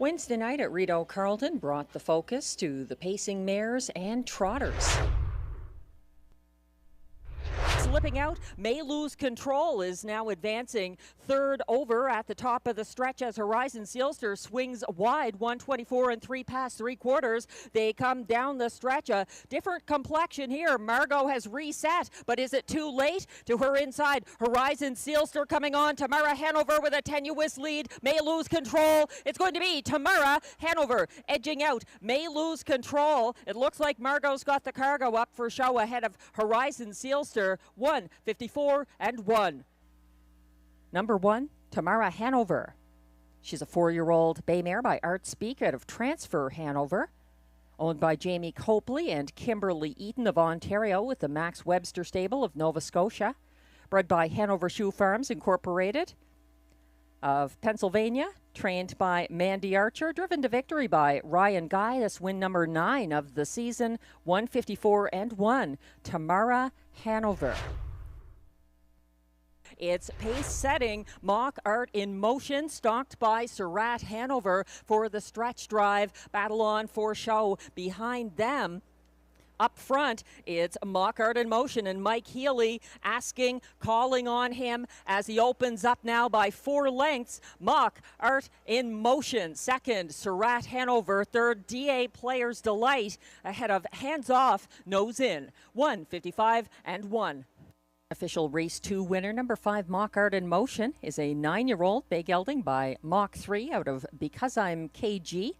Wednesday night at Rideau Carleton brought the focus to the pacing mares and trotters. Slipping out, May Lose Control is now advancing third over at the top of the stretch as Horizon Sealster swings wide, 124 and 3 past 3/4. They come down the stretch. A different complexion here. Margot has reset, but is it too late? To her inside, Horizon Sealster coming on. Tamara Hanover with a tenuous lead. May Lose Control. It's going to be Tamara Hanover edging out. May Lose Control. It looks like Margot's got the cargo up for show ahead of Horizon Sealster. 154 and 1. Number 1, Tamara Hanover. She's a 4-year-old bay mare by Art Speak out of Transfer Hanover, owned by Jamie Copley and Kimberly Eaton of Ontario with the Max Webster stable of Nova Scotia. Bred by Hanover Shoe Farms Incorporated of Pennsylvania, trained by Mandy Archer, driven to victory by Ryan Guy. That's win number 9 of the season, 154 and 1. Tamara Hanover. It's pace-setting Mock Art in Motion, stalked by Surratt Hanover for the stretch drive. Battle on for show behind them. Up front, it's Mock Art in Motion and Mike Healy calling on him as he opens up now by 4 lengths. Mock Art in Motion, second, Surratt Hanover, third, DA Players Delight, ahead of Hands Off, Nose In, 155 and 1. Official race 2 winner, number 5, Mock Art in Motion, is a 9-year-old bay gelding by Mach 3 out of Because I'm KG.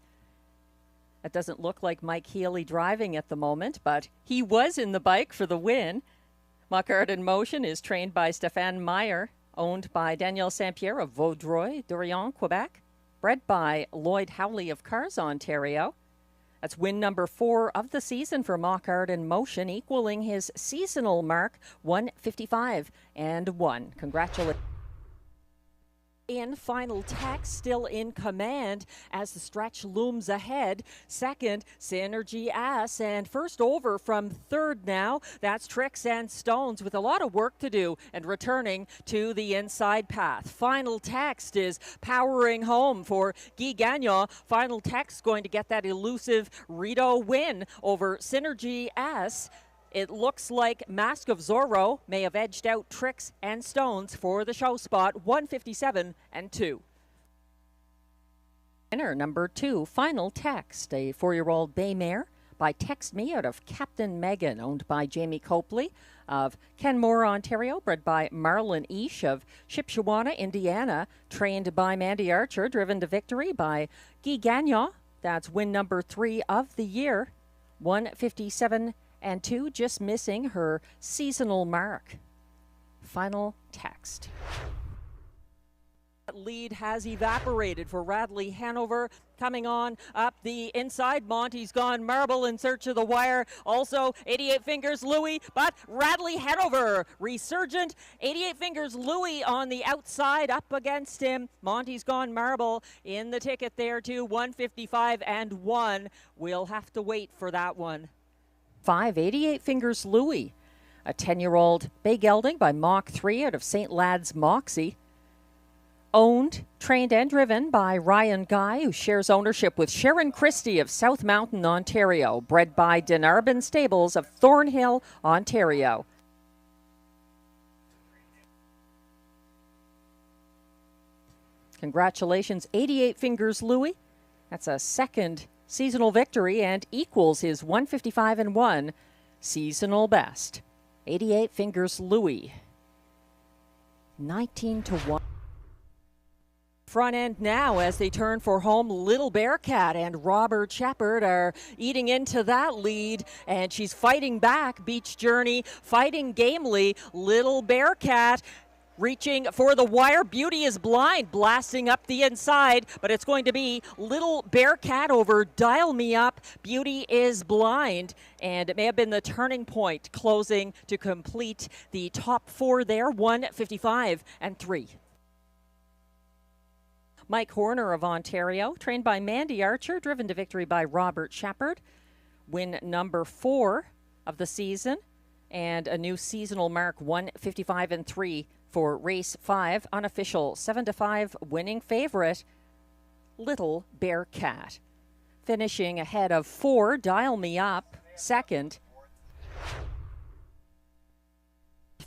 It doesn't look like Mike Healy driving at the moment, but he was in the bike for the win. Mock Art in Motion is trained by Stéphane Meyer, owned by Danielle Saint-Pierre of Vaudreuil, Dorion, Quebec. Bred by Lloyd Howley of Cars, Ontario. That's win number 4 of the season for Mock Art in Motion, equaling his seasonal mark, 155 and 1. Congratulations. In Final Text, still in command as the stretch looms ahead. Second, Synergy Ass, and first over from third now. That's Tricks and Stones with a lot of work to do and returning to the inside path. Final Text is powering home for Guy Gagnon. Final Text going to get that elusive Rideau win over Synergy Ass. It looks like Mask of Zorro may have edged out Tricks and Stones for the show spot, 157 and 2. Winner number 2, Final Text, a 4-year-old bay mare by Text Me out of Captain Megan, owned by Jamie Copley of Kenmore, Ontario, bred by Marlon Eash of Shipshewana, Indiana, trained by Mandy Archer, driven to victory by Guy Gagnon. That's win number 3 of the year, 157 and 2, just missing her seasonal mark. Final Text. Lead has evaporated for Radley Hanover. Coming on up the inside, Monty's Gone Marble in search of the wire. Also 88 Fingers Louie, but Radley Hanover resurgent. 88 Fingers Louie on the outside up against him. Monty's Gone Marble in the ticket there too, 155 and 1. We'll have to wait for that one. 88 Fingers Louie, a 10-year-old bay gelding by Mach 3 out of St. Lad's Moxie. Owned, trained, and driven by Ryan Guy, who shares ownership with Sharon Christie of South Mountain, Ontario. Bred by Denarbin Stables of Thornhill, Ontario. Congratulations, 88 Fingers Louie. That's a second seasonal victory and equals his 155 and 1 seasonal best. 88 Fingers Louie. 19 to 1. Front end now as they turn for home. Little Bearcat and Robert Shepard are eating into that lead, and she's fighting back. Beach Journey fighting gamely. Little Bearcat reaching for the wire. Beauty is Blind blasting up the inside, but it's going to be Little Bearcat over Dial Me Up. Beauty is Blind, and it may have been the turning point closing to complete the top 4 there, 155 and 3. Mike Horner of Ontario, trained by Mandy Archer, driven to victory by Robert Shepard. Win number 4 of the season and a new seasonal mark, 155 and 3 for race 5. Unofficial 7-5 winning favorite, Little Bearcat. Finishing ahead of 4, Dial Me Up, second.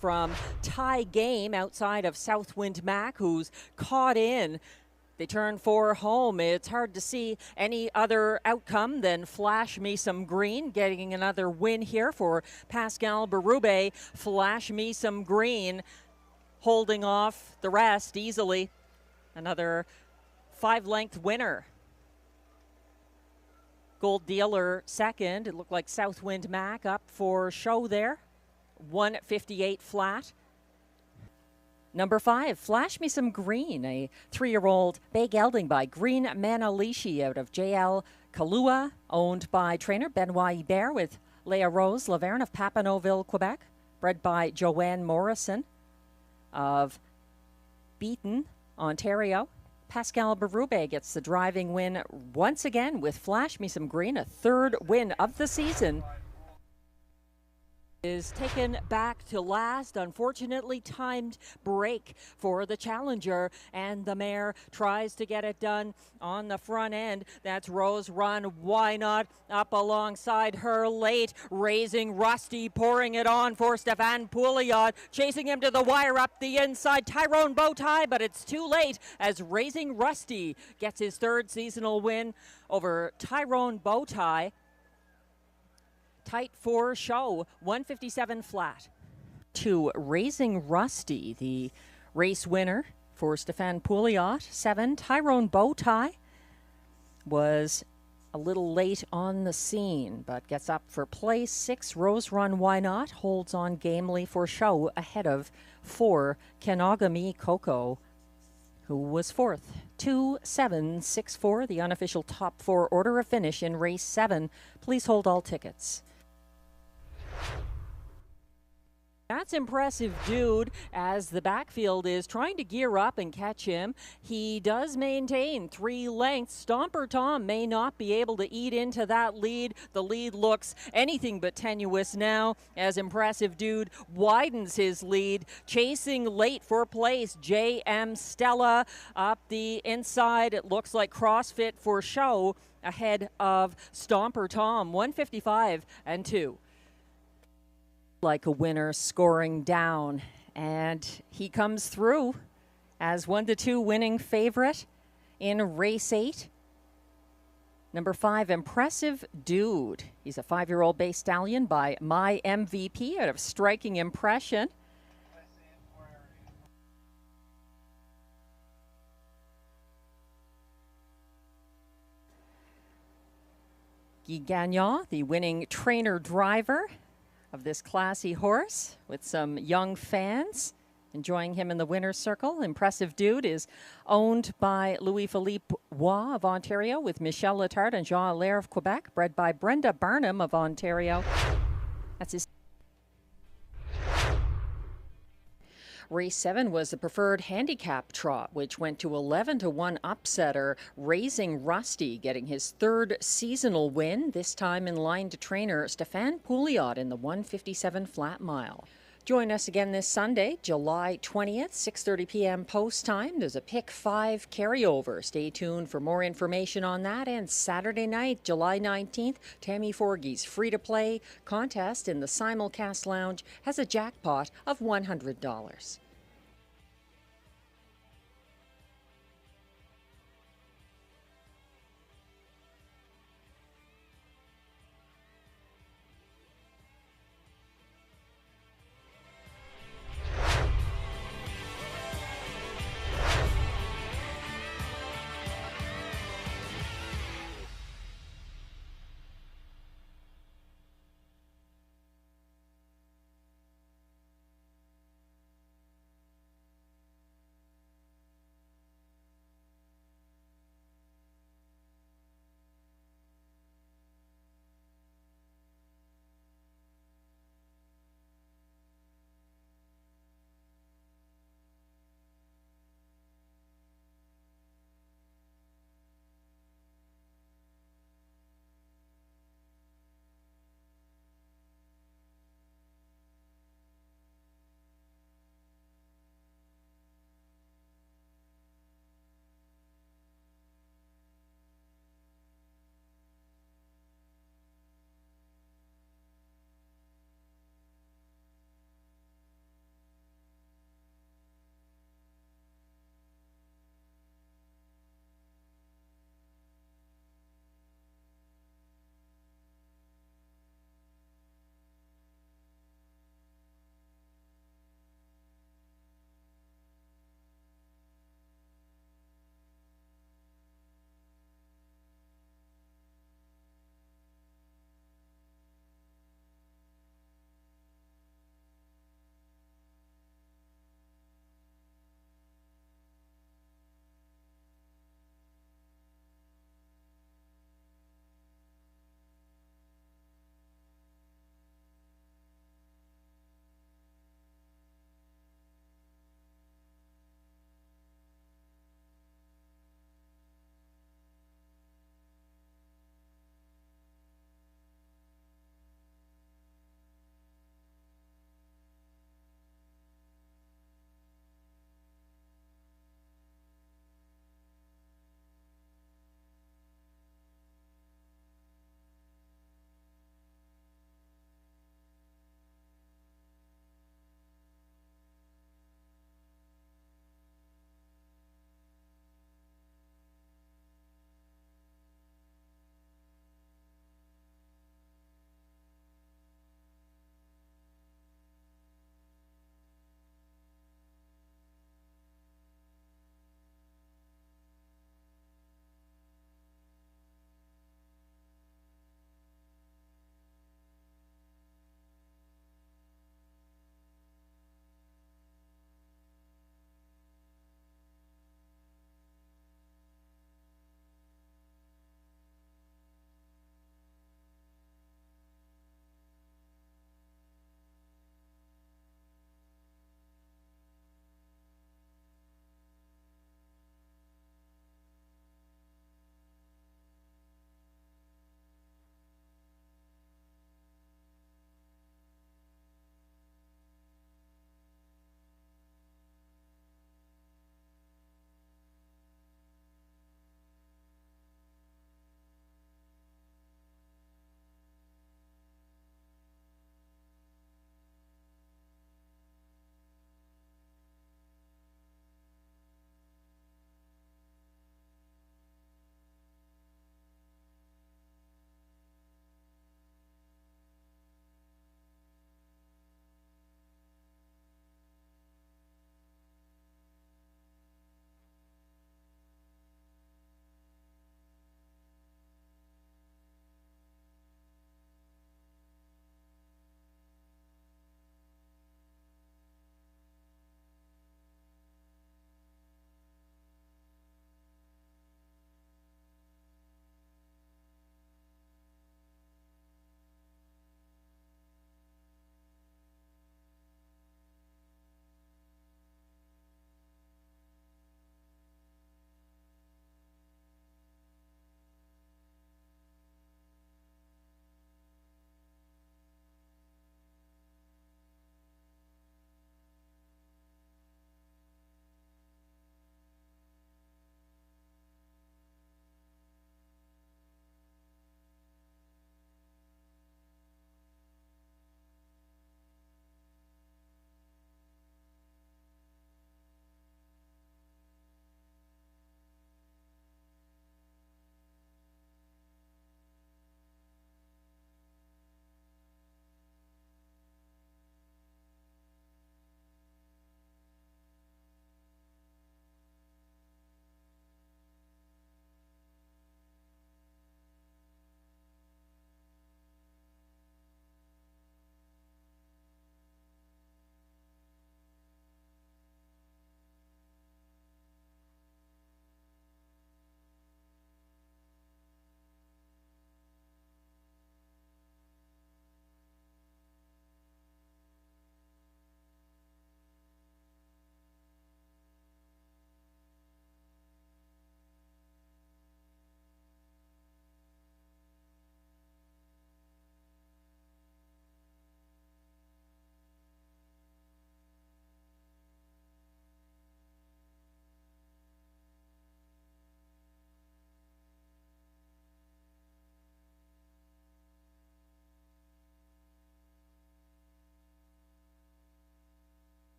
From Tie Game outside of Southwind Mac, who's caught in. They turn 4 home. It's hard to see any other outcome than Flash Me Some Green getting another win here for Pascal Berube. Flash Me Some Green holding off the rest easily. Another 5-length winner. Gold Dealer second. It looked like Southwind Mac up for show there. 158 flat. Number 5, Flash Me Some Green, a 3-year-old bay gelding by Green Manalishi out of JL Kalua, owned by trainer Benoit Hébert with Leah Rose Laverne of Papineauville, Quebec, bred by Joanne Morrison of Beaton, Ontario. Pascal Berube gets the driving win once again with Flash Me Some Green, a 3rd win of the season. Is taken back to last. Unfortunately timed break for the challenger, and the mare tries to get it done on the front end. That's Rose Run Why Not up alongside her late. Raising Rusty, pouring it on for Stefan Pouliot, chasing him to the wire up the inside. Tyrone Bowtie, but it's too late as Raising Rusty gets his 3rd seasonal win over Tyrone Bowtie. Tight for show, 157 flat. To Raising Rusty, the race winner for Stefan Pouliot. 7, Tyrone Bowtie was a little late on the scene, but gets up for place. 6, Rose Run Why Not holds on gamely for show ahead of 4, Kenogami Coco, who was 4th. 2, 7, 6, 4, the unofficial top 4 order of finish in race 7. Please hold all tickets. That's Impressive Dude as the backfield is trying to gear up and catch him. He does maintain 3 lengths. Stomper Tom may not be able to eat into that lead. The lead looks anything but tenuous now as Impressive Dude widens his lead. Chasing late for place, J.M. Stella up the inside. It looks like CrossFit for show ahead of Stomper Tom, 155 and 2. Like a winner scoring down, and he comes through as 1-2 winning favorite in race 8. Number 5, Impressive Dude. He's a 5-year-old bay stallion by My MVP out of Striking Impression. Guy Gagnon, the winning trainer driver of this classy horse, with some young fans enjoying him in the winner's circle. Impressive Dude is owned by Louis-Philippe Roy of Ontario with Michel Letard and Jean Allaire of Quebec, bred by Brenda Barnum of Ontario. That's his. Race 7 was the preferred handicap trot, which went to 11-1 upsetter, Raising Rusty, getting his 3rd seasonal win, this time in line to trainer Stefan Pouliot in the 157 flat mile. Join us again this Sunday, July 20th, 6:30 p.m. post time. There's a Pick 5 carryover. Stay tuned for more information on that. And Saturday night, July 19th, Tammy Forgey's free-to-play contest in the Simulcast Lounge has a jackpot of $100.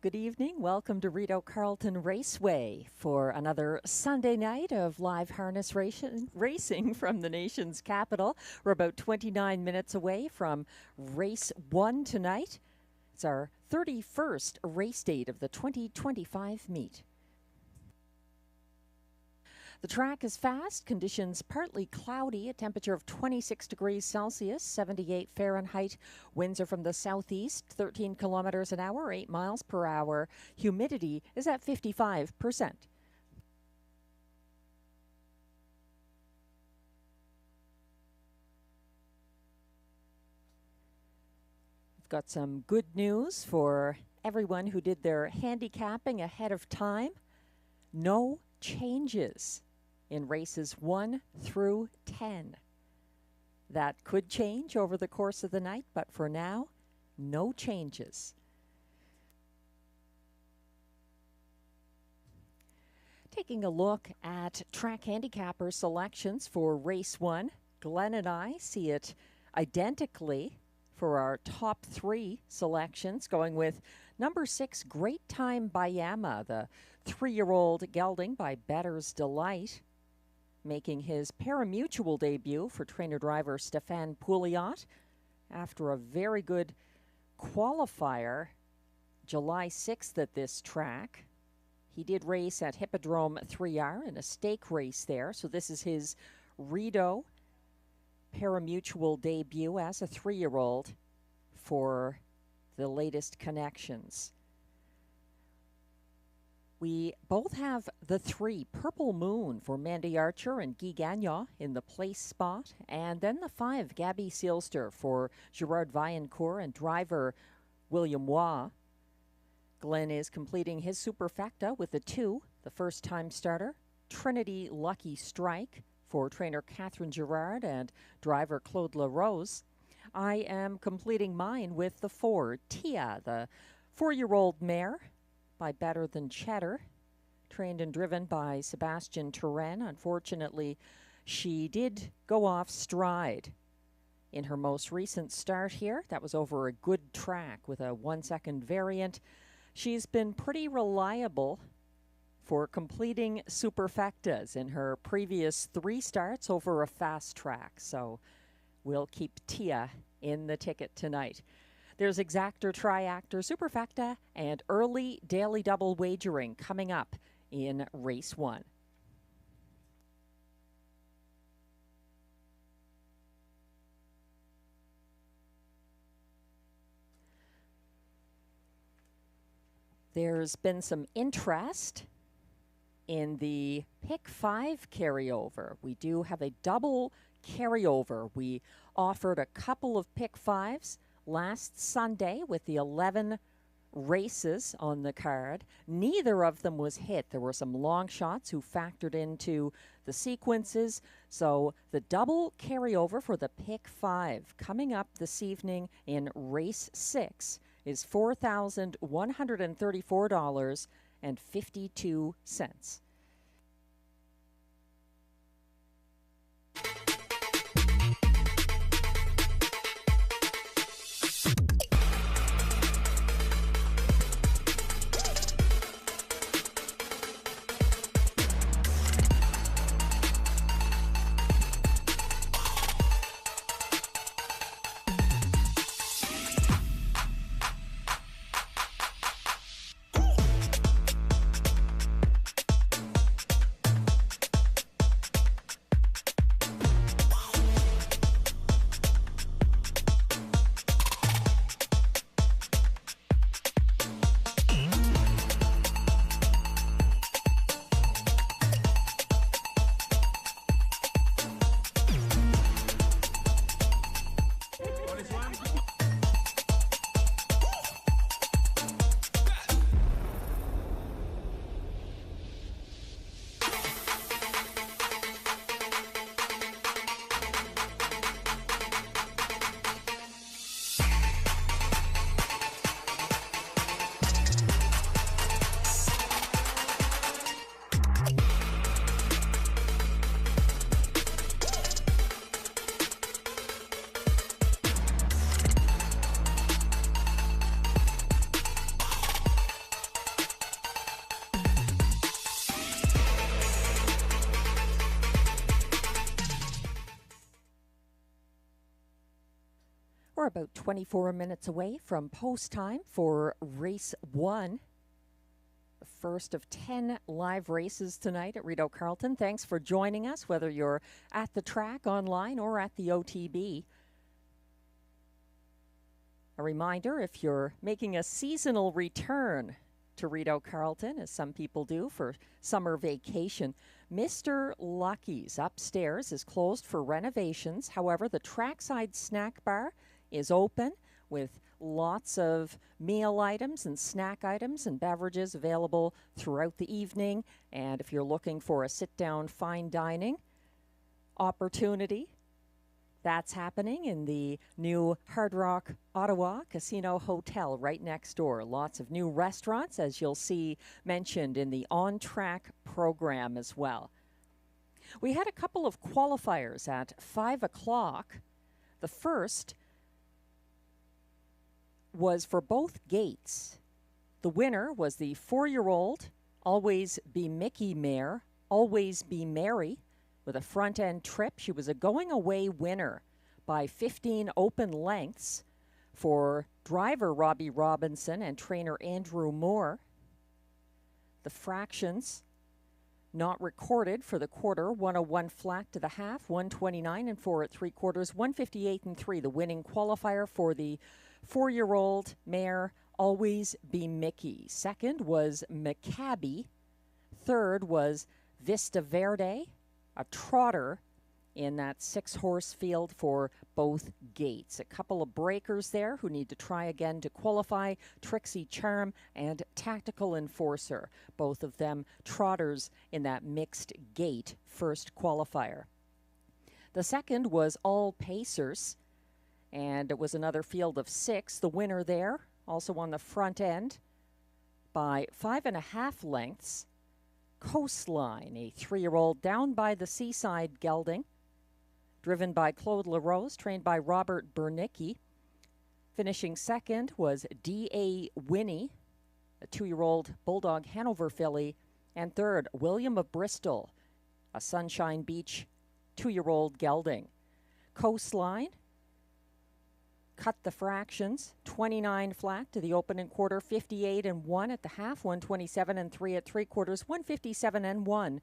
Good evening. Welcome to Rideau Carleton Raceway for another Sunday night of live harness racing from the nation's capital. We're about 29 minutes away from race 1 tonight. It's our 31st race date of the 2025 meet. The track is fast, conditions partly cloudy, a temperature of 26 degrees Celsius, 78 Fahrenheit. Winds are from the southeast, 13 kilometers an hour, 8 miles per hour. Humidity is at 55%. We've got some good news for everyone who did their handicapping ahead of time. No changes in races 1 through 10. That could change over the course of the night, but for now, no changes. Taking a look at track handicapper selections for race 1, Glenn and I see it identically for our top 3 selections, going with number 6, Great Time by Yama, the 3-year-old gelding by Better's Delight, making his parimutuel debut for trainer-driver Stefan Pouliot after a very good qualifier July 6th at this track. He did race at Hippodrome 3R in a stake race there, so this is his Rideau parimutuel debut as a 3-year-old for the latest connections. We both have the 3, Purple Moon for Mandy Archer and Guy Gagnon in the place spot, and then the 5, Gabby Sealster for Gerard Vaillancourt and driver William Waugh. Glenn is completing his superfecta with the 2, the first-time starter, Trinity Lucky Strike for trainer Catherine Gerard and driver Claude LaRose. I am completing mine with the 4, Tia, the 4-year-old mare by Better Than Cheddar, trained and driven by Sebastian Turan. Unfortunately, she did go off stride in her most recent start here. That was over a good track with a 1-second variant. She's been pretty reliable for completing superfectas in her previous 3 starts over a fast track. So we'll keep Tia in the ticket tonight. There's exactor, triactor, superfecta, and early daily double wagering coming up in race 1. There's been some interest in the pick 5 carryover. We do have a double carryover. We offered a couple of pick 5s last Sunday with the 11 races on the card. Neither of them was hit. There were some long shots who factored into the sequences. So the double carryover for the pick 5 coming up this evening in race 6 is $4,134.52. We're about 24 minutes away from post time for race 1. The first of 10 live races tonight at Rideau Carleton. Thanks for joining us, whether you're at the track, online, or at the OTB. A reminder, if you're making a seasonal return to Rideau Carleton, as some people do for summer vacation, Mr. Lucky's upstairs is closed for renovations. However, the trackside snack bar is open with lots of meal items and snack items and beverages available throughout the evening. And if you're looking for a sit-down fine dining opportunity, that's happening in the new Hard Rock Ottawa Casino Hotel right next door. Lots of new restaurants, as you'll see mentioned in the on-track program as well. We had a couple of qualifiers at 5 o'clock. The first was for both gates. The winner was the 4-year-old Always Be Mickey mare, Always Be Mary. With a front-end trip, she was a going-away winner by 15 open lengths for driver Robbie Robinson and trainer Andrew Moore. The fractions not recorded for the quarter: 101 flat to the half, 129 and 4 3/4, 158 and 3. The winning qualifier for the 4-year-old mare Always Be Mickey. Second was Maccabi. Third was Vista Verde, a trotter in that 6-horse field for both gates. A couple of breakers there who need to try again to qualify: Trixie Charm and Tactical Enforcer. Both of them trotters in that mixed gate first qualifier. The second was All Pacers, and it was another field of 6. The winner there, also on the front end, by 5.5 lengths, Coastline, a 3-year-old down by the seaside gelding, driven by Claude LaRose, trained by Robert Bernicki. Finishing second was D.A. Winnie, a 2-year-old Bulldog Hanover filly. And third, William of Bristol, a Sunshine Beach 2-year-old gelding. Coastline cut the fractions: 29 flat to the opening quarter, 58 and 1 at the half, 127 and 3 at 3/4, 157 and 1.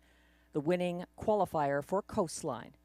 The winning qualifier for Coastline.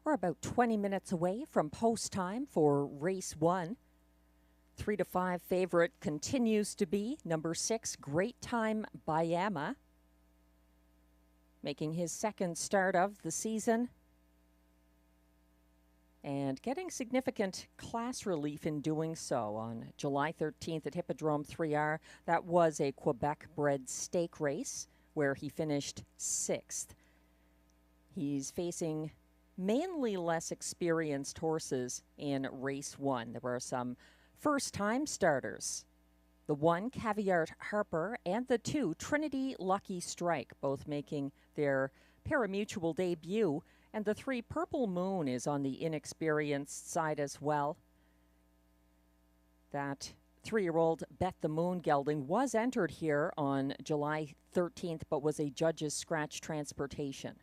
We're about 20 minutes away from post time for race 1. 3 to 5 favorite continues to be number 6, Great Time Bayama, making his second start of the season and getting significant class relief in doing so. On July 13th at Hippodrome 3R, that was a Quebec-bred stake race where he finished 6th. He's facing mainly less experienced horses in race 1. There were some first-time starters. The 1, Caviar Harper, and the 2, Trinity Lucky Strike, both making their parimutuel debut. And the 3, Purple Moon, is on the inexperienced side as well. That 3-year-old Bet the Moon gelding was entered here on July 13th, but was a judge's scratch transportation.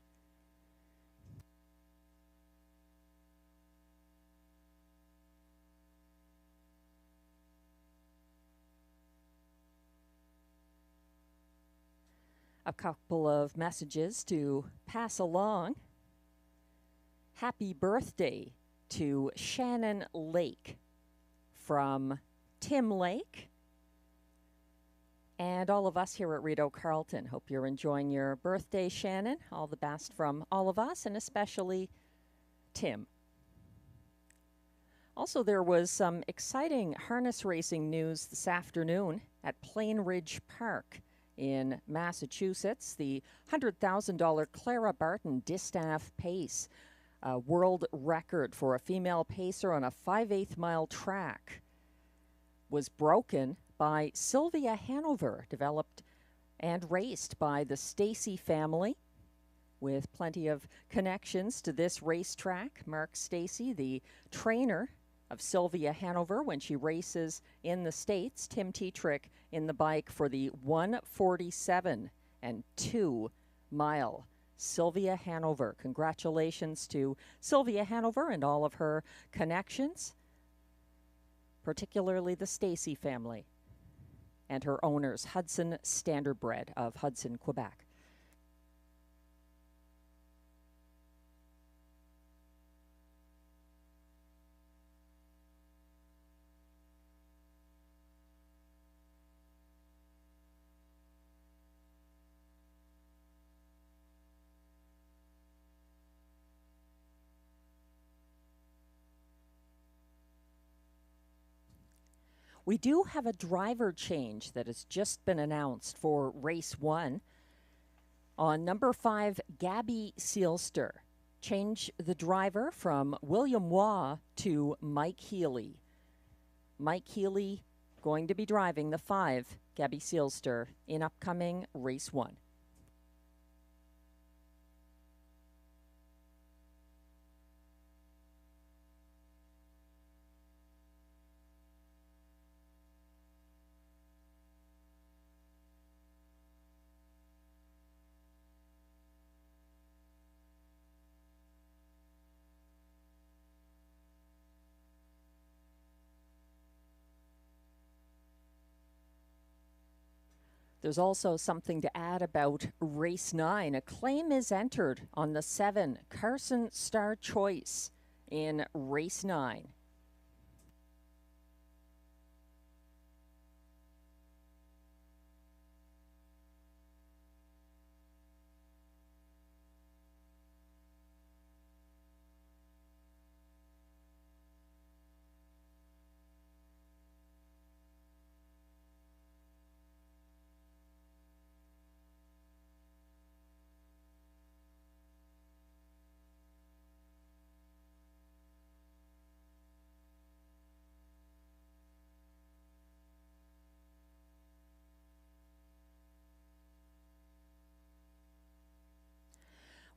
A couple of messages to pass along. Happy birthday to Shannon Lake from Tim Lake. And all of us here at Rideau Carleton, hope you're enjoying your birthday, Shannon. All the best from all of us, and especially Tim. Also, there was some exciting harness racing news this afternoon at Plain Ridge Park in Massachusetts. The $100,000 Clara Barton Distaff Pace, a world record for a female pacer on a 5/8 mile track, was broken by Sylvia Hanover, developed and raced by the Stacy family, with plenty of connections to this racetrack. Mark Stacy, the trainer of Sylvia Hanover when she races in the States. Tim Tetrick in the bike for the 147 and 2 mile. Sylvia Hanover. Congratulations to Sylvia Hanover and all of her connections, particularly the Stacy family and her owners, Hudson Standardbred of Hudson, Quebec. We do have a driver change that has just been announced for race 1. On number 5, Gabby Seelster. Change the driver from William Waugh to Mike Healy. Mike Healy going to be driving the 5, Gabby Seelster, in upcoming race 1. There's also something to add about race 9. A claim is entered on the 7, Carson Star Choice, in race 9.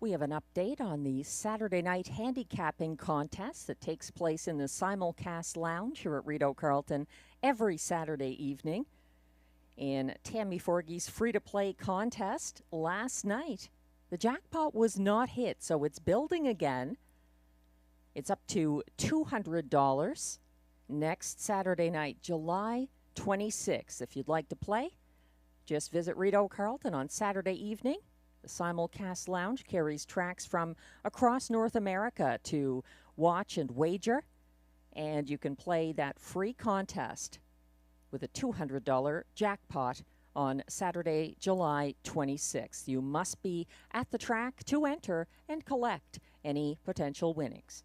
We have an update on the Saturday night handicapping contest that takes place in the simulcast lounge here at Rideau Carleton every Saturday evening. In Tammy Forgey's free-to-play contest last night, the jackpot was not hit, so it's building again. It's up to $200 next Saturday night, July 26th. If you'd like to play, just visit Rideau Carleton on Saturday evening. The simulcast lounge carries tracks from across North America to watch and wager, and you can play that free contest with a $200 jackpot on Saturday, July 26th. You must be at the track to enter and collect any potential winnings.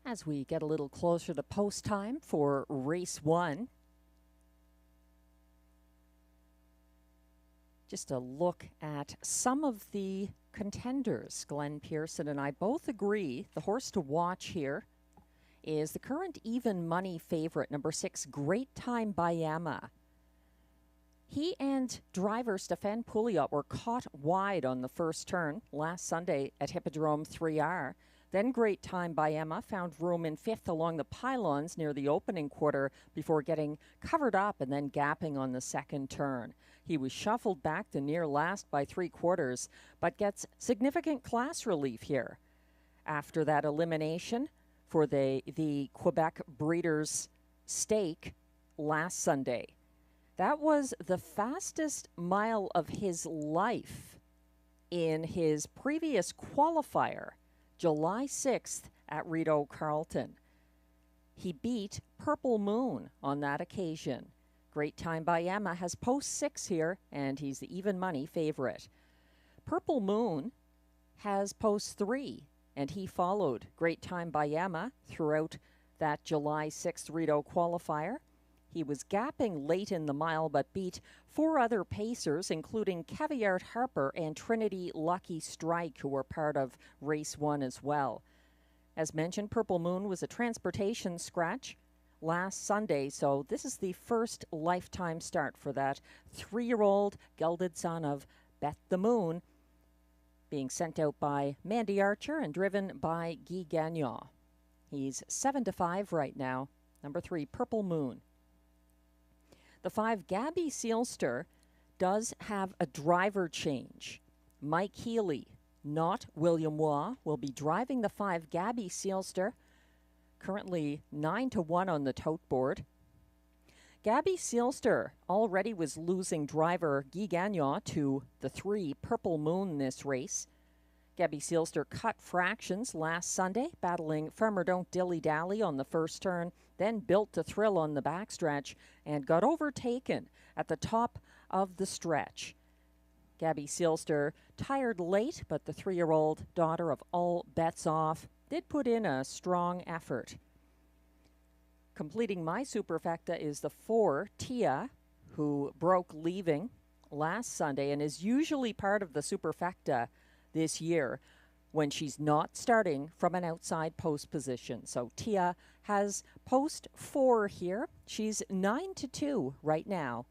As we get a little closer to post time for race 1, just a look at some of the contenders. Glenn Pearson and I both agree the horse to watch here is the current even money favorite, number 6, Great Time by Emma. He and driver Stefan Pouliot were caught wide on the first turn last Sunday at Hippodrome 3R. Then Great Time by Emma found room in 5th along the pylons near the opening quarter before getting covered up and then gapping on the second turn. He was shuffled back to near last by 3/4, but gets significant class relief here after that elimination for the Quebec Breeders' Stake last Sunday. That was the fastest mile of his life in his previous qualifier, July 6th at Rideau Carleton. He beat Purple Moon on that occasion. Great Time by Emma has post 6 here, and he's the even money favorite. Purple Moon has post 3, and he followed Great Time by Emma throughout that July 6th Rideau qualifier. He was gapping late in the mile, but beat 4 other pacers, including Caviart Harper and Trinity Lucky Strike, who were part of race 1 as well. As mentioned, Purple Moon was a transportation scratch last Sunday, so this is the first lifetime start for that 3-year-old gelded son of Beth the Moon, being sent out by Mandy Archer and driven by Guy Gagnon. He's 7-5 right now. Number 3, Purple Moon. The 5, Gabby Sealster, does have a driver change. Mike Healy, not William Waugh, will be driving the 5, Gabby Sealster, currently 9-1 on the tote board. Gabby Sealster already was losing driver Guy Gagnon to the 3, Purple Moon, this race. Gabby Sealster cut fractions last Sunday, battling Farmer Don't Dilly Dally on the first turn, then built to thrill on the backstretch and got overtaken at the top of the stretch. Gabby Sealster tired late, but the 3-year-old daughter of All Bets Off did put in a strong effort. Completing my superfecta is the 4, Tia, who broke leaving last Sunday and is usually part of the superfecta this year when she's not starting from an outside post position. So Tia has post 4 here. She's 9-2 right now.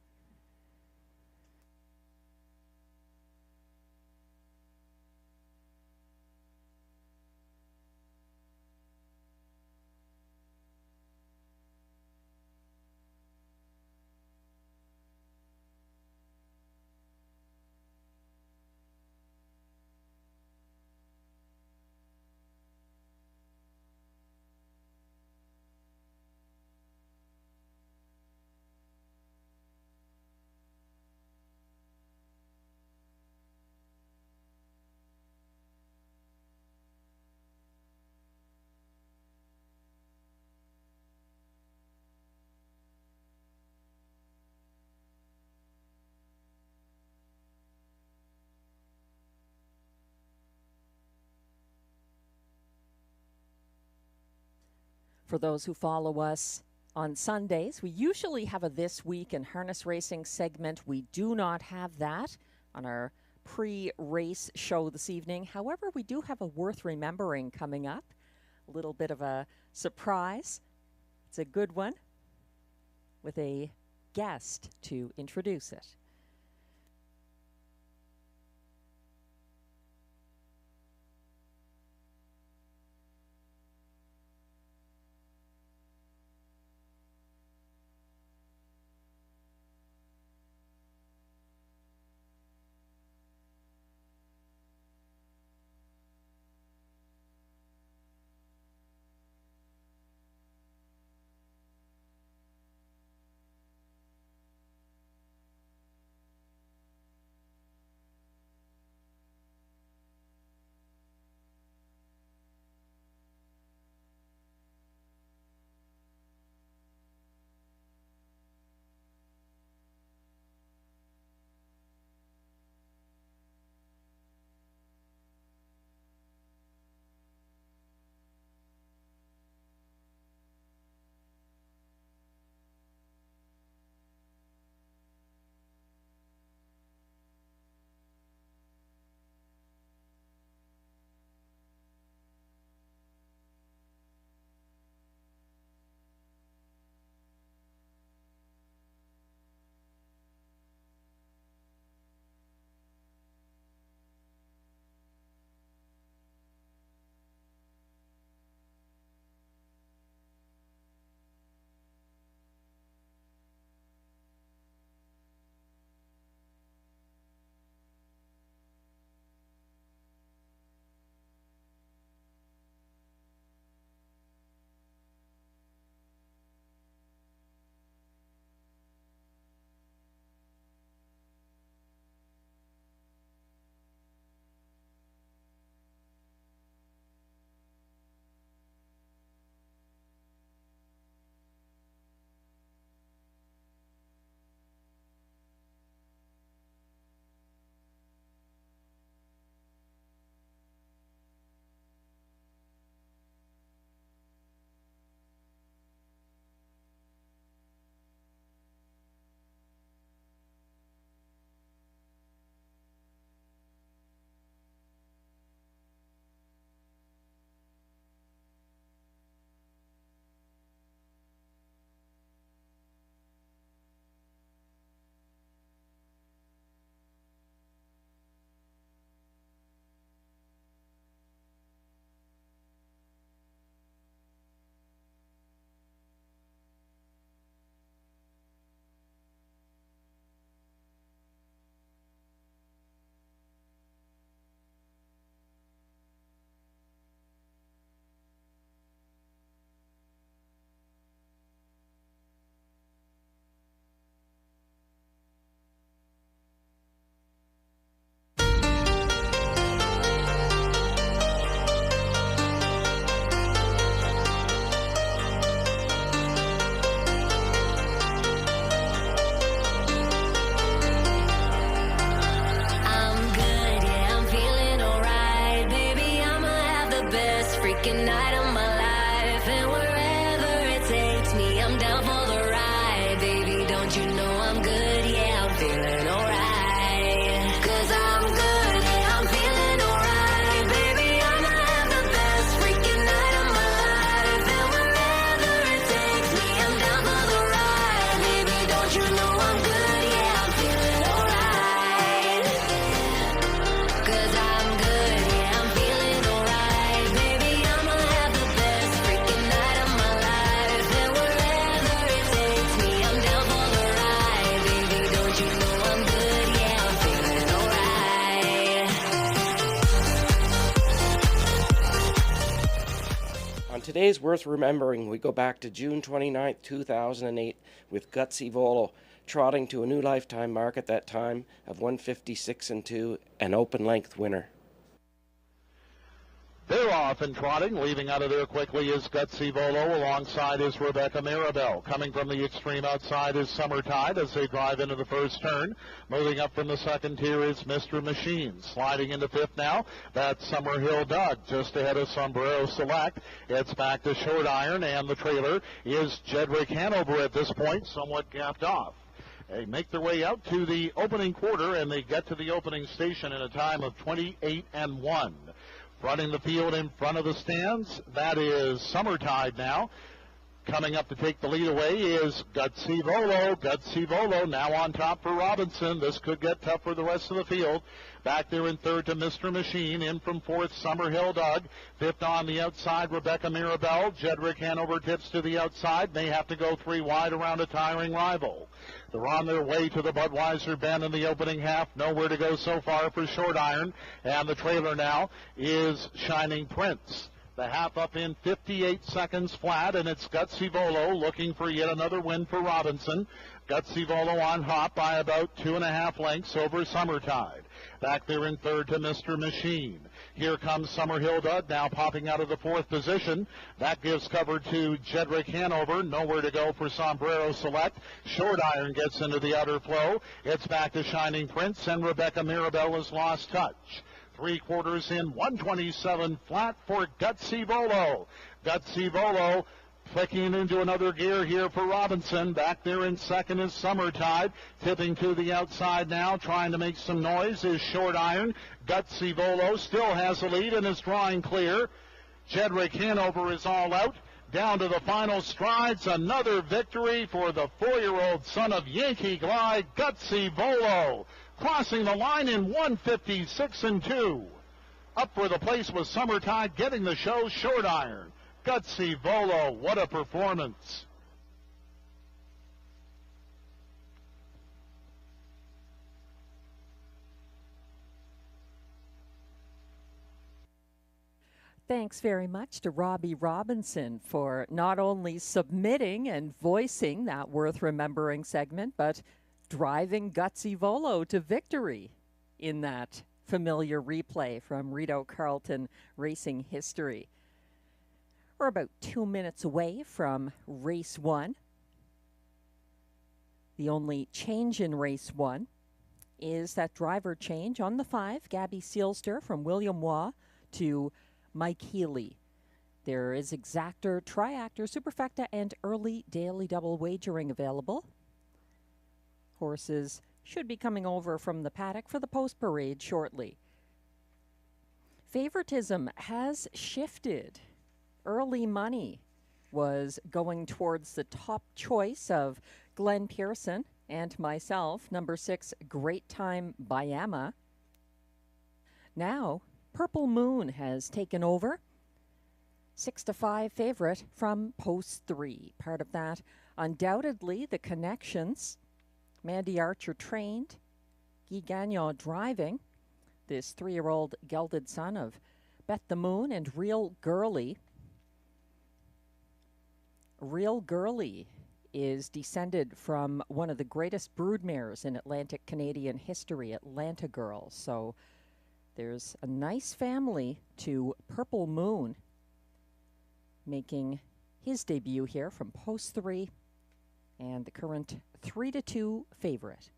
For those who follow us on Sundays, we usually have a This Week in Harness Racing segment. We do not have that on our pre-race show this evening. However, we do have a Worth Remembering coming up. A little bit of a surprise. It's a good one with a guest to introduce it. freaking night of my life. And wherever it takes me, I'm down for the ride. Baby, don't you know I'm good? Yeah, I'm feeling alright. 'Cause I'm good, yeah, I'm feeling alright. Baby, I'ma have the best freaking night of my life. And wherever it takes me, I'm down for the ride. Baby, don't you know I'm good? Yeah, I'm feeling alright. 'Cause I'm good, yeah, I'm feeling alright. Baby, I'ma have the best freaking night of my life. And wherever it takes me, I'm down for the ride. Baby, don't you know I'm good? Yeah, I'm feeling alright. On today's Worth Remembering, we go back to June 29th, 2008 with Gutsy Volo, trotting to a new lifetime mark at that time of 156 and 2, an open length winner. They're off and trotting. Leaving out of there quickly is Gutsy Volo. Alongside is Rebecca Mirabelle. Coming from the extreme outside is Summertide as they drive into the first turn. Moving up from the second tier is Mr. Machine. Sliding into fifth now, that's Summerhill Doug. Just ahead of Sombrero Select. It's back to Short Iron, and the trailer is Jedrick Hanover at this point, somewhat gapped off. They make their way out to the opening quarter, and they get to the opening station in a time of 28 and 1. Running the field in front of the stands, that is Summertide now. Coming up to take the lead away is Gutsy Volo. Gutsy Volo now on top for Robinson. This could get tough for the rest of the field. Back there in third to Mr. Machine. In from fourth, Summerhill Doug. Fifth on the outside, Rebecca Mirabelle. Jedrick Hanover tips to the outside. May have to go three wide around a tiring rival. They're on their way to the Budweiser Bend in the opening half. Nowhere to go so far for Short Iron. And the trailer now is Shining Prince. The half up in 58 seconds flat, and it's Gutsy Volo looking for yet another win for Robinson. Gutsy Volo on hop by about 2.5 lengths over Summertide. Back there in third to Mr. Machine. Here comes Summerhill Doug now popping out of the fourth position. That gives cover to Jedrick Hanover. Nowhere to go for Sombrero Select. Short Iron gets into the outer flow. It's back to Shining Prince, and Rebecca Mirabelle has lost touch. 3/4 in, 127 flat for Gutsy Volo. Gutsy Volo flicking into another gear here for Robinson. Back there in second is Summertide. Tipping to the outside now, trying to make some noise is Short Iron. Gutsy Volo still has the lead and is drawing clear. Jedrick Hanover is all out. Down to the final strides. Another victory for the 4-year-old son of Yankee Glide, Gutsy Volo. Crossing the line in 156 and 2. Up for the place was Summertide, getting the show Short Iron. Gutsy Volo, what a performance. Thanks very much to Robbie Robinson for not only submitting and voicing that Worth Remembering segment, but driving Gutsy Volo to victory in that familiar replay from Rideau Carleton racing history. We're about 2 minutes away from race 1. The only change in race 1 is that driver change on the 5, Gabby Sealster from William Waugh to Mike Healy. There is exactor, triactor, superfecta, and early daily double wagering available. Horses should be coming over from the paddock for the post parade shortly. Favoritism has shifted. Early money was going towards the top choice of Glenn Pearson and myself, number 6, Great Time Bayama. Now, Purple Moon has taken over. 6-5 favorite from post 3. Part of that, undoubtedly, the connections. Mandy Archer trained, Guy Gagnon driving, this 3-year-old gelded son of Beth the Moon and Real Girly. Real Girly is descended from one of the greatest broodmares in Atlantic Canadian history, Atlanta Girls. So there's a nice family to Purple Moon making his debut here from post 3 and the current 3-2 favorite.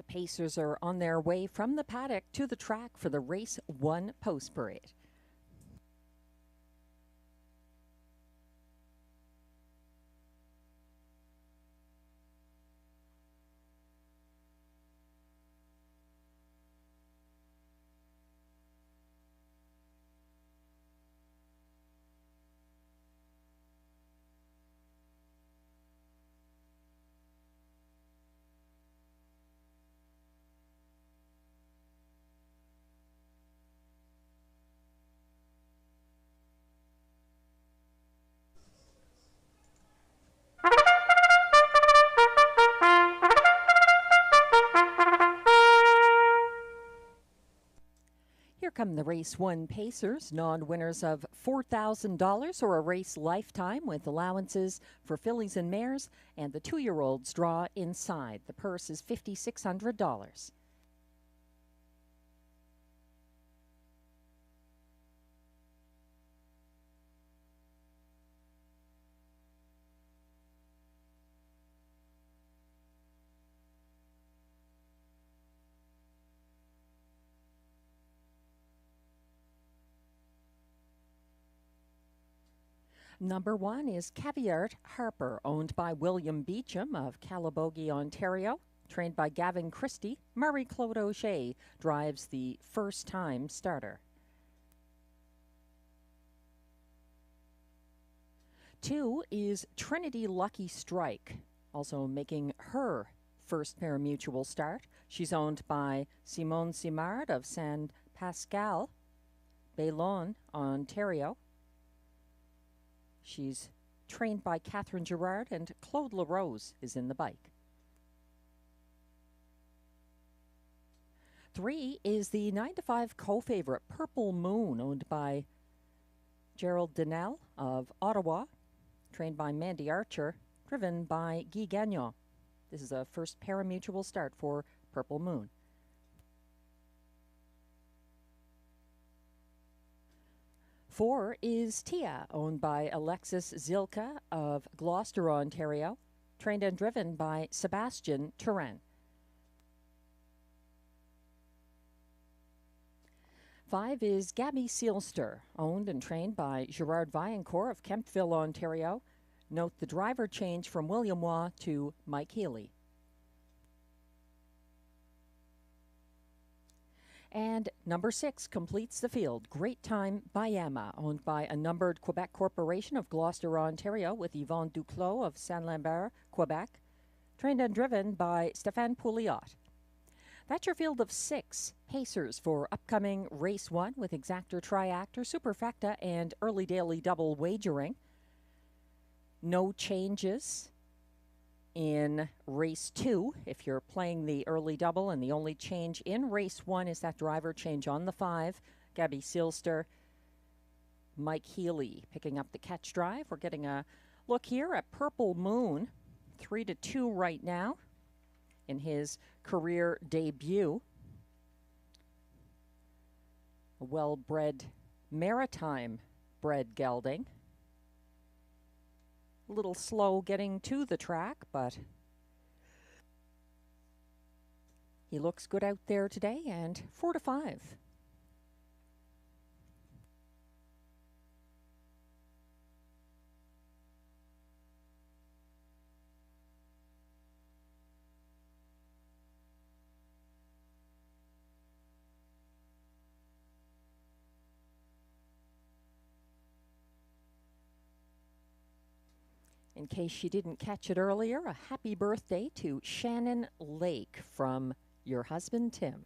Pacers are on their way from the paddock to the track for the Race 1 post parade. Here come the Race 1 Pacers, non-winners of $4,000 or a race lifetime with allowances for fillies and mares, and the 2-year-olds draw inside. The purse is $5,600. Number 1 is Caviart Harper, owned by William Beecham of Calabogie, Ontario. Trained by Gavin Christie, Marie-Claude O'Shea drives the first-time starter. 2 is Trinity Lucky Strike, also making her first pari-mutuel start. She's owned by Simone Simard of San Pascal, Bayonne, Ontario. She's trained by Catherine Girard, and Claude LaRose is in the bike. 3 is the 9-5 co-favorite Purple Moon, owned by Gerald Donnell of Ottawa, trained by Mandy Archer, driven by Guy Gagnon. This is a first pari-mutuel start for Purple Moon. 4 is Tia, owned by Alexis Zilka of Gloucester, Ontario, trained and driven by Sebastian Turan. 5 is Gabby Sealster, owned and trained by Gerard Vaillancourt of Kemptville, Ontario. Note the driver change from William Waugh to Mike Healy. And number 6 completes the field. Great Time Bayama, owned by a numbered Quebec Corporation of Gloucester, Ontario, with Yvonne Duclos of Saint-Lambert, Quebec, trained and driven by Stéphane Pouliot. That's your field of 6 Pacers for upcoming Race 1 with Exactor Triactor, Superfecta, and Early Daily Double wagering. No changes in Race 2 if you're playing the early double, and the only change in Race 1 is that driver change on the 5. Gabby Sealster, Mike Healy picking up the catch drive. We're getting a look here at Purple Moon, 3-2 right now in his career debut. A well-bred, maritime-bred gelding. A little slow getting to the track, but he looks good out there today, and 4-5. In case you didn't catch it earlier, a happy birthday to Shannon Lake from your husband, Tim.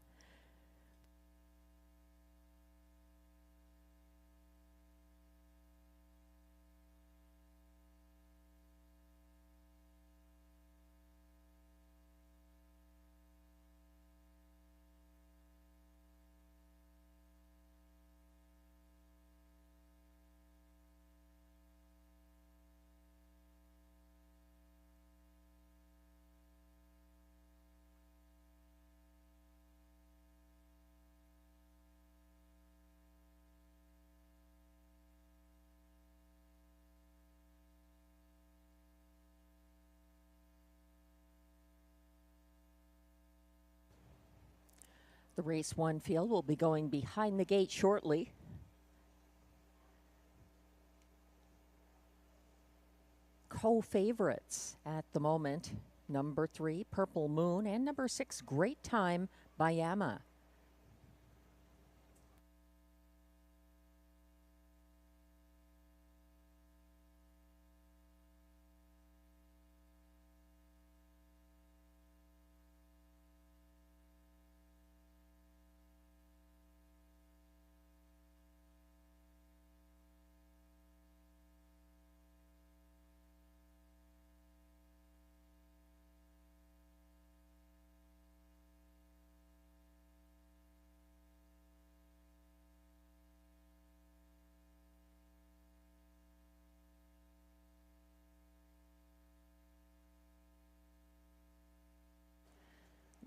The race 1 field will be going behind the gate shortly. Co-favorites at the moment, number 3, Purple Moon, and number 6, Great Time by Emma.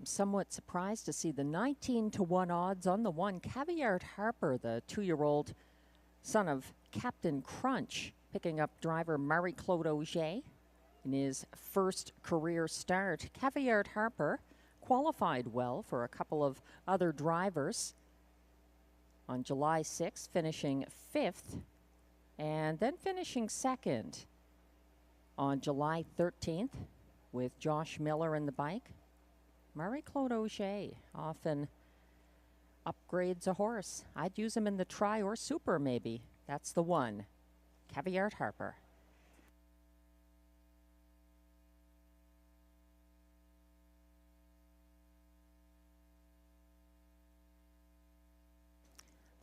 Somewhat surprised to see the 19-1 odds on the 1, Caviar Harper, the 2-year-old son of Captain Crunch, picking up driver Marie-Claude Auger in his first career start. Caviar Harper qualified well for a couple of other drivers on July 6th, finishing 5th, and then finishing 2nd on July 13th with Josh Miller in the bike. Marie-Claude Auger often upgrades a horse. I'd use him in the Tri or Super maybe. That's the 1, Caviar Harper.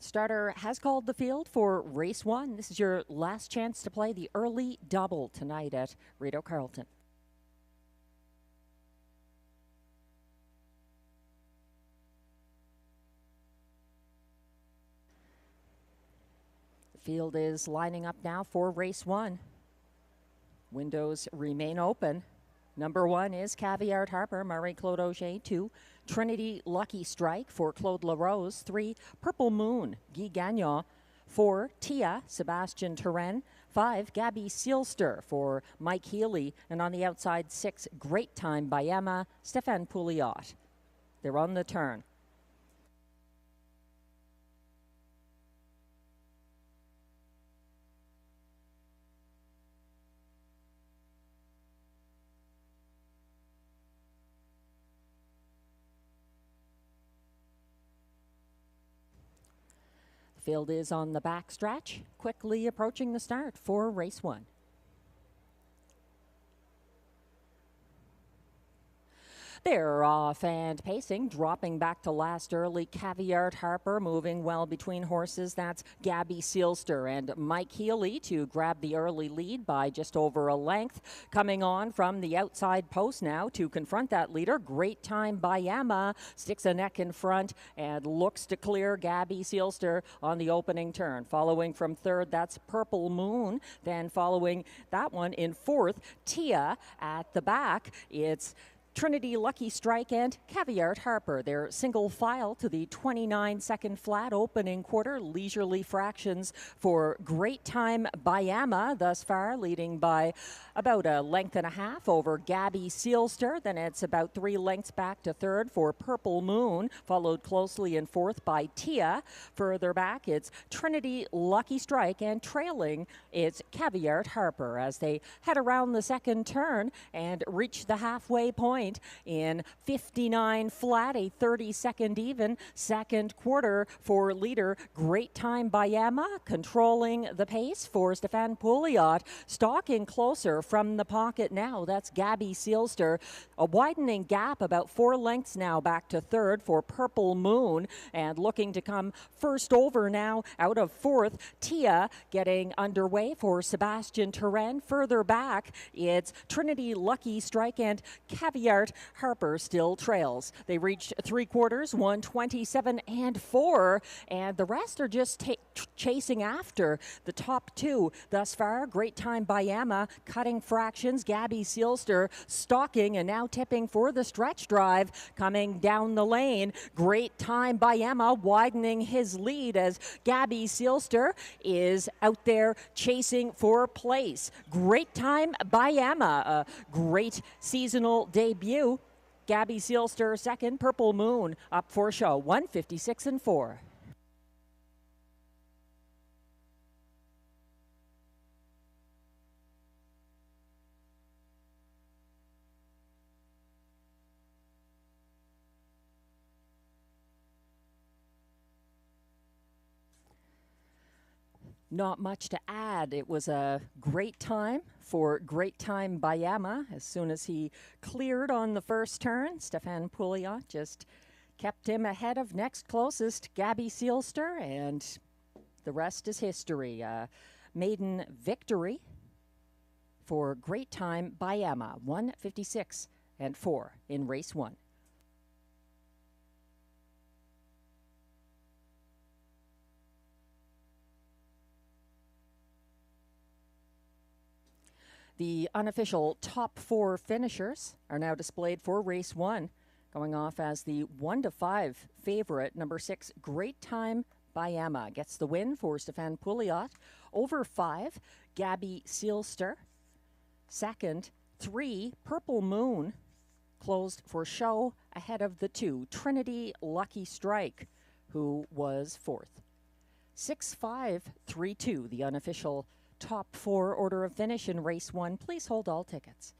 Starter has called the field for race 1. This is your last chance to play the early double tonight at Rideau Carleton. Field is lining up now for race 1. Windows remain open. Number 1 is Caviar Harper, Marie-Claude Auger. 2, Trinity Lucky Strike for Claude LaRose. 3, Purple Moon, Guy Gagnon. 4, Tia, Sebastian Turenne. 5, Gabby Seelster for Mike Healy. And on the outside, 6, Great Time by Emma, Stéphane Pouliot. They're on the turn. Field is on the back stretch, quickly approaching the start for race 1. They're off and pacing, dropping back to last early. Caviar Harper moving well between horses. That's Gabby Seelster and Mike Healy to grab the early lead by just over a length. Coming on from the outside post now to confront that leader. Great Time by Emma sticks a neck in front and looks to clear Gabby Seelster on the opening turn. Following from 3rd, that's Purple Moon. Then following that one in 4th, Tia. At the back, it's Trinity Lucky Strike and Caviar Harper. They're single file to the 29-second flat opening quarter. Leisurely fractions for Great Time by Emma thus far, leading by about a length and a half over Gabby Seelster. Then it's about 3 lengths back to 3rd for Purple Moon, followed closely in 4th by Tia. Further back, it's Trinity Lucky Strike, and trailing it's Caviar Harper as they head around the second turn and reach the halfway point in 59 flat, a 30-second even second quarter for leader Great Time by Emma, controlling the pace for Stéphane Pouliot, stalking closer from the pocket now. That's Gabby Seelster. A widening gap, about 4 lengths now back to 3rd for Purple Moon, and looking to come first over now out of 4th. Tia getting underway for Sebastian Turenne. Further back, it's Trinity Lucky Strike and Caviar Harper still trails. They reached 3/4, 127 and 4, and the rest are just chasing after the top 2 thus far. Great Time by Emma cutting fractions. Gabby Seelster stalking and now tipping for the stretch drive coming down the lane. Great Time by Emma widening his lead as Gabby Seelster is out there chasing for place. Great Time by Emma, a great seasonal debut Gabby Sealster second. Purple Moon up for show, 156 and 4. Not much to add. It was a great time for Great Time Bayama. As soon as he cleared on the first turn, Stefan Pouliot just kept him ahead of next closest, Gabby Sealster, and the rest is history. Maiden victory for Great Time Bayama, 156 and 4 in race 1. The unofficial top 4 finishers are now displayed for race 1, going off as the 1-5 favorite. Number 6, Great Time Bayama gets the win for Stefan Pouliot. Over 5, Gabby Sealster. Second, 3, Purple Moon closed for show ahead of the 2, Trinity Lucky Strike, who was 4th. 6-5-3-2, the unofficial top 4 order of finish in race 1. Please hold all tickets.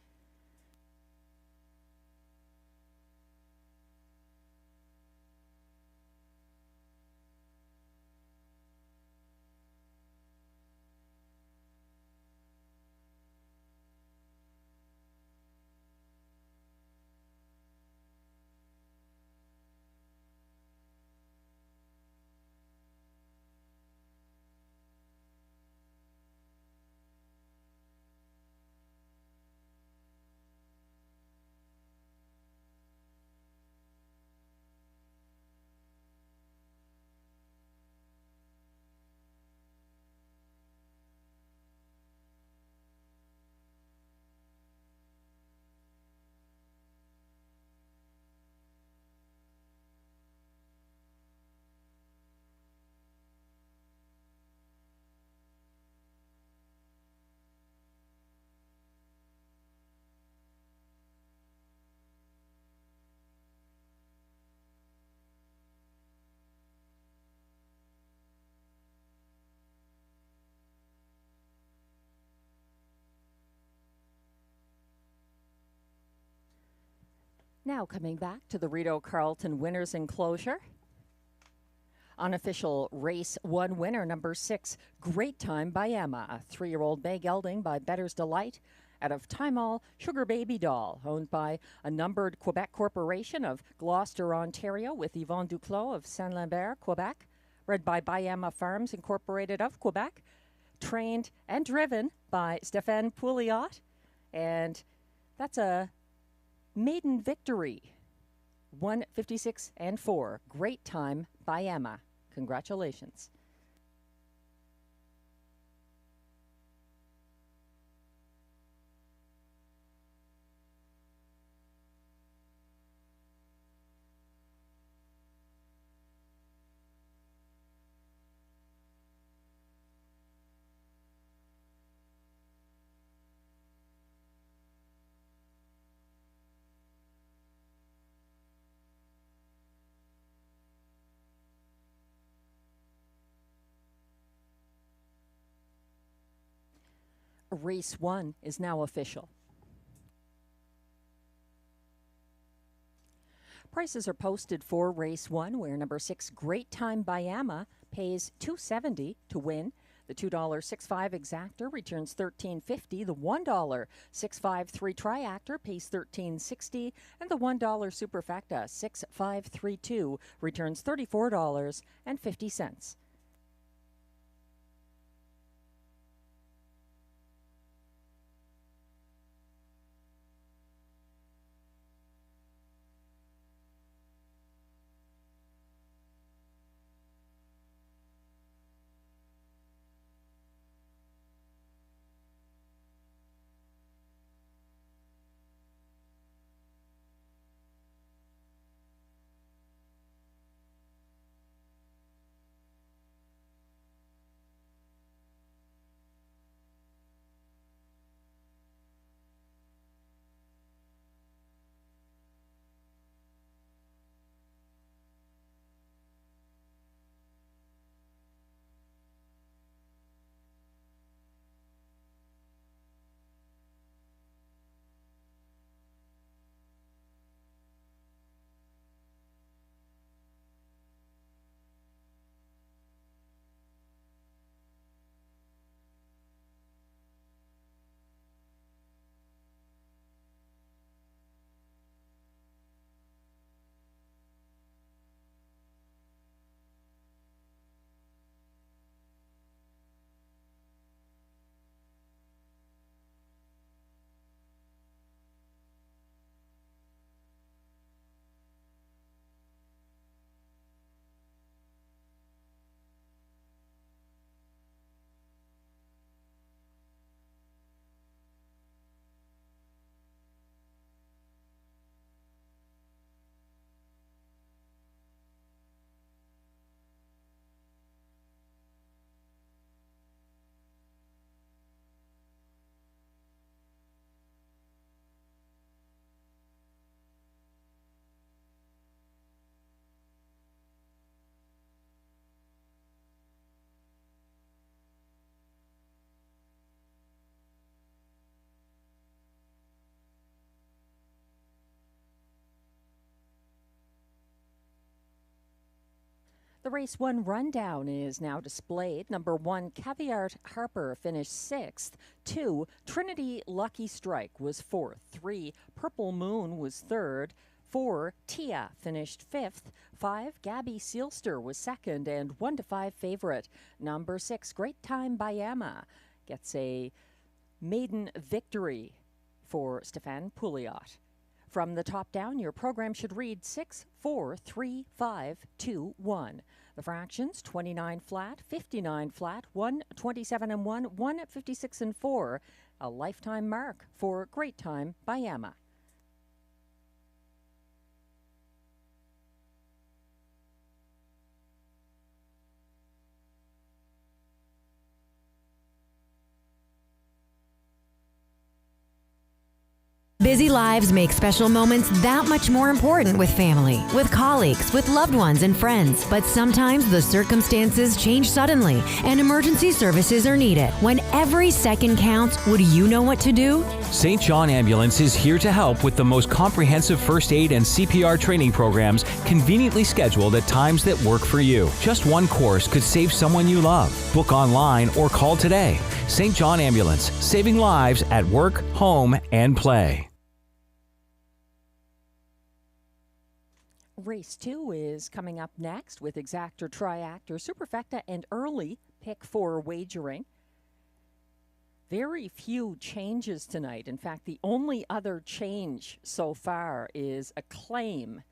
Now coming back to the Rideau Carleton Winners Enclosure. Unofficial race 1 winner, number 6, Great Time Bayama, a 3-year-old bay gelding by Better's Delight out of Timol Sugar Baby Doll, owned by a numbered Quebec corporation of Gloucester, Ontario, with Yvonne Duclos of Saint-Lambert, Quebec, bred by Bayama Farms Incorporated of Quebec, trained and driven by Stefan Pouliot, and that's a maiden victory, 156 and 4. Great Time Bayama. Congratulations. Race 1 is now official. Prices are posted for race 1, where number 6, Great Time Bayama, pays $2.70 to win. The $2.65 exactor returns $13.50. The $1.653 triactor pays $13.60, and the $1 superfecta 6532 returns $34.50. The race 1 rundown is now displayed. Number 1, Caviar Harper finished 6th. 2, Trinity Lucky Strike was 4th. 3, Purple Moon was 3rd. 4, Tia finished 5th. 5, Gabby Sealster was 2nd. And 1 to 5 favorite. Number 6, Great Time Bayama gets a maiden victory for Stefan Pouliot. From the top down, your program should read 6, 4, 3, 5, 2, 1. The fractions, 29 flat, 59 flat, 1, 27 and 1, 1, 56 and 4. A lifetime mark for Great Time Bayama. Busy lives make special moments that much more important with family, with colleagues, with loved ones and friends. But sometimes the circumstances change suddenly and emergency services are needed. When every second counts, would you know what to do? St. John Ambulance is here to help with the most comprehensive first aid and CPR training programs conveniently scheduled at times that work for you. Just one course could save someone you love. Book online or call today. St. John Ambulance, saving lives at work, home, and play. Race 2 is coming up next with Exactor, Triactor, Superfecta, and early pick 4 wagering. Very few changes tonight. In fact, the only other change so far is a claim,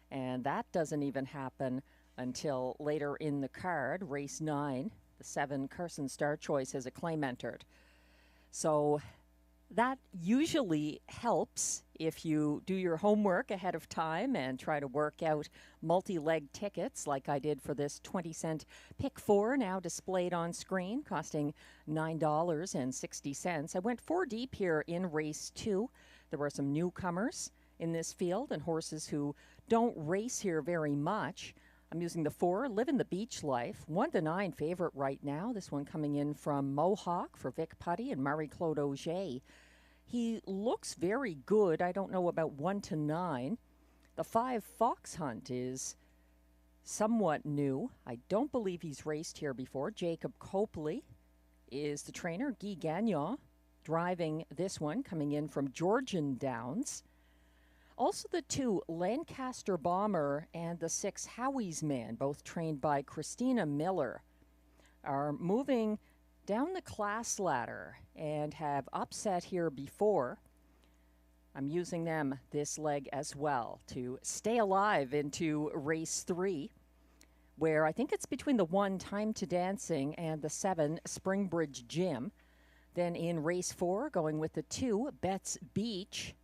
and that doesn't even happen until later in the card. Race 9, the 7 Carson Star Choice has a claim entered. So that usually helps if you do your homework ahead of time and try to work out multi-leg tickets like I did for this 20-cent pick 4 now displayed on screen, costing $9.60. I went 4 deep here in race 2. There were some newcomers in this field and horses who don't race here very much. I'm using the 4, Living the Beach Life, 1 to 9 favorite right now. This one coming in from Mohawk for Vic Putty and Marie-Claude Auger. He looks very good. I don't know about 1 to 9. The 5 Fox Hunt is somewhat new. I don't believe he's raced here before. Jacob Copley is the trainer. Guy Gagnon driving this one, coming in from Georgian Downs. Also the 2 Lancaster Bomber and the 6 Howie's Man, both trained by Christina Miller, are moving down the class ladder and have upset here before. I'm using them this leg as well to stay alive into race 3, where I think it's between the 1 Time to Dancing and the 7 Springbridge Gym. Then in race 4, going with the 2 Betts Beach,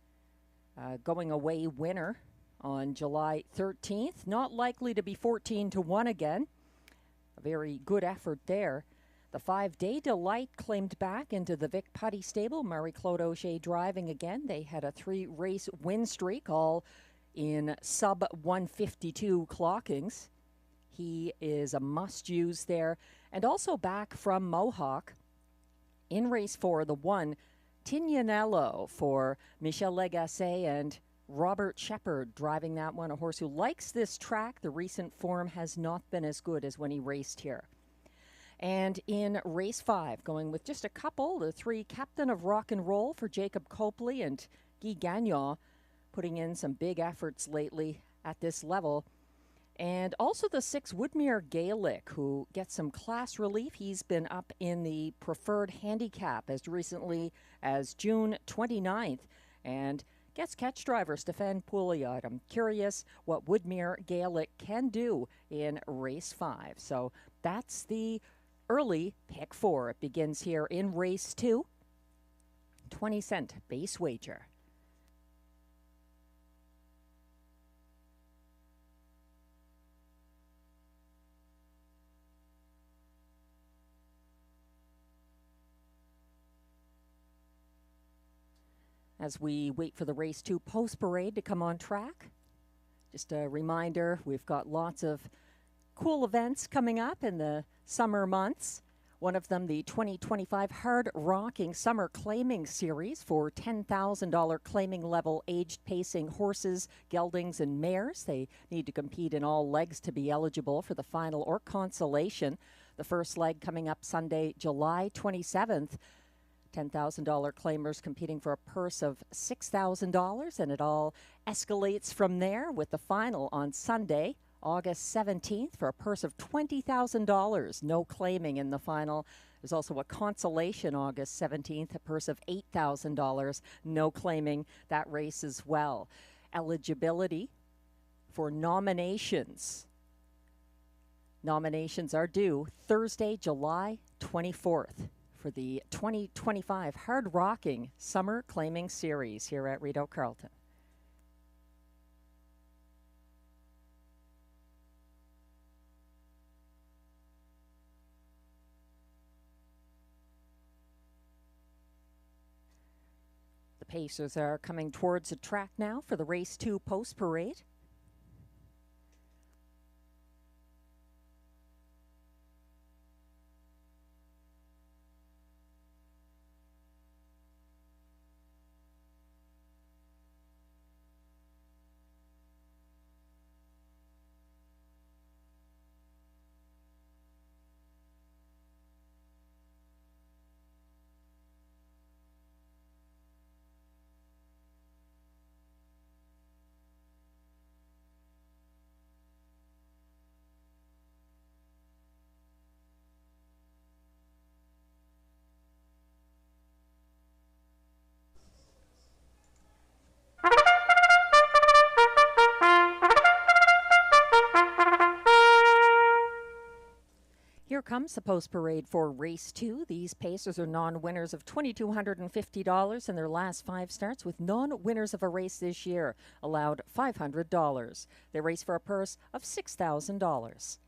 going away winner on July 13th. Not likely to be 14 to 1 again. A very good effort there. The 5 Day Delight claimed back into the Vic Putty stable. Marie-Claude Auger driving again. They had a 3-race win streak, all in sub 152 clockings. He is a must-use there. And also back from Mohawk in race 4, the 1 Tignanello for Michel Legasse and Robert Shepard driving that one, a horse who likes this track. The recent form has not been as good as when he raced here. And in race 5, going with just a couple, the 3 Captain of Rock and Roll for Jacob Copley and Guy Gagnon, putting in some big efforts lately at this level. And also the 6 Woodmere Gaelic, who gets some class relief. He's been up in the preferred handicap as recently as June 29th and gets catch driver Stefan Pouliot. I'm curious what Woodmere Gaelic can do in race 5. So that's the early pick 4. It begins here in race 2. 20-cent base wager. As we wait for the race 2 post parade to come on track, just a reminder, we've got lots of cool events coming up in the summer months. One of them, the 2025 Hard Rocking Summer Claiming Series for $10,000 claiming level aged pacing horses, geldings, and mares. They need to compete in all legs to be eligible for the final or consolation. The first leg coming up Sunday, July 27th. $10,000 claimers competing for a purse of $6,000, and it all escalates from there with the final on Sunday, August 17th, for a purse of $20,000. No claiming in the final. There's also a consolation August 17th, a purse of $8,000. No claiming that race as well. Eligibility for nominations. Nominations are due Thursday, July 24th. For the 2025 Hard Rocking Summer Claiming Series here at Rideau Carleton. The Pacers are coming towards the track now for the Race 2 Post Parade. Here comes the post parade for Race 2. These Pacers are non-winners of $2,250 in their last 5 starts, with non-winners of a race this year allowed $500. They race for a purse of $6,000.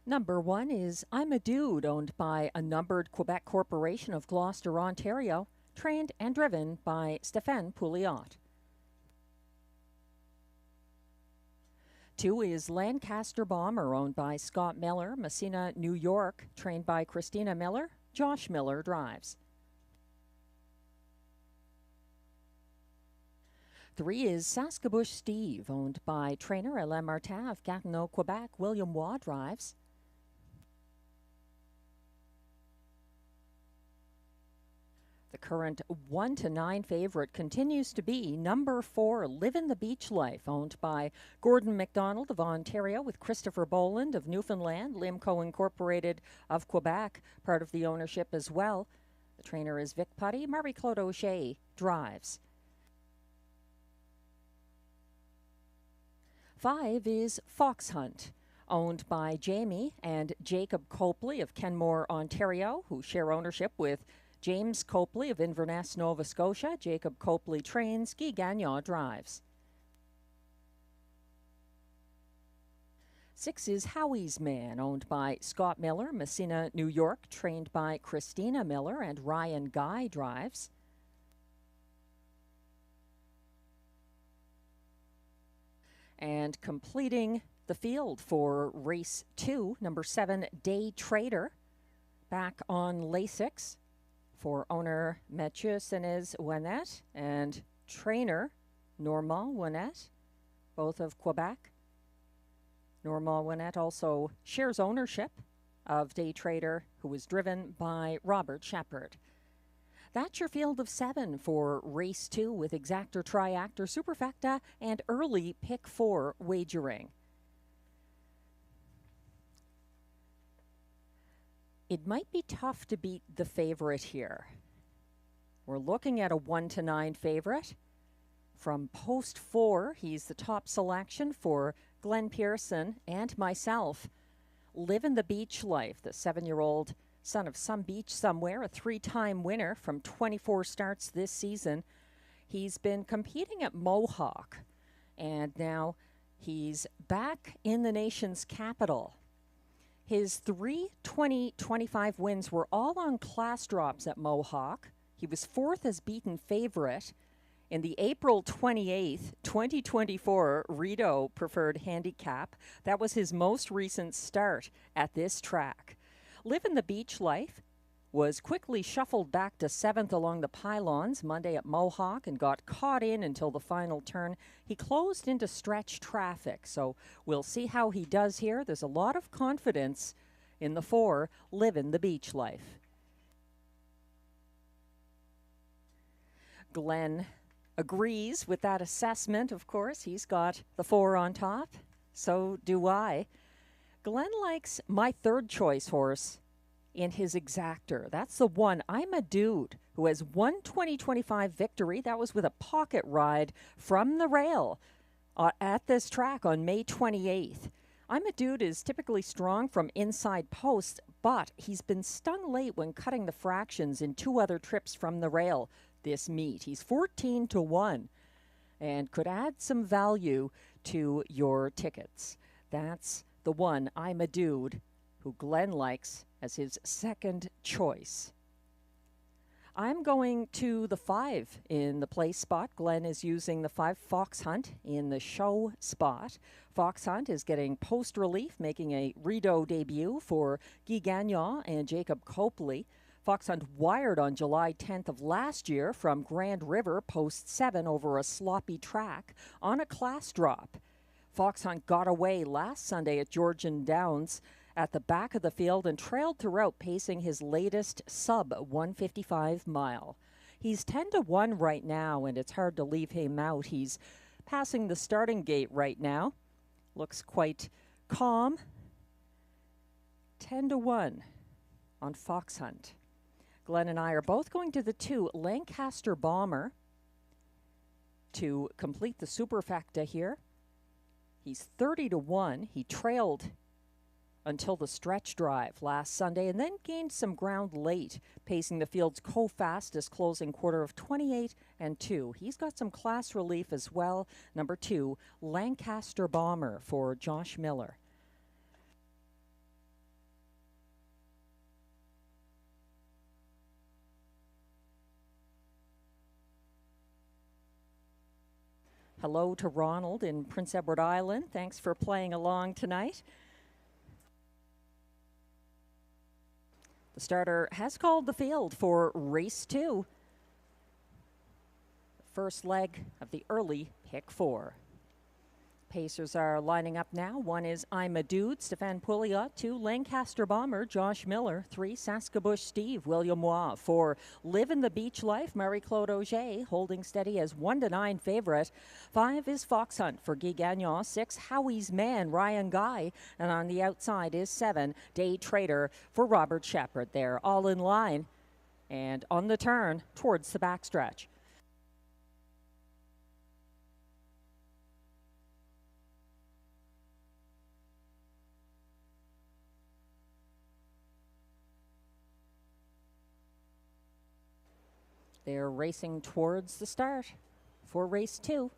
Number 1 is I'm a Dude, owned by a numbered Quebec corporation of Gloucester, Ontario, trained and driven by Stéphane Pouliot. 2 is Lancaster Bomber, owned by Scott Miller, Messina, New York, trained by Christina Miller. Josh Miller drives. 3 is Saskabouche Steve, owned by trainer Alain Martin of Gatineau, Quebec. William Waugh drives. The current 1-9 favorite continues to be number 4, Livin' the Beach Life, owned by Gordon McDonald of Ontario with Christopher Boland of Newfoundland, Limco Incorporated of Quebec, part of the ownership as well. The trainer is Vic Putty. Marie-Claude O'Shea drives. 5 is Fox Hunt, owned by Jamie and Jacob Copley of Kenmore, Ontario, who share ownership with James Copley of Inverness, Nova Scotia. Jacob Copley trains. Guy Gagnon drives. 6 is Howie's Man, owned by Scott Miller, Messina, New York, trained by Christina Miller, and Ryan Guy drives. And completing the field for Race 2, number 7, Day Trader, back on Lasix, for owner Mathieu Senez-Ouinnette and trainer Normand Ouinnette, both of Quebec. Normand Ouinnette also shares ownership of Day Trader, who is driven by Robert Shepard. That's your field of 7 for Race 2 with Exactor, Triactor, Superfecta, and early Pick 4 wagering. It might be tough to beat the favorite here. We're looking at a 1-9 favorite. From post 4, he's the top selection for Glenn Pearson and myself. Livin' the Beach Life, the 7-year-old son of some beach somewhere, a 3-time winner from 24 starts this season. He's been competing at Mohawk, and now he's back in the nation's capital His 3 2025 wins were all on class drops at Mohawk. He was fourth as beaten favorite in the April 28th, 2024 Rideau Preferred Handicap. That was his most recent start at this track. Livin' the Beach Life was quickly shuffled back to 7th along the pylons Monday at Mohawk and got caught in until the final turn. He closed into stretch traffic, so we'll see how he does here. There's a lot of confidence in the 4, Livin' the Beach Life. Glenn agrees with that assessment, of course. He's got the 4 on top. So do I. Glenn likes my third choice horse in his exactor. That's the one. I'm a Dude, who has won 2025 victory. That was with a pocket ride from the rail at this track on May 28th. I'm a Dude is typically strong from inside posts, but he's been stung late when cutting the fractions in 2 other trips from the rail this meet. He's 14-1 and could add some value to your tickets. That's the one. I'm a Dude, who Glenn likes as his second choice. I'm going to the 5 in the play spot. Glenn is using the 5 Fox Hunt in the show spot. Fox Hunt is getting post relief, making a Rideau debut for Guy Gagnon and Jacob Copley. Fox Hunt wired on July 10th of last year from Grand River, post 7 over a sloppy track on a class drop. Fox Hunt got away last Sunday at Georgian Downs at the back of the field and trailed throughout, pacing his latest sub-155 mile. He's 10-1 right now, and it's hard to leave him out. He's passing the starting gate right now. Looks quite calm. 10-1 on Fox Hunt. Glenn and I are both going to the 2 Lancaster Bomber to complete the superfecta here. He's 30-1. He trailed until the stretch drive last Sunday and then gained some ground late, pacing the field's co-fastest closing quarter of 28-2. He's got some class relief as well. Number 2, Lancaster Bomber for Josh Miller. Hello to Ronald in Prince Edward Island. Thanks for playing along tonight. The starter has called the field for race 2. First leg of the early pick 4. Pacers are lining up now. 1 is I'm a Dude, Stefan Pouliot. 2, Lancaster Bomber, Josh Miller. 3, Saskabush Steve, William Waugh. 4, Livin' the Beach Life, Marie-Claude Auger, holding steady as 1-9 favorite. 5 is Fox Hunt for Guy Gagnon. 6, Howie's Man, Ryan Guy. And on the outside is 7, Day Trader for Robert Shepard. They're all in line and on the turn towards the backstretch. They're racing towards the start for race 2.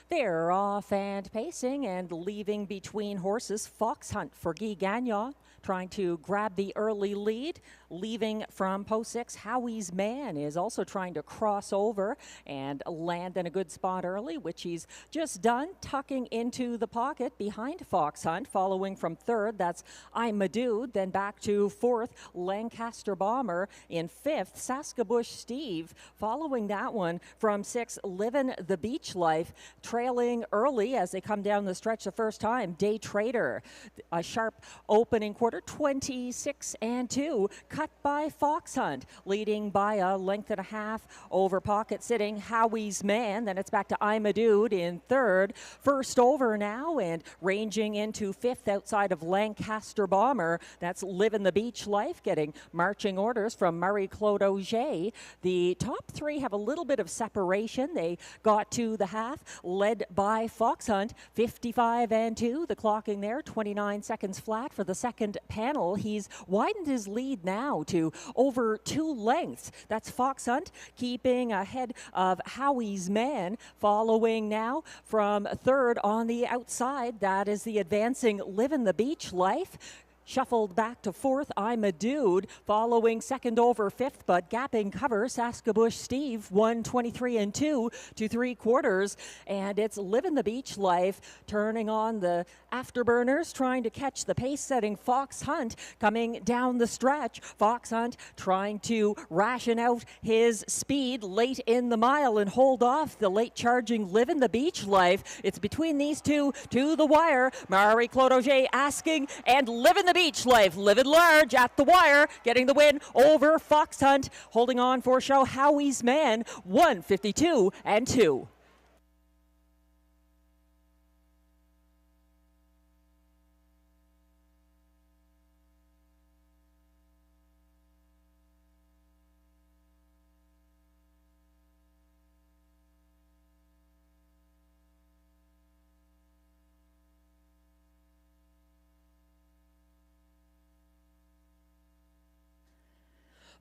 They're off and pacing and leaving between horses. Fox Hunt for Guy Gagnon, trying to grab the early lead. Leaving from post 6, Howie's Man is also trying to cross over and land in a good spot early, which he's just done, tucking into the pocket behind Fox Hunt. Following from 3rd, that's I'm a Dude. Then back to 4th, Lancaster Bomber. In 5th, Saskabush Steve. Following that one from 6th, Livin' the Beach Life. Trailing early as they come down the stretch the first time, Day Trader. A sharp opening quarter, 26-2, cut by Fox Hunt, leading by a length and a half over pocket sitting Howie's Man. Then it's back to I'm a Dude in 3rd. First over now and ranging into 5th outside of Lancaster Bomber. That's Livin' the Beach Life, getting marching orders from Marie-Claude Auger. The top 3 have a little bit of separation. They got to the half. led by Fox Hunt, 55-2. The clocking there, 29 seconds flat for the second panel. He's widened his lead now to over 2 lengths. That's Fox Hunt keeping ahead of Howie's Man. Following now from third on the outside, that is the advancing Livin' the Beach Life. Shuffled back to fourth, I'm a Dude, following second over fifth, but gapping cover, Saskabush Steve, 1:23 2 to 3/4, and it's Livin' the Beach Life turning on the afterburners, trying to catch the pace-setting Fox Hunt coming down the stretch. Fox Hunt trying to ration out his speed late in the mile and hold off the late-charging Livin' the Beach Life. It's between these two to the wire. Marie-Claude Auger asking, and Livin' the Beach Life, living large at the wire, getting the win over Fox Hunt, holding on for show Howie's Man, 1:52 2.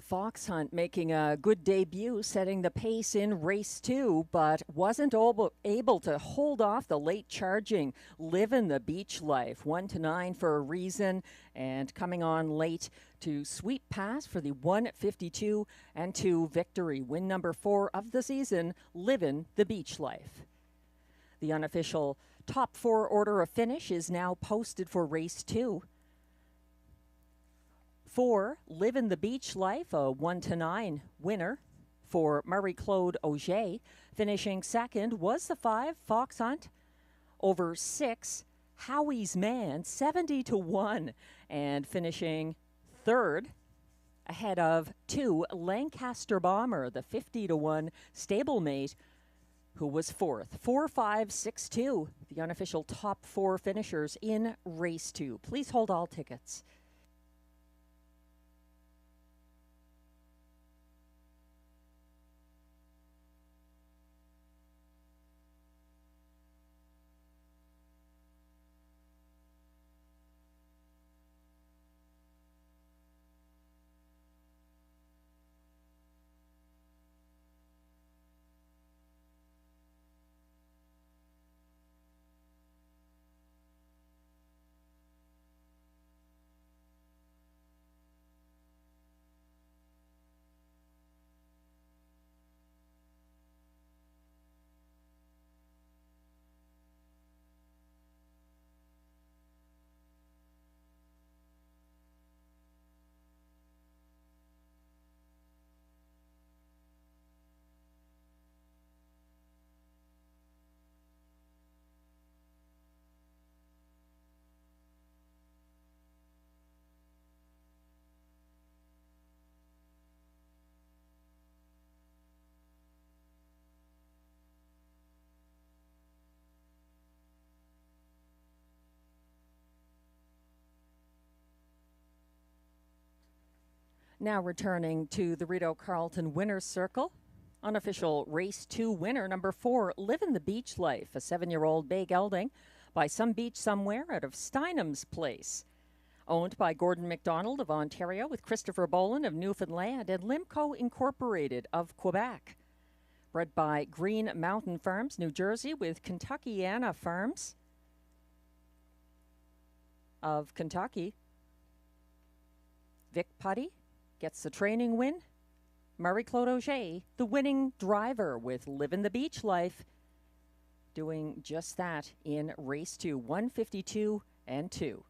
Fox Hunt making a good debut, setting the pace in race 2, but wasn't able to hold off the late charging Livin' the Beach Life. 1-9 for a reason, and coming on late to sweep past for the 1:52 victory. Win number 4 of the season, Livin' the Beach Life. The unofficial top 4 order of finish is now posted for race 2. 4, Livin' the Beach Life, a 1-9 winner for Marie-Claude Auger. Finishing second was the 5, Fox Hunt. Over 6, Howie's Man, 70-1. And finishing third, ahead of 2, Lancaster Bomber, the 50-1 stablemate, who was fourth. 4, 5, 6, 2, the unofficial top 4 finishers in race 2. Please hold all tickets. Now returning to the Rideau Carleton Winner's Circle. Unofficial race 2 winner, number 4, Livin' the Beach Life, a 7-year-old bay gelding by Some Beach Somewhere out of Steinham's Place. Owned by Gordon McDonald of Ontario with Christopher Boland of Newfoundland and Limco Incorporated of Quebec. Bred by Green Mountain Farms, New Jersey with Kentuckiana Farms of Kentucky. Vic Putty gets the training win. Marie-Claude Auger, the winning driver with Livin' the Beach Life, doing just that in race 2, 1:52 2.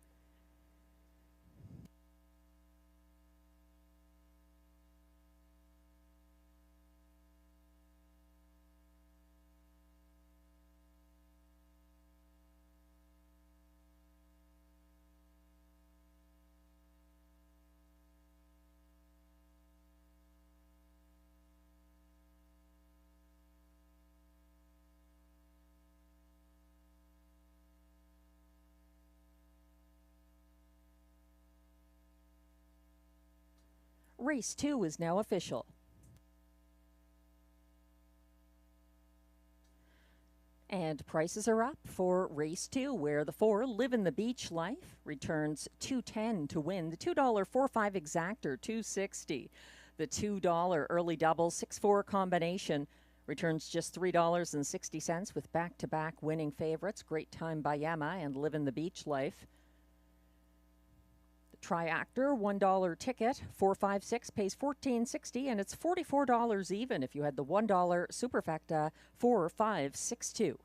Race 2 is now official. And prices are up for race 2, where the 4, Livin' the Beach Life, returns $2.10 to win. The $2.45 exactor, $2.60. The $2 early double 6-4 combination returns just $3.60 with back-to-back winning favorites. Great Time by Emma and Livin' the Beach Life. The Triactor $1 ticket, 456 pays $14.60, and it's $44 even if you had the $1 Superfecta 4562.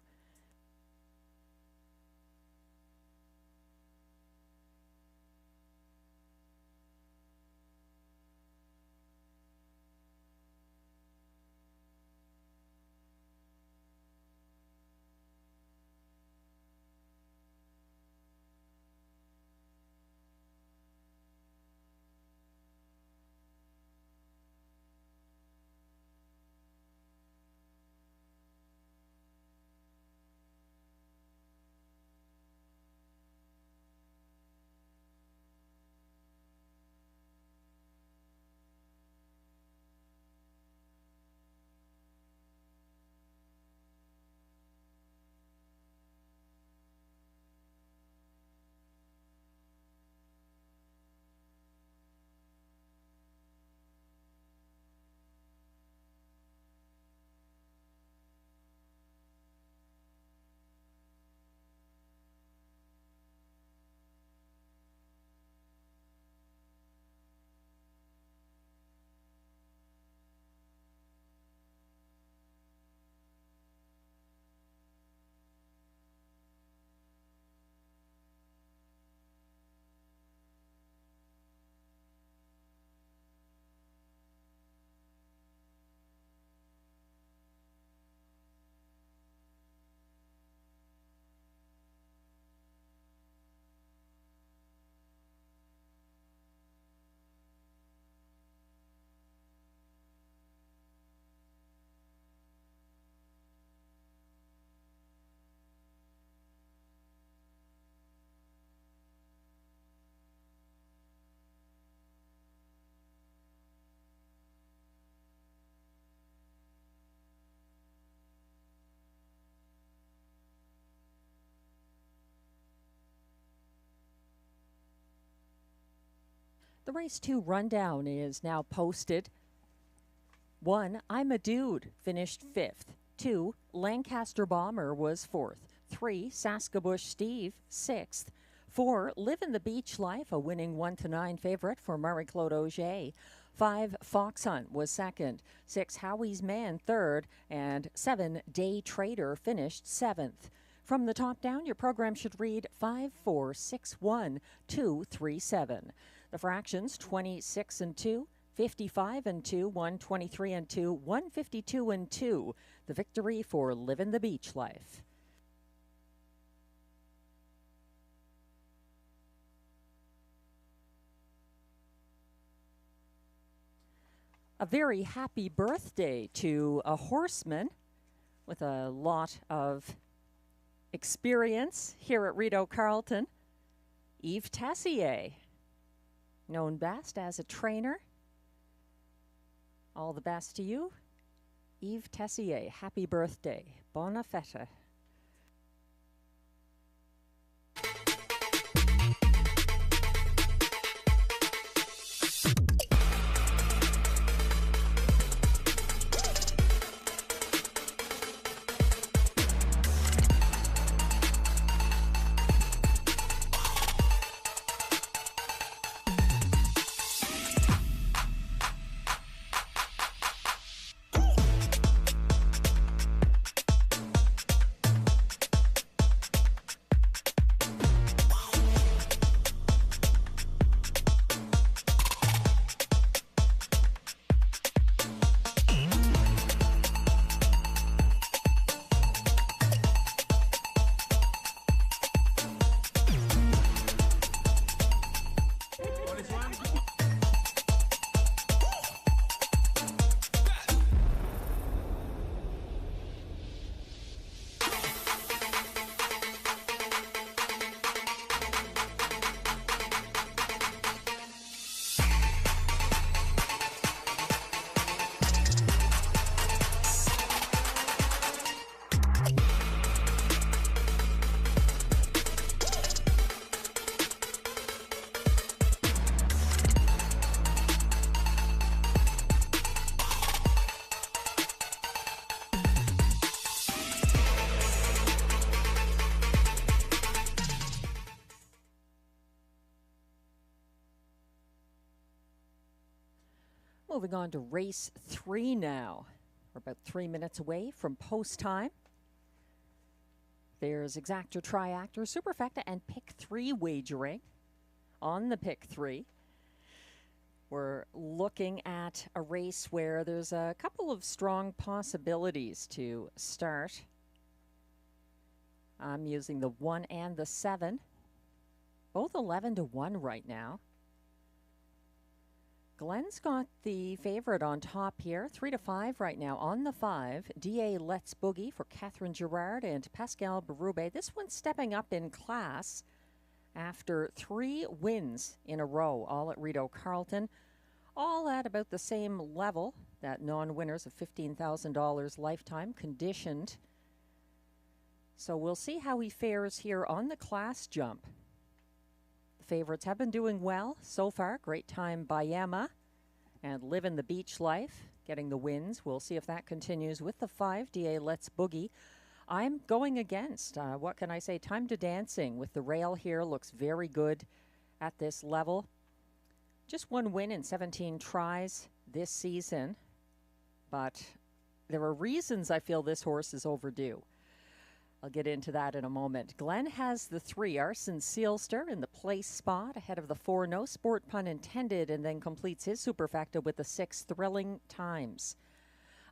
The race 2 rundown is now posted. 1, I'm a Dude, finished 5th. 2, Lancaster Bomber was 4th. 3, Saskabush Steve, 6th. 4, Livin' the Beach Life, a winning 1-9 favorite for Marie-Claude Auger. 5, Fox Hunt was 2nd. 6, Howie's Man, 3rd. And 7, Day Trader finished 7th. From the top down, your program should read 5, 4, 6, 1, 2, 3, 7. The fractions 26 and 2, 55 and 2, 123 and 2, 152 and 2. The victory for Livin' the Beach Life. A very happy birthday to a horseman with a lot of experience here at Rideau Carleton, Yves Tessier, known best as a trainer. All the best to you, Yves Tessier. Happy birthday. Bonne fête. Moving on to race 3 now. We're about 3 minutes away from post time. There's exactor, triactor, superfecta, and pick 3 wagering on the pick 3. We're looking at a race where there's a couple of strong possibilities to start. I'm using the 1 and the 7, both 11-1 right now. Glenn's got the favorite on top here, 3-5 right now. On the 5, DA Let's Boogie for Catherine Girard and Pascal Berube. This one's stepping up in class after 3 wins in a row, all at Rideau Carleton, all at about the same level, that non-winners of $15,000 lifetime, conditioned. So we'll see how he fares here on the class jump. The favorites have been doing well so far. Great Time by Emma and Living the Beach Life, getting the wins. We'll see if that continues with the 5, DA Let's Boogie. I'm going against, what can I say, Time to Dancing with the rail here. Looks very good at this level. Just 1 win in 17 tries this season, but there are reasons I feel this horse is overdue. I'll get into that in a moment. Glenn has the 3, Arson Sealster, in the place spot ahead of the 4, No Sport Pun Intended, and then completes his superfecta with the 6, Thrilling Times.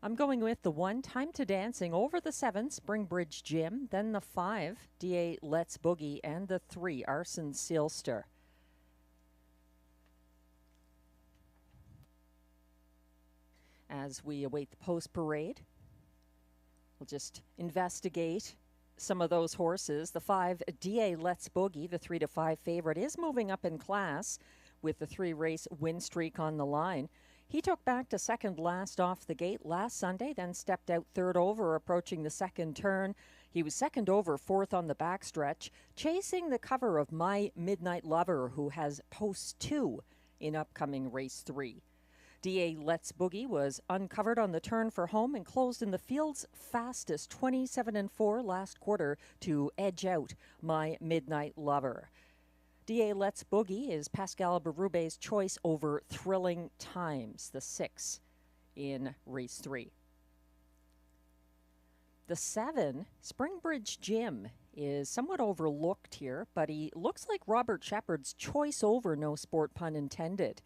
I'm going with the 1, Time to Dancing, over the 7, Springbridge Gym, then the 5, DA Let's Boogie, and the 3, Arson Sealster. As we await the post parade, we'll just investigate some of those horses. The 5, DA Let's Boogie, the 3-5 favorite, is moving up in class with the 3-race win streak on the line. He took back to second last off the gate last Sunday, then stepped out third over, approaching the second turn. He was second over, fourth on the backstretch, chasing the cover of My Midnight Lover, who has post 2 in upcoming race 3. DA Let's Boogie was uncovered on the turn for home and closed in the field's fastest 27-4 last quarter to edge out My Midnight Lover. DA Let's Boogie is Pascal Berube's choice over Thrilling Times, the 6 in race 3. The 7, Springbridge Gym, is somewhat overlooked here, but he looks like Robert Shepard's choice over No Sport Pun Intended.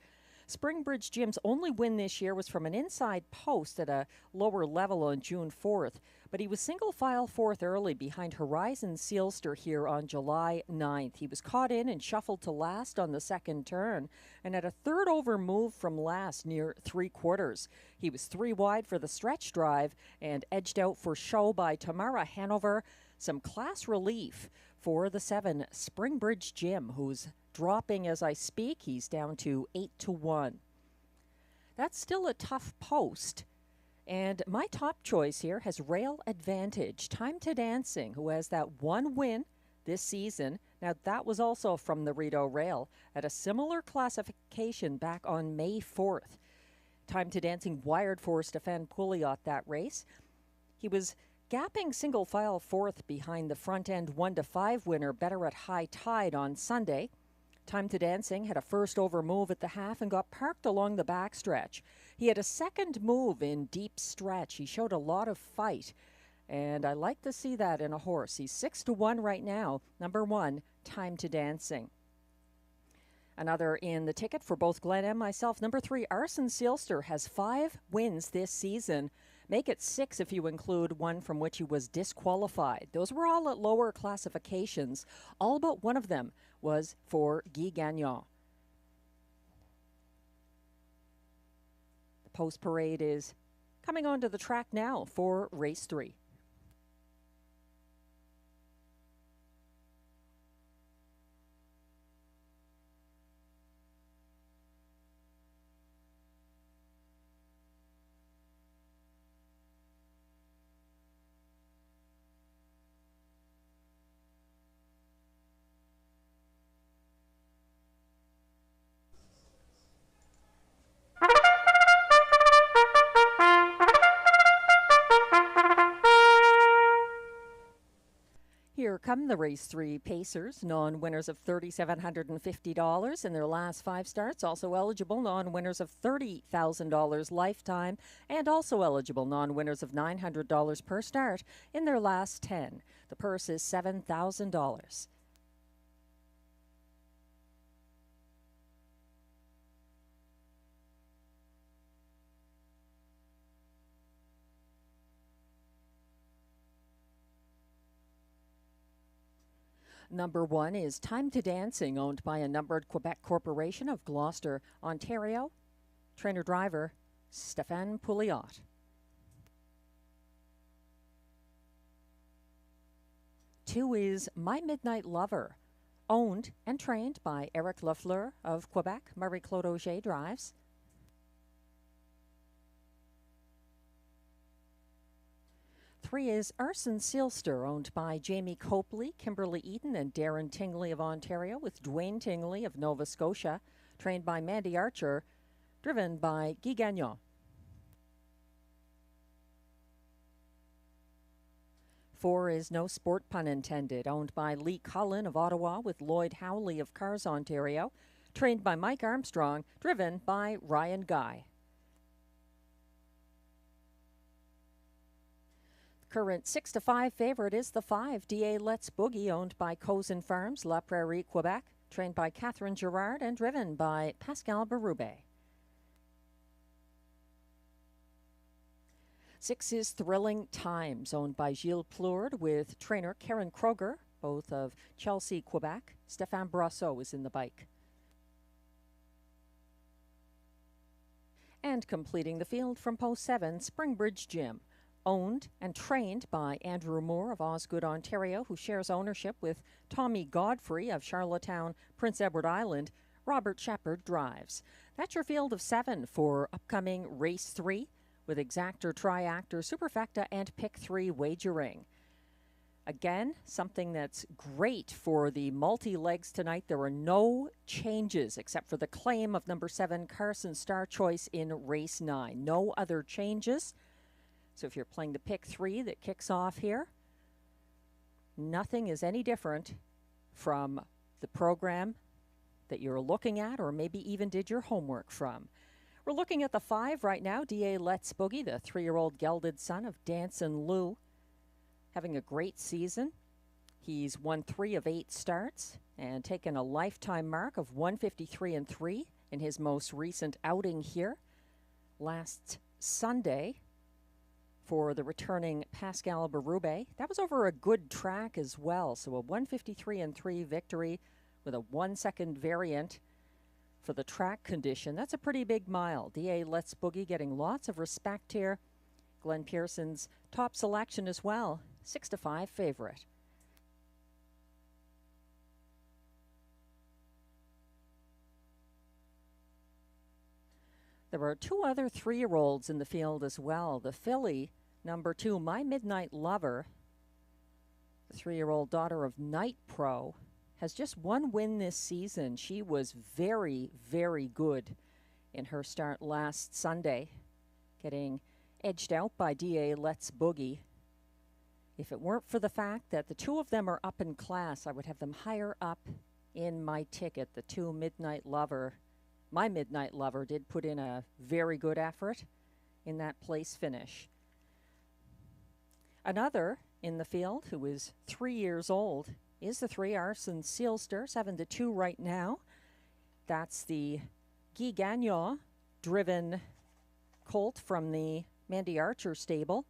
Springbridge Gym's only win this year was from an inside post at a lower level on June 4th, but he was single file 4th early behind Horizon Sealster here on July 9th. He was caught in and shuffled to last on the second turn and had a third over move from last near 3/4. He was 3 wide for the stretch drive and edged out for show by Tamara Hanover. Some class relief for the 7, Springbridge Gym, who's dropping as I speak. He's down to 8-1. That's still a tough post. And my top choice here has Rail Advantage, Time to Dancing, who has that 1 win this season. Now, that was also from the Rideau Rail at a similar classification back on May 4th. Time to Dancing wired for Stéphane Pouliot that race. He was gapping single file 4th behind the front end 1-5 winner Better at High Tide on Sunday. Time to Dancing had a first over move at the half and got parked along the backstretch. He had a second move in deep stretch. He showed a lot of fight, and I like to see that in a horse. He's 6-1 right now. Number 1, Time to Dancing. Another in the ticket for both Glenn and myself. Number 3, Arson Sealster has 5 wins this season. Make it 6 if you include one from which he was disqualified. Those were all at lower classifications. All but one of them was for Guy Gagnon. The post parade is coming onto the track now for race 3. come the race 3 Pacers, non-winners of $3,750 in their last 5 starts. Also eligible non-winners of $30,000 lifetime, and also eligible non-winners of $900 per start in their last 10. The purse is $7,000. Number 1 is Time to Dancing, owned by a numbered Quebec corporation of Gloucester, Ontario. Trainer-driver, Stéphane Pouliot. 2 is My Midnight Lover, owned and trained by Eric Lafleur of Quebec. Marie-Claude Auger drives. 3 is Arson Sealster, owned by Jamie Copley, Kimberly Eaton, and Darren Tingley of Ontario, with Dwayne Tingley of Nova Scotia, trained by Mandy Archer, driven by Guy Gagnon. 4 is No Sport Pun Intended, owned by Lee Cullen of Ottawa, with Lloyd Howley of Cars, Ontario, trained by Mike Armstrong, driven by Ryan Guy. Current 6-5 favorite is the 5, DA Let's Boogie, owned by Cozen Farms, La Prairie, Quebec, trained by Catherine Girard and driven by Pascal Berube. 6 is Thrilling Times, owned by Gilles Plourde, with trainer Karen Kroger, both of Chelsea, Quebec. Stéphane Brosseau is in the bike. And completing the field from post 7, Springbridge Gym, owned and trained by Andrew Moore of Osgood, Ontario, who shares ownership with Tommy Godfrey of Charlottetown, Prince Edward Island. Robert Shepard drives. That's your field of 7 for upcoming race 3, with exactor, triactor, superfecta, and pick 3 wagering. Again, something that's great for the multi-legs tonight. There are no changes except for the claim of number 7, Carson Star Choice, in race 9. No other changes. So if you're playing the pick 3 that kicks off here, nothing is any different from the program that you're looking at, or maybe even did your homework from. We're looking at the 5 right now, DA Let's Boogie, the 3-year-old gelded son of Danson Lou, having a great season. He's won 3 of 8 starts and taken a lifetime mark of 153-3 in his most recent outing here last Sunday for the returning Pascal Berube. That was over a good track as well, so a 153-3 victory with a 1-second variant for the track condition. That's a pretty big mile. DA Let's Boogie getting lots of respect here. Glenn Pearson's top selection as well, 6-5 favorite. There are 2 other 3-year-olds in the field as well. The filly, number 2, My Midnight Lover, the 3-year-old daughter of Night Pro, has just 1 win this season. She was very, very good in her start last Sunday, getting edged out by DA Let's Boogie. If it weren't for the fact that the 2 of them are up in class, I would have them higher up in my ticket. The 2 Midnight Lover, My Midnight Lover, did put in a very good effort in that place finish. Another in the field who is 3 years old is the 3, Arson Sealster, 7-2 right now. That's the Guy Gagnon driven colt from the Mandy Archer stable.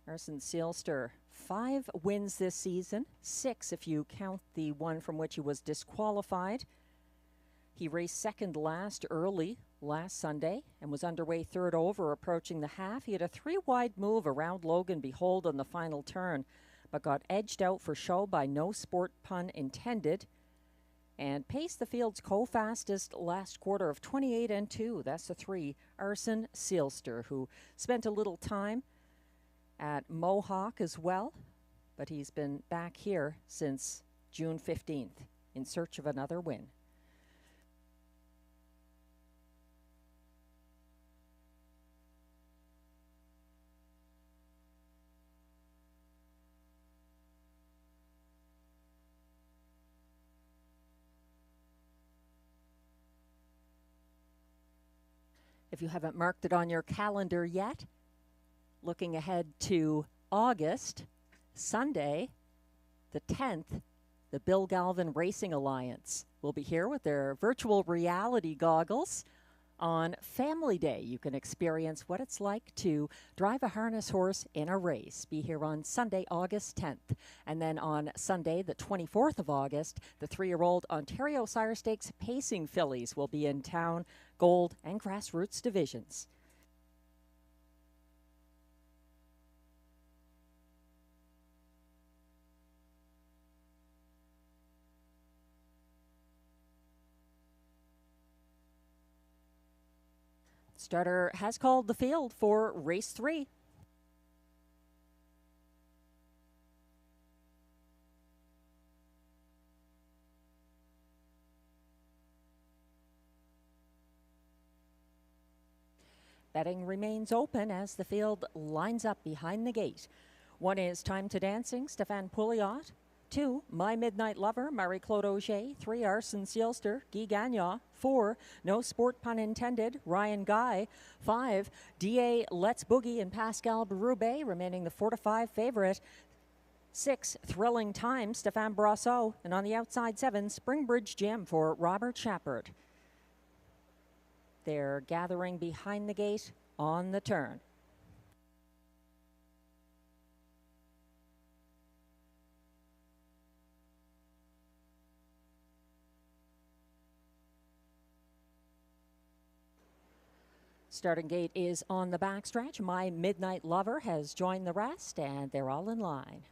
Arson Sealster, 5 wins this season, 6 if you count the one from which he was disqualified. He raced second last early last Sunday and was underway third over, approaching the half. He had a 3-wide move around Logan Behold on the final turn, but got edged out for show by No Sport Pun Intended and paced the field's co-fastest last quarter of 28-2. That's the 3, Arson Sealster, who spent a little time at Mohawk as well, but he's been back here since June 15th in search of another win. If you haven't marked it on your calendar yet, looking ahead to August, Sunday, the 10th, the Bill Galvin Racing Alliance will be here with their virtual reality goggles. On Family Day, you can experience what it's like to drive a harness horse in a race. Be here on Sunday, August 10th. And then on Sunday, the 24th of August, the 3-year-old Ontario Sire Stakes Pacing Fillies will be in town, gold and grassroots divisions. Starter has called the field for race 3. Betting remains open as the field lines up behind the gate. 1 is Time to Dancing, Stéphane Pouliot. 2, My Midnight Lover, Marie-Claude Auger. 3, Arsen Seelster, Guy Gagnon. 4, No Sport Pun Intended, Ryan Guy. 5, DA Let's Boogie and Pascal Berube, remaining the 4-5 favorite. 6, Thrilling Time, Stéphane Brosseau. And on the outside, 7, Springbridge Gem for Robert Shepard. They're gathering behind the gate on the turn. Starting gate is on the backstretch. My Midnight Lover has joined the rest, and they're all in line.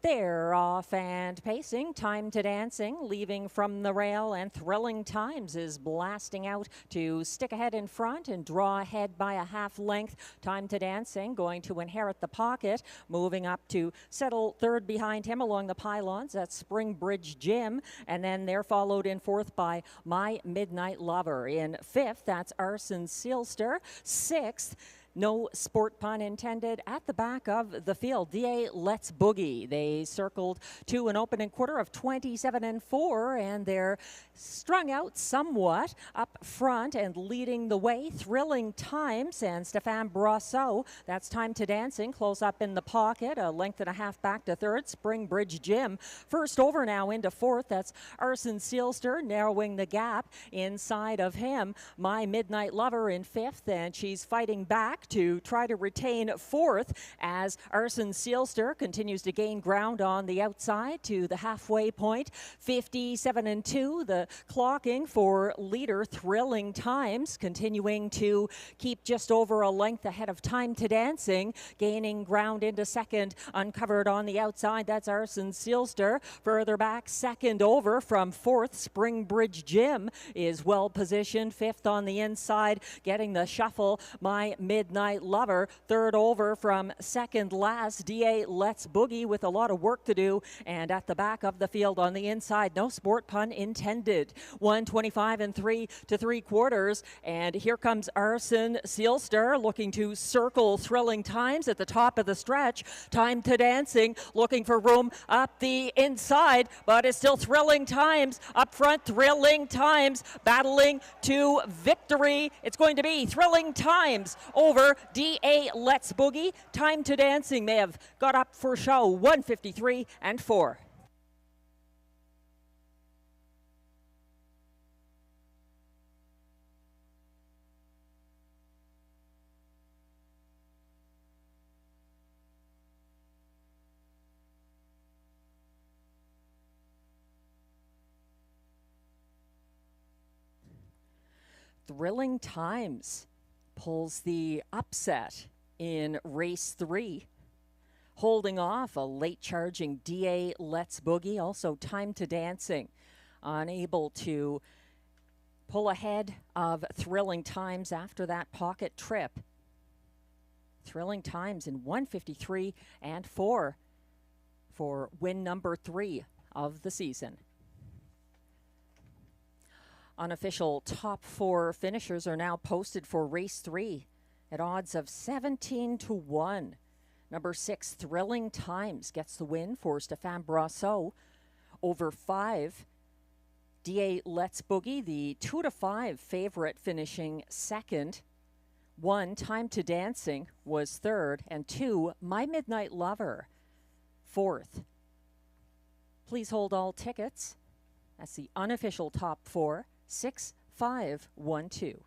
They're off and pacing. Time to Dancing, leaving from the rail, and Thrilling Times is blasting out to stick ahead in front and draw ahead by a half length. Time to Dancing going to inherit the pocket, moving up to settle third behind him along the pylons. That's Springbridge Gym, and then they're followed in fourth by My Midnight Lover. In fifth, that's Arsen Seelster. Sixth, No Sport Pun Intended, at the back of the field. DA Let's Boogie. They circled to an opening quarter of 27-4, and they're strung out somewhat up front and leading the way. Thrilling Times and Stéphane Brosseau. That's Time to Dancing, close up in the pocket, a length and a half back to third. Springbridge Gym first over now into fourth. That's Arsen Seelster narrowing the gap inside of him. My Midnight Lover in fifth, and she's fighting back to try to retain fourth as Arsen Seelster continues to gain ground on the outside to the halfway point. 57-2, the clocking for leader Thrilling Times, continuing to keep just over a length ahead of Time to Dancing, gaining ground into second, uncovered on the outside. That's Arsen Seelster. Further back, second over from fourth, Springbridge Gym is well positioned. Fifth on the inside, getting the shuffle, My Midnight Lover. Third over from second last, DA Let's Boogie with a lot of work to do. And at the back of the field on the inside, No Sport Pun Intended. 125 3 3/4. And here comes Arsen Seelster looking to circle Thrilling Times at the top of the stretch. Time to Dancing looking for room up the inside, but it's still Thrilling Times up front. Thrilling Times battling to victory. It's going to be Thrilling Times over DA Let's Boogie. Time to Dancing may have got up for show 153-4. Thrilling Times pulls the upset in race 3, holding off a late charging DA Let's Boogie. Also Time to Dancing unable to pull ahead of Thrilling Times after that pocket trip. Thrilling Times in 153-4 for win number 3 of the season. Unofficial top 4 finishers are now posted for race 3 at odds of 17-1. Number 6, Thrilling Times, gets the win for Stéphane Brosseau over 5. DA Let's Boogie, the 2-5 favorite, finishing second. 1, Time to Dancing, was third. And 2, My Midnight Lover, fourth. Please hold all tickets. That's the unofficial top 4, 6, 5, 1, 2.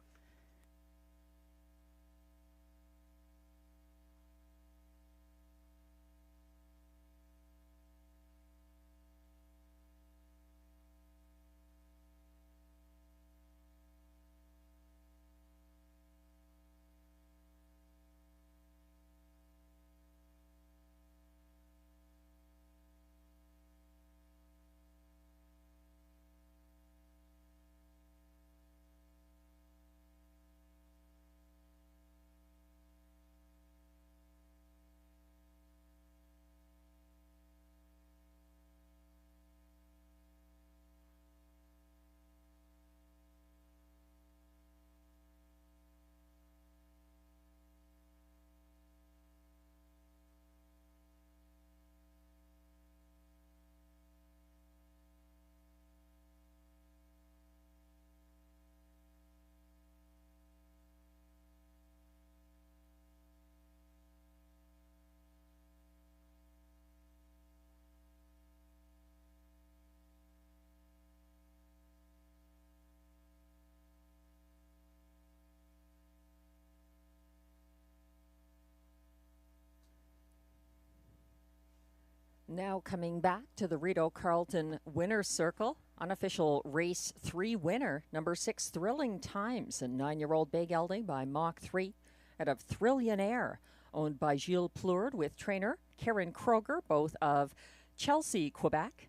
Now coming back to the Rideau Carleton winner's circle, unofficial race 3 winner, number 6 Thrilling Times, a 9-year-old bay gelding by Mach 3 out of Thrillionaire, owned by Gilles Plourde with trainer Karen Kroger, both of Chelsea, Quebec.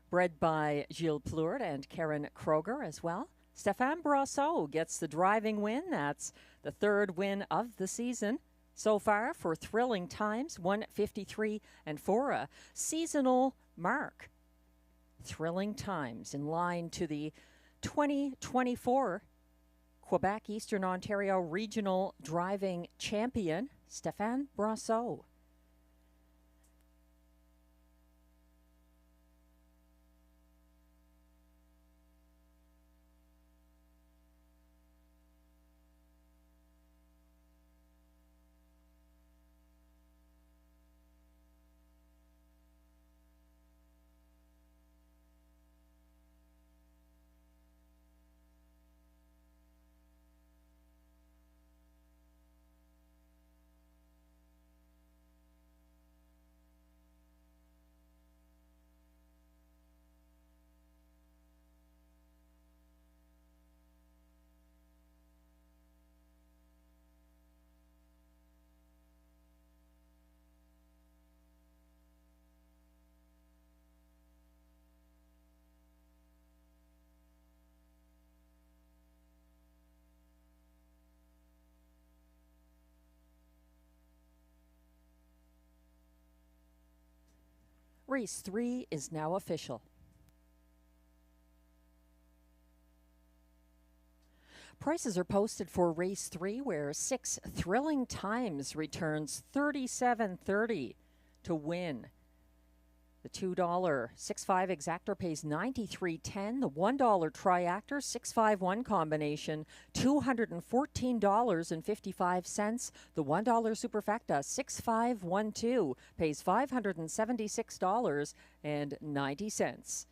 Bred by Gilles Plourde and Karen Kroger as well. Stéphane Brosseau gets the driving win. That's the 3rd win of the season so far for Thrilling Times, 1:53 and 4, a seasonal mark. Thrilling Times in line to the 2024 Quebec Eastern Ontario Regional Driving Champion, Stéphane Brosseau. Race 3 is now official. Prices are posted for race 3, where 6 Thrilling Times returns $37.30 to win. The $2 6.5 exactor pays $93.10. The $1 triactor 6.5-1 combination $214.55. The $1 superfecta 6.5-1-2 pays $576.90.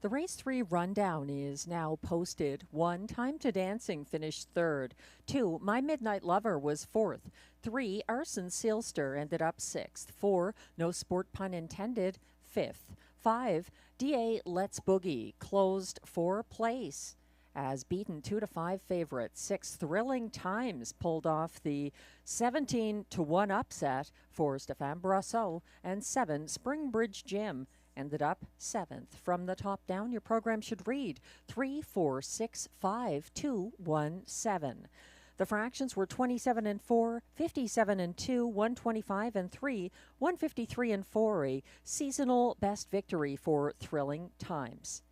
The race 3 rundown is now posted. 1, Time to Dancing finished 3rd. 2, My Midnight Lover was 4th. 3, Arson Sealster ended up 6th. 4, No Sport Pun Intended, 5th. 5, DA Let's Boogie closed for place as beaten 2-5 favorite. 6, Thrilling Times pulled off the 17-1 upset for Stéphane Brosseau. And 7, Springbridge Gym ended up 7th. From the top down, your program should read 3, 4, 6, 5, 2, 1, 7. The fractions were 27 and 4, 57 and 2, 125 and 3, 153 and 4, a seasonal best victory for Thrilling Times.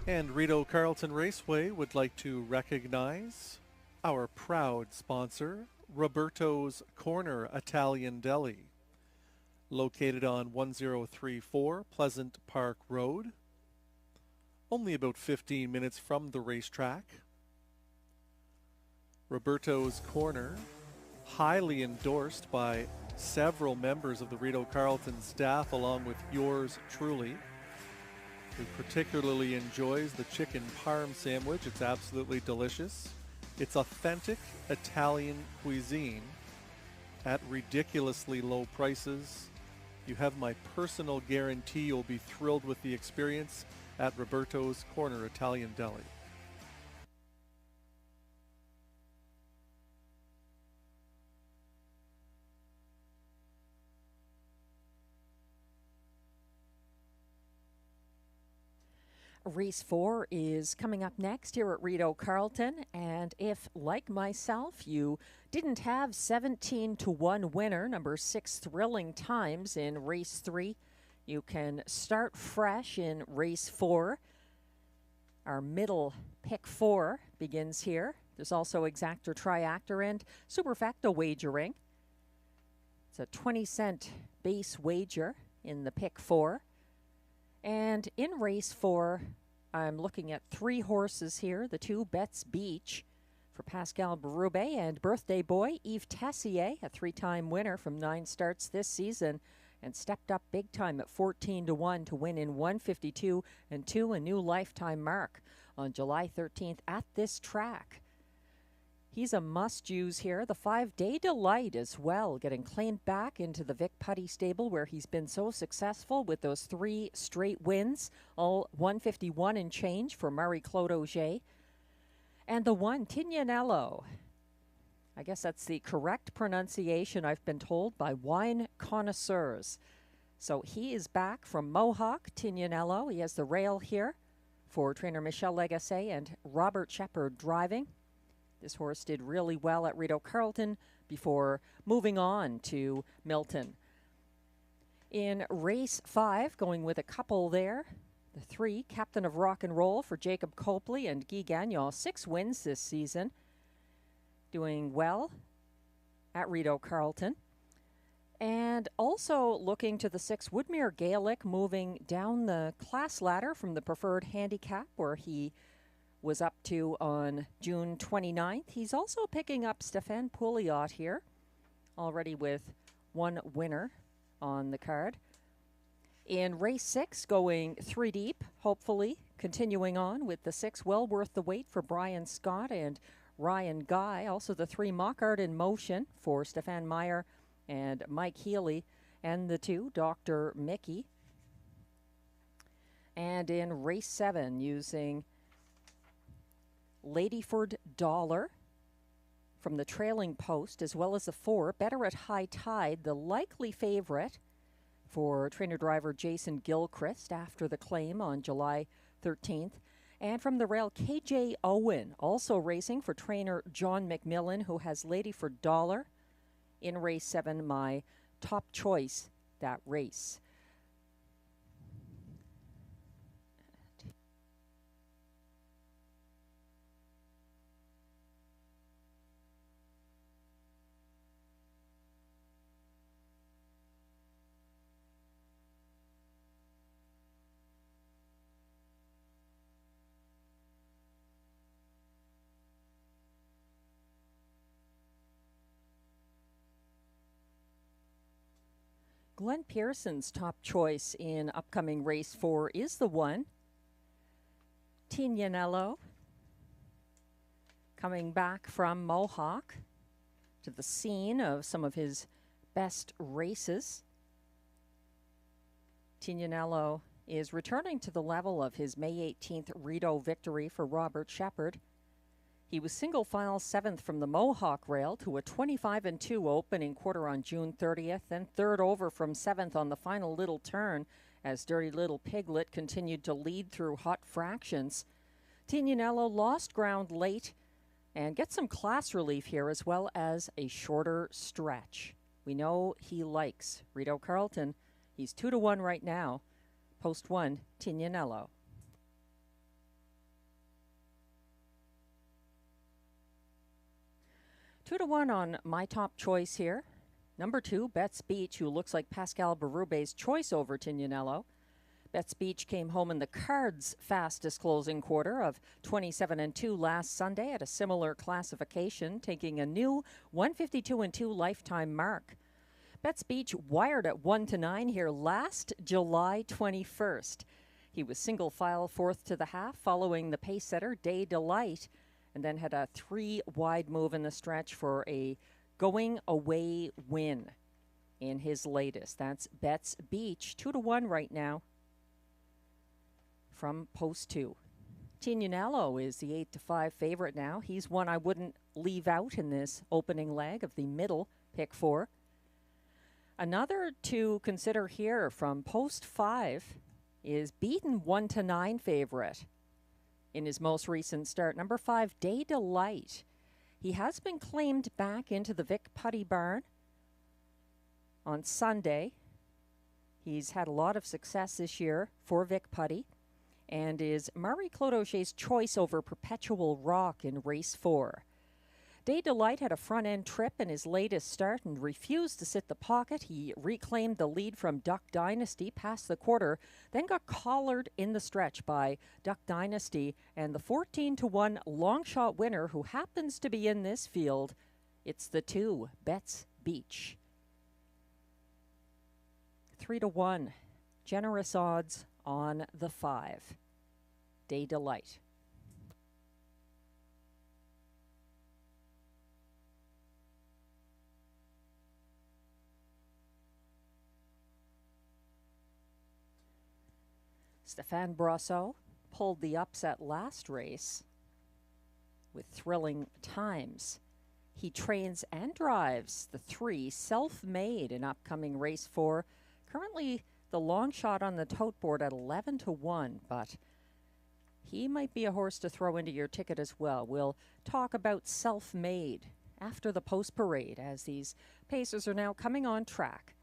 And Rideau Carleton Raceway would like to recognize our proud sponsor, Roberto's Corner Italian Deli, located on 1034 Pleasant Park Road, only about 15 minutes from the racetrack. Roberto's Corner, highly endorsed by several members of the Rideau Carleton staff, along with yours truly, who particularly enjoys the chicken parm sandwich. It's absolutely delicious. It's authentic Italian cuisine at ridiculously low prices. You have my personal guarantee you'll be thrilled with the experience at Roberto's Corner Italian Deli. Race 4 is coming up next here at Rideau Carleton, and if, like myself, you didn't have 17-1 winner, number 6 Thrilling Times in Race 3, you can start fresh in Race 4. Our middle pick 4 begins here. There's also Exactor, Triactor, and Superfecta wagering. It's a 20-cent base wager in the pick 4. And in Race 4, I'm looking at 3 horses here. The 2 Betts Beach for Pascal Berube and Birthday Boy Yves Tessier, a 3-time winner from 9 starts this season, and stepped up big time at 14-1 to win in 152 and 2, a new lifetime mark on July 13th at this track. He's a must-use here. The 5-Day Delight as well, getting claimed back into the Vic Putty stable where he's been so successful with those 3 straight wins, all 151 and change for Marie-Claude Auger. And the 1, Tignanello. I guess that's the correct pronunciation, I've been told, by wine connoisseurs. So he is back from Mohawk, Tignanello. He has the rail here for trainer Michel Legasse and Robert Shepard driving. This horse did really well at Rideau Carleton before moving on to Milton. In Race 5, going with a couple there, the 3, Captain of Rock and Roll for Jacob Copley and Guy Gagnon, 6 wins this season, doing well at Rideau Carleton. And also looking to the 6, Woodmere Gaelic, moving down the class ladder from the preferred handicap where he was up to on June 29th. He's also picking up Stéphane Pouliot here, already with 1 winner on the card. In Race 6, going 3 deep, hopefully continuing on with the 6, Well Worth the Wait for Brian Scott and Ryan Guy. Also the 3, Mock Art in Motion for Stefan Meyer and Mike Healy, and the 2, Dr. Mickey. And in Race 7, using Ladyford Dollar from the trailing post, as well as the 4, Better at High Tide, the likely favorite for trainer-driver Jason Gilchrist after the claim on July 13th. And from the rail, KJ Owen, also racing for trainer John McMillan, who has Ladyford Dollar in Race 7, my top choice that race. Glenn Pearson's top choice in upcoming race 4 is the 1. Tignanello, coming back from Mohawk to the scene of some of his best races. Tignanello is returning to the level of his May 18th Rideau victory for Robert Shepard. He was single file 7th from the Mohawk rail to a 25-2 opening quarter on June 30th, then 3rd over from 7th on the final little turn as Dirty Little Piglet continued to lead through hot fractions. Tignanello lost ground late and gets some class relief here as well as a shorter stretch. We know he likes Rideau Carleton. He's 2-1 right now. Post 1, Tignanello. Two to one on my top choice here. Number 2, Betts Beach, who looks like Pascal Berrube's choice over Tignanello. Betts Beach came home in the Cards' fastest closing quarter of 27-2 last Sunday at a similar classification, taking a new 152-2 lifetime mark. Betts Beach wired at 1-9 here last July 21st. He was single file 4th to the half, following the pace setter Day Delight, and then had a 3-wide move in the stretch for a going away win in his latest. That's Betts Beach, 2-1 right now from post 2. Tignanello is the 8-5 favorite now. He's one I wouldn't leave out in this opening leg of the middle pick 4. Another to consider here from post 5 is beaten 1-9 favorite in his most recent start. Number 5, Day Delight. He has been claimed back into the Vic Putty Barn on Sunday. He's had a lot of success this year for Vic Putty and is Marie-Claude Auger's choice over Perpetual Rock in race 4. Day Delight had a front-end trip in his latest start and refused to sit the pocket. He reclaimed the lead from Duck Dynasty past the quarter, then got collared in the stretch by Duck Dynasty and the 14-1 long shot winner who happens to be in this field. It's the 2, Betts Beach. 3-1, generous odds on the 5, Day Delight. Stéphane Brosseau pulled the upset last race with thrilling times. He trains and drives the 3 Self-Made in upcoming race 4. Currently the long shot on the tote board at 11-1, but he might be a horse to throw into your ticket as well. We'll talk about Self-Made after the post parade as these pacers are now coming on track.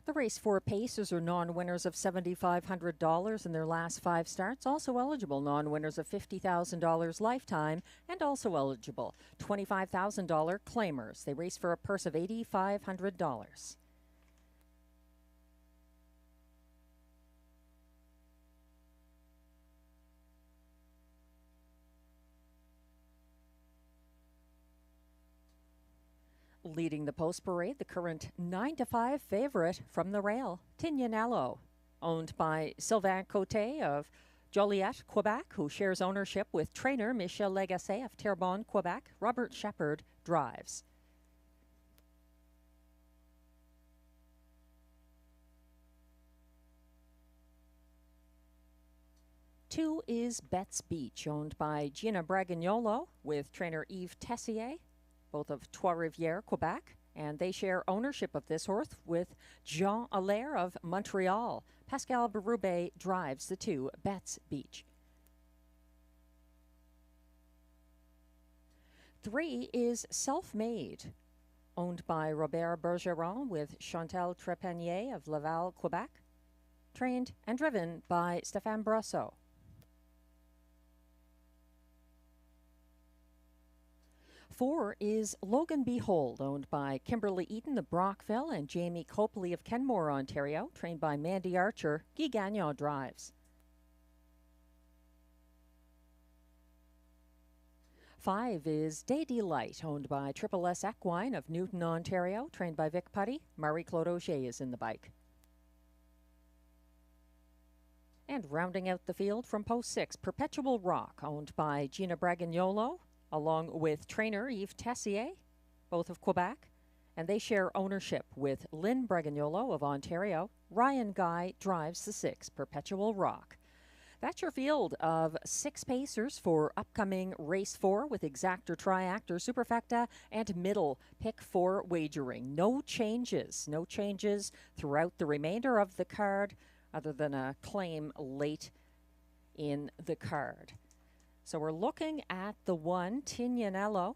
The race 4 pacers are non-winners of $7,500 in their last 5 starts, also eligible non-winners of $50,000 lifetime, and also eligible $25,000 claimers. They race for a purse of $8,500. Leading the post parade, the current 9-5 favorite from the rail, Tignanello, owned by Sylvain Côté of Joliette, Quebec, who shares ownership with trainer Michel Lagacé of Terrebonne, Quebec. Robert Shepard drives. Two is Betts Beach, owned by Gina Bragagnolo with trainer Yves Tessier, both of Trois-Rivières, Quebec, and they share ownership of this horse with Jean Allaire of Montreal. Pascal Berube drives the 2, Betts Beach. 3 is Self-Made, owned by Robert Bergeron with Chantal Trepanier of Laval, Quebec, trained and driven by Stéphane Brosseau. 4 is Logan Behold, owned by Kimberly Eaton of Brockville and Jamie Copley of Kenmore, Ontario, trained by Mandy Archer. Guy Gagnon drives. 5 is Day Delight, owned by Triple S Equine of Newton, Ontario, trained by Vic Putty. Marie-Claude Auger is in the bike. And rounding out the field from post 6, Perpetual Rock, owned by Gina Bragagnolo, along with trainer Yves Tessier, both of Quebec. And they share ownership with Lynn Bragagnolo of Ontario. Ryan Guy drives the 6, Perpetual Rock. That's your field of 6 pacers for upcoming race 4 with exactor, triactor, superfecta, and middle pick 4 wagering. No changes throughout the remainder of the card other than a claim late in the card. So we're looking at the 1, Tignanello,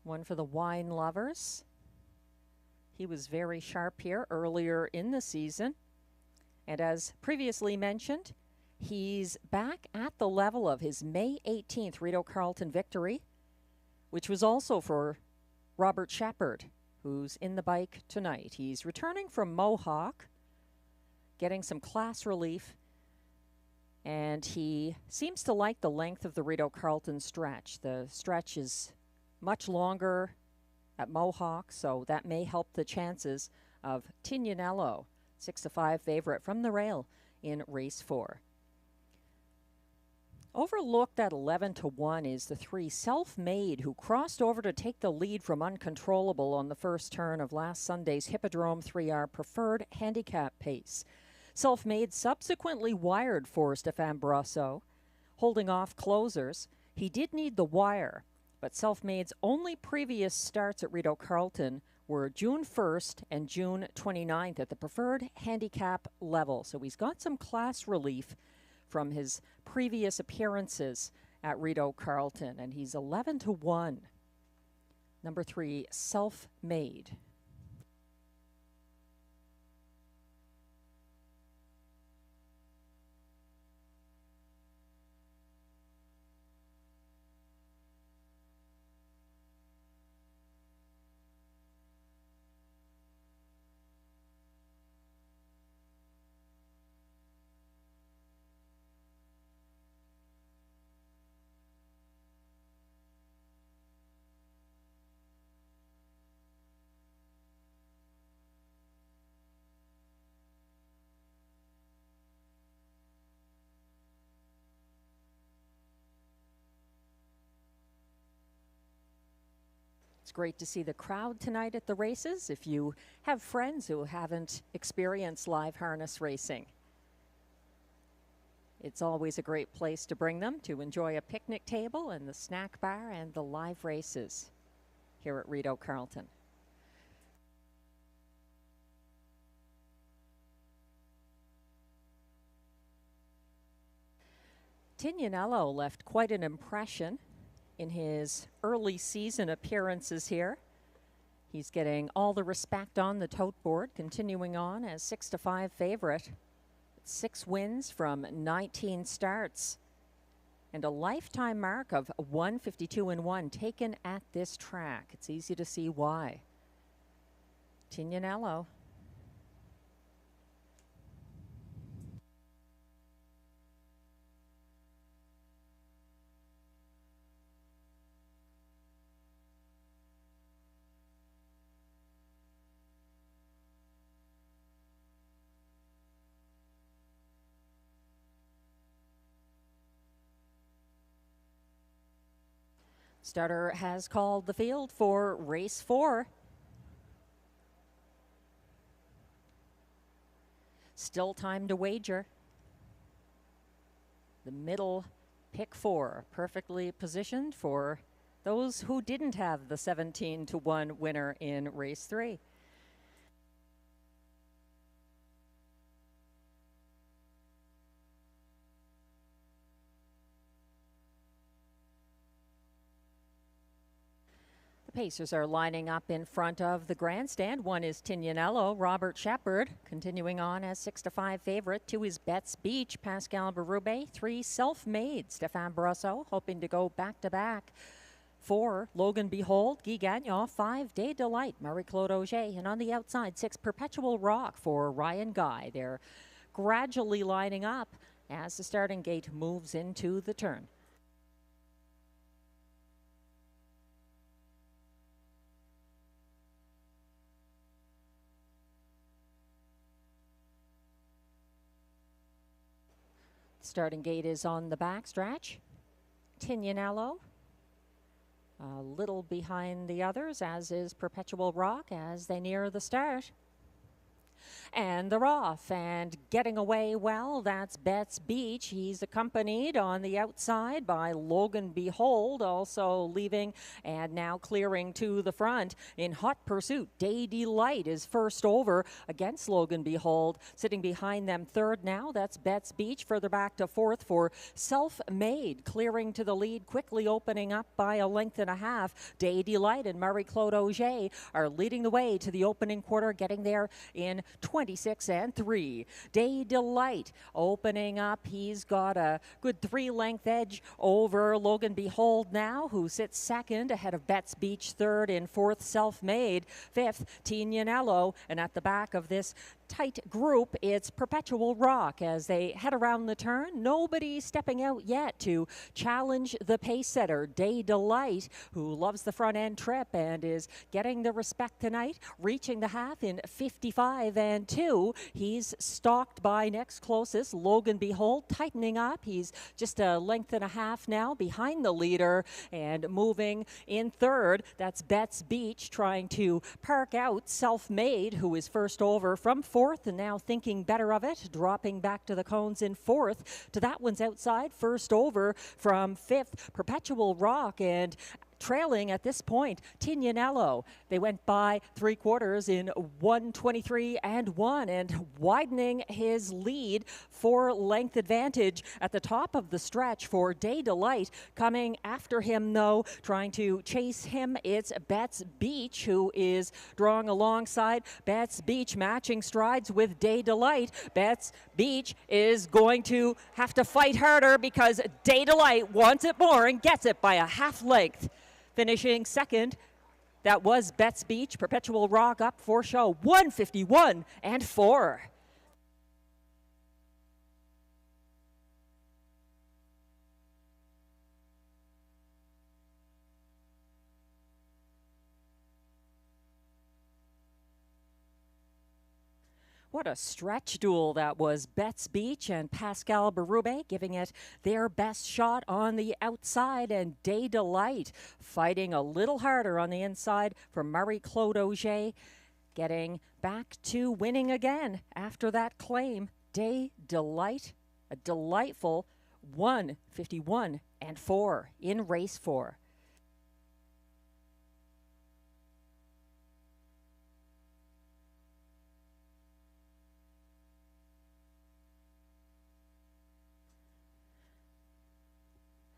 one for the wine lovers. He was very sharp here earlier in the season. And as previously mentioned, he's back at the level of his May 18th Rideau Carleton victory, which was also for Robert Shepard, who's in the bike tonight. He's returning from Mohawk, getting some class relief, and he seems to like the length of the Rideau Carleton stretch. The stretch is much longer at Mohawk, so that may help the chances of Tignanello, 6-5 favorite from the rail in race 4. Overlooked at 11-1 is the 3 Self-Made, who crossed over to take the lead from Uncontrollable on the first turn of last Sunday's Hippodrome 3R Preferred Handicap pace. Self-Made subsequently wired for Stéphane Brosseau, holding off closers. He did need the wire, but Self-Made's only previous starts at Rideau Carleton were June 1st and June 29th at the preferred handicap level. So he's got some class relief from his previous appearances at Rideau Carleton, and he's 11-1. Number 3, Self-Made. It's great to see the crowd tonight at the races if you have friends who haven't experienced live harness racing. It's always a great place to bring them to enjoy a picnic table and the snack bar and the live races here at Rideau Carleton. Tignanello left quite an impression in his early season appearances here. He's getting all the respect on the tote board, continuing on as 6-5 favorite. 6 wins from 19 starts and a lifetime mark of 152-1 taken at this track. It's easy to see why. Tignanello. Starter has called the field for race 4. Still time to wager. The middle pick 4, perfectly positioned for those who didn't have the 17-1 winner in race 3. The Pacers are lining up in front of the grandstand. 1 is Tignanello, Robert Shepard, continuing on as 6-5 favorite. 2 is Betts Beach, Pascal Berube. 3, Self-Made, Stéphane Brosseau, hoping to go back-to-back 4, Logan Behold, Guy Gagnon. 5, Day Delight, Marie-Claude Auger. And on the outside, 6, Perpetual Rock for Ryan Guy. They're gradually lining up as the starting gate moves into the turn. Starting gate is on the backstretch. Tignanello a little behind the others, as is Perpetual Rock as they near the start. And they're off and getting away well. That's Betts Beach. He's accompanied on the outside by Logan Behold, also leaving and now clearing to the front in hot pursuit. Day Delight is first over against Logan Behold. Sitting behind them third now, that's Betts Beach. Further back to fourth for Self-Made, clearing to the lead, quickly opening up by a length and a half. Day Delight and Marie-Claude Auger are leading the way to the opening quarter, getting there in 26 and 3. Day Delight opening up. He's got a good 3-length edge over Logan Behold now, who sits second ahead of Betts Beach, third. In fourth, Self-Made. Fifth, Tignanello. And at the back of this tight group, it's Perpetual Rock as they head around the turn. Nobody stepping out yet to challenge the pace setter, Day Delight, who loves the front end trip and is getting the respect tonight, reaching the half in 55 and 2. He's stalked by next closest Logan Behold, tightening up. He's just a length and a half now behind the leader, and moving in third, that's Betts Beach, trying to park out Self-Made, who is first over from fourth and now thinking better of it, dropping back to the cones in fourth. To that one's outside, first over from fifth, Perpetual Rock, and trailing at this point, Tignanello. They went by 3/4 in 1:23 and 1, and widening his lead, 4-length advantage at the top of the stretch for Day Delight. Coming after him, though, trying to chase him, it's Betts Beach, who is drawing alongside. Betts Beach matching strides with Day Delight. Betts Beach is going to have to fight harder because Day Delight wants it more and gets it by a half length. Finishing second, that was Betts Beach. Perpetual Rock up for show, 151 and 4. What a stretch duel that was. Betts Beach and Pascal Berube giving it their best shot on the outside, and Day Delight fighting a little harder on the inside for Marie-Claude Auger, getting back to winning again after that claim. Day Delight, a delightful 151 and 4 in race 4.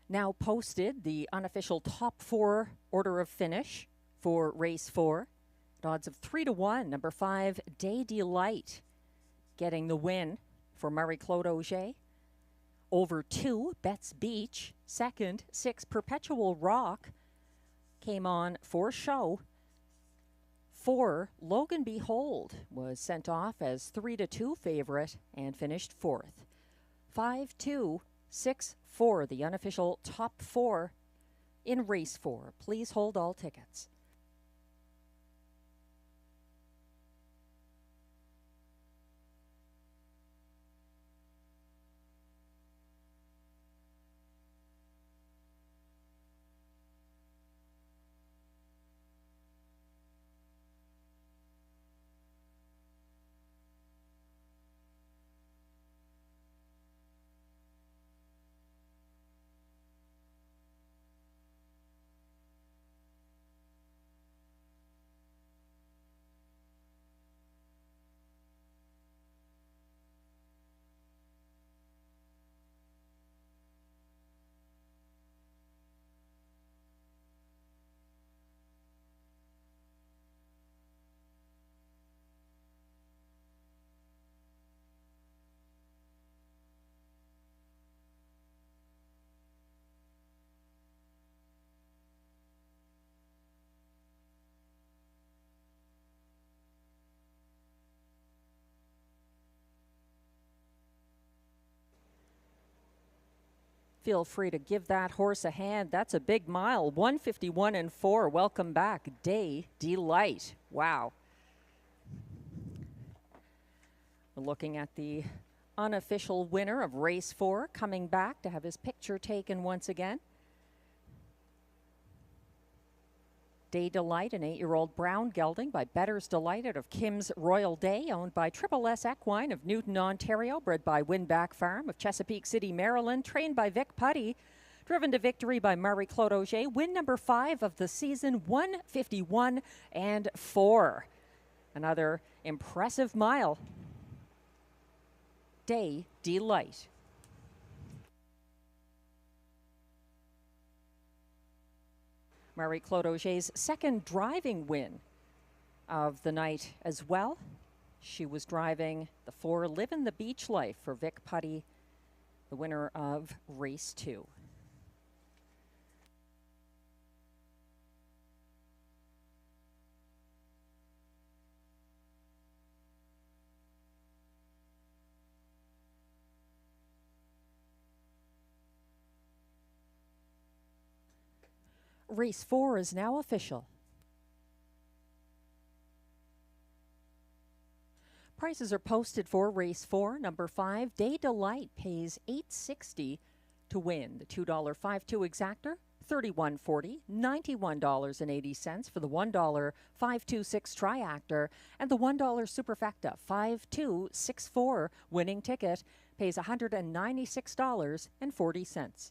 Now posted the unofficial top 4 order of finish for race 4. At odds of 3-1, number 5, Day Delight getting the win for Marie-Claude Auger. Over 2, Betts Beach. Second, 6, Perpetual Rock came on for show. 4, Logan Behold was sent off as 3-2 favorite and finished 4th. 5-2, 6-4, the unofficial top 4 in race 4. Please hold all tickets. Feel free to give that horse a hand. That's a big mile. 151 and 4. Welcome back, Day Delight. Wow. We're looking at the unofficial winner of race 4 coming back to have his picture taken once again. Day Delight, an 8-year-old brown gelding by Better's Delight out of Kim's Royal Day, owned by Triple S Equine of Newton, Ontario, bred by Winback Farm of Chesapeake City, Maryland, trained by Vic Putty, driven to victory by Marie-Claude Auger. Win number 5 of the season, 151 and 4. Another impressive mile. Day Delight. Marie-Claude Auger's second driving win of the night as well. She was driving the 4 Livin' the Beach Life for Vic Putty, the winner of race 2. Race 4 is now official. Prices are posted for race 4. Number 5, Day Delight, pays $8.60 to win. The $2 5-2 exactor, $31.40, $91.80 for the $1 5-2-6 triactor, and the $1 superfecta 5-2-6-4 winning ticket pays $196.40.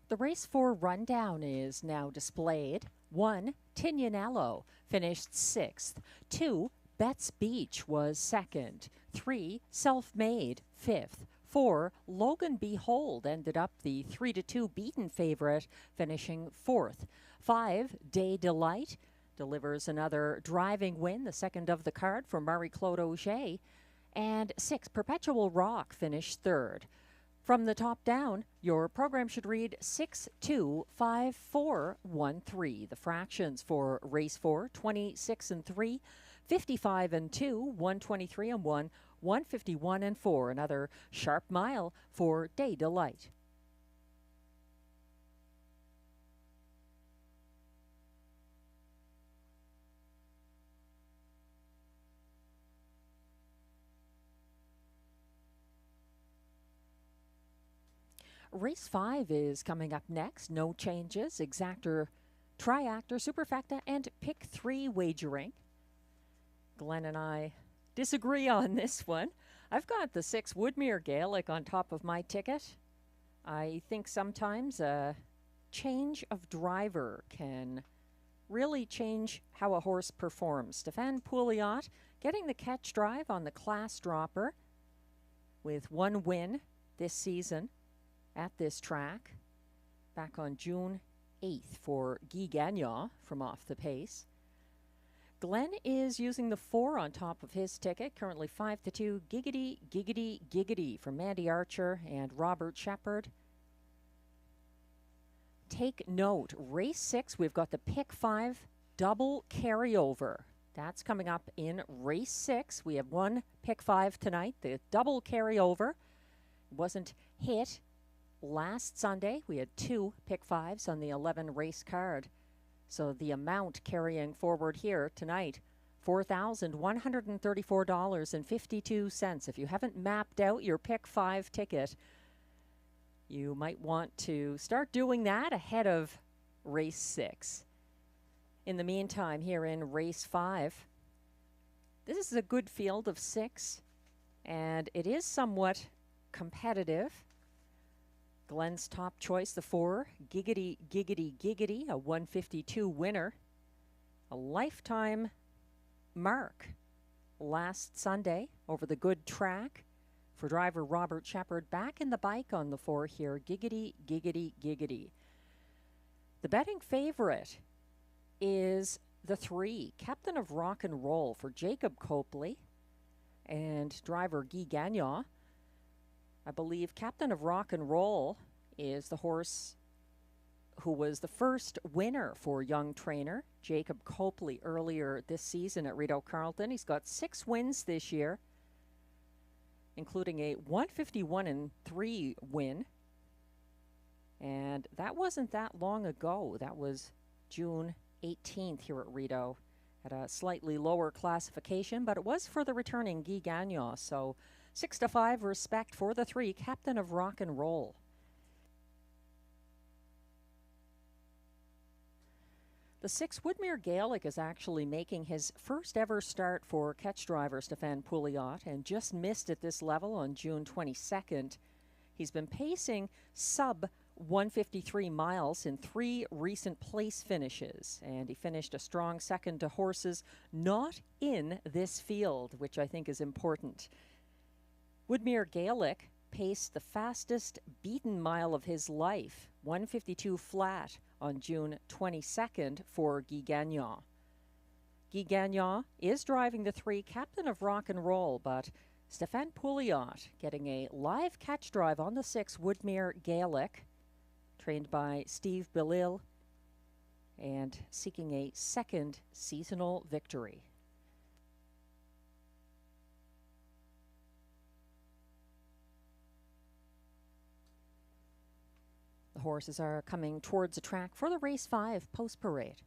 The race 4 rundown is now displayed. 1, Tignanello finished 6th. 2, Betts Beach was 2nd. 3, Self-Made 5th. 4, Logan Behold ended up the 3-2 beaten favorite, finishing 4th. 5, Day Delight delivers another driving win, the second of the card for Marie-Claude Auger. And 6, Perpetual Rock finished 3rd. From the top down, your program should read 6-2-5-4-1-3. The fractions for race 4, 26 and 3, 55 and 2, 123 and 1, 151 and 4. Another sharp mile for Day Delight. Race 5 is coming up next. No changes. Exactor, triactor, superfecta, and pick 3 wagering. Glenn and I disagree on this one. I've got the 6 Woodmere Gaelic on top of my ticket. I think sometimes a change of driver can really change how a horse performs. Stéphane Pouliot getting the catch drive on the class dropper with 1 win this season at this track. Back on June 8th for Guy Gagnon from off the pace. Glenn is using the 4 on top of his ticket, currently 5-2. Giggity, giggity, giggity from Mandy Archer and Robert Shepard. Take note, race 6, we've got the pick 5 double carryover. That's coming up in race 6. We have 1 pick 5 tonight. The double carryover wasn't hit last Sunday. We had 2 pick 5s on the 11 race card. So the amount carrying forward here tonight, $4,134.52. If you haven't mapped out your pick 5 ticket, you might want to start doing that ahead of race 6. In the meantime, here in race 5, this is a good field of 6, and it is somewhat competitive. Glenn's top choice, the 4, Giggity, Giggity, Giggity, a 152 winner. A lifetime mark last Sunday over the good track for driver Robert Shepard. Back in the bike on the 4 here, Giggity, Giggity, Giggity. The betting favorite is the 3, Captain of Rock and Roll for Jacob Copley and driver Guy Gagnon. I believe Captain of Rock and Roll is the horse who was the first winner for young trainer Jacob Copley earlier this season at Rideau Carleton. He's got 6 wins this year, including a 151-3 win. And that wasn't that long ago. That was June 18th here at Rideau at a slightly lower classification, but it was for the returning Guy Gagnon. So 6-5 respect for the 3, Captain of Rock and Roll. The 6 Woodmere Gaelic is actually making his first ever start for catch driver Stéphane Pouliot and just missed at this level on June 22nd. He's been pacing sub 153 miles in 3 recent place finishes, and he finished a strong second to horses not in this field, which I think is important. Woodmere Gaelic paced the fastest beaten mile of his life, 152 flat, on June 22nd for Guy Gagnon. Guy Gagnon is driving the 3, Captain of Rock and Roll, but Stéphane Pouliot getting a live catch drive on the 6 Woodmere Gaelic, trained by Steve Bellil, and seeking a second seasonal victory. The horses are coming towards the track for the race 5 post parade.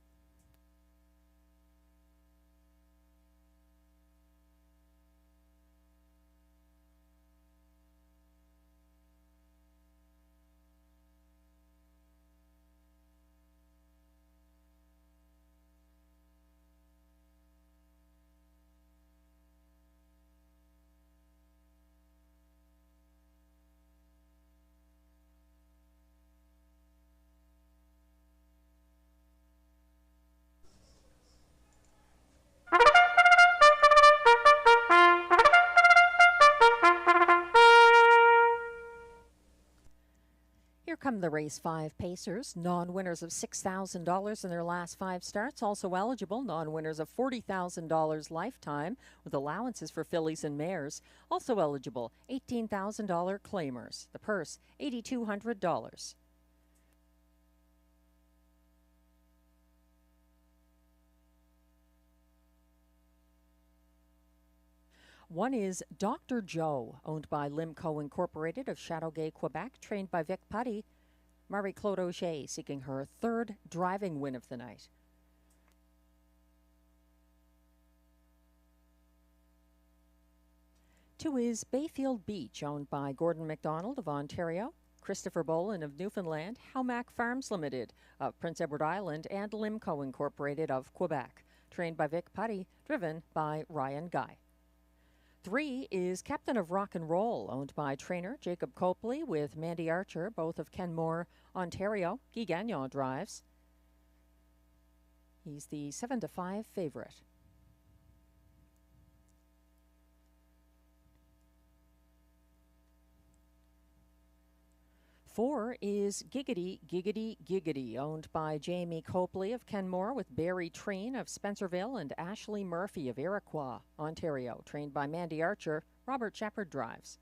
Here come the race 5 pacers, non-winners of $6,000 in their last 5 starts, also eligible, non-winners of $40,000 lifetime with allowances for fillies and mares, also eligible, $18,000 claimers. The purse, $8,200. One is Dr. Joe, owned by Limco Incorporated of Châteauguay, Quebec, trained by Vic Putty. Marie-Claude Auger seeking her 3rd driving win of the night. 2 is Bayfield Beach, owned by Gordon MacDonald of Ontario, Christopher Boland of Newfoundland, Howmac Farms Limited of Prince Edward Island, and Limco Incorporated of Quebec, trained by Vic Putty, driven by Ryan Guy. 3 is Captain of Rock and Roll, owned by trainer Jacob Copley with Mandy Archer, both of Kenmore, Ontario. Guy Gagnon drives. He's the 7-5 favorite. Four is Giggity, Giggity, Giggity, owned by Jamie Copley of Kenmore with Barry Treen of Spencerville and Ashley Murphy of Iroquois, Ontario. Trained by Mandy Archer, Robert Shepard drives.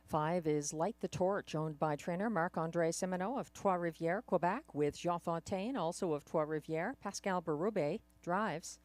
5 is Light the Torch, owned by trainer Marc-André Simoneau of Trois-Rivières, Quebec, with Jean Fontaine, also of Trois-Rivières. Pascal Berube drives.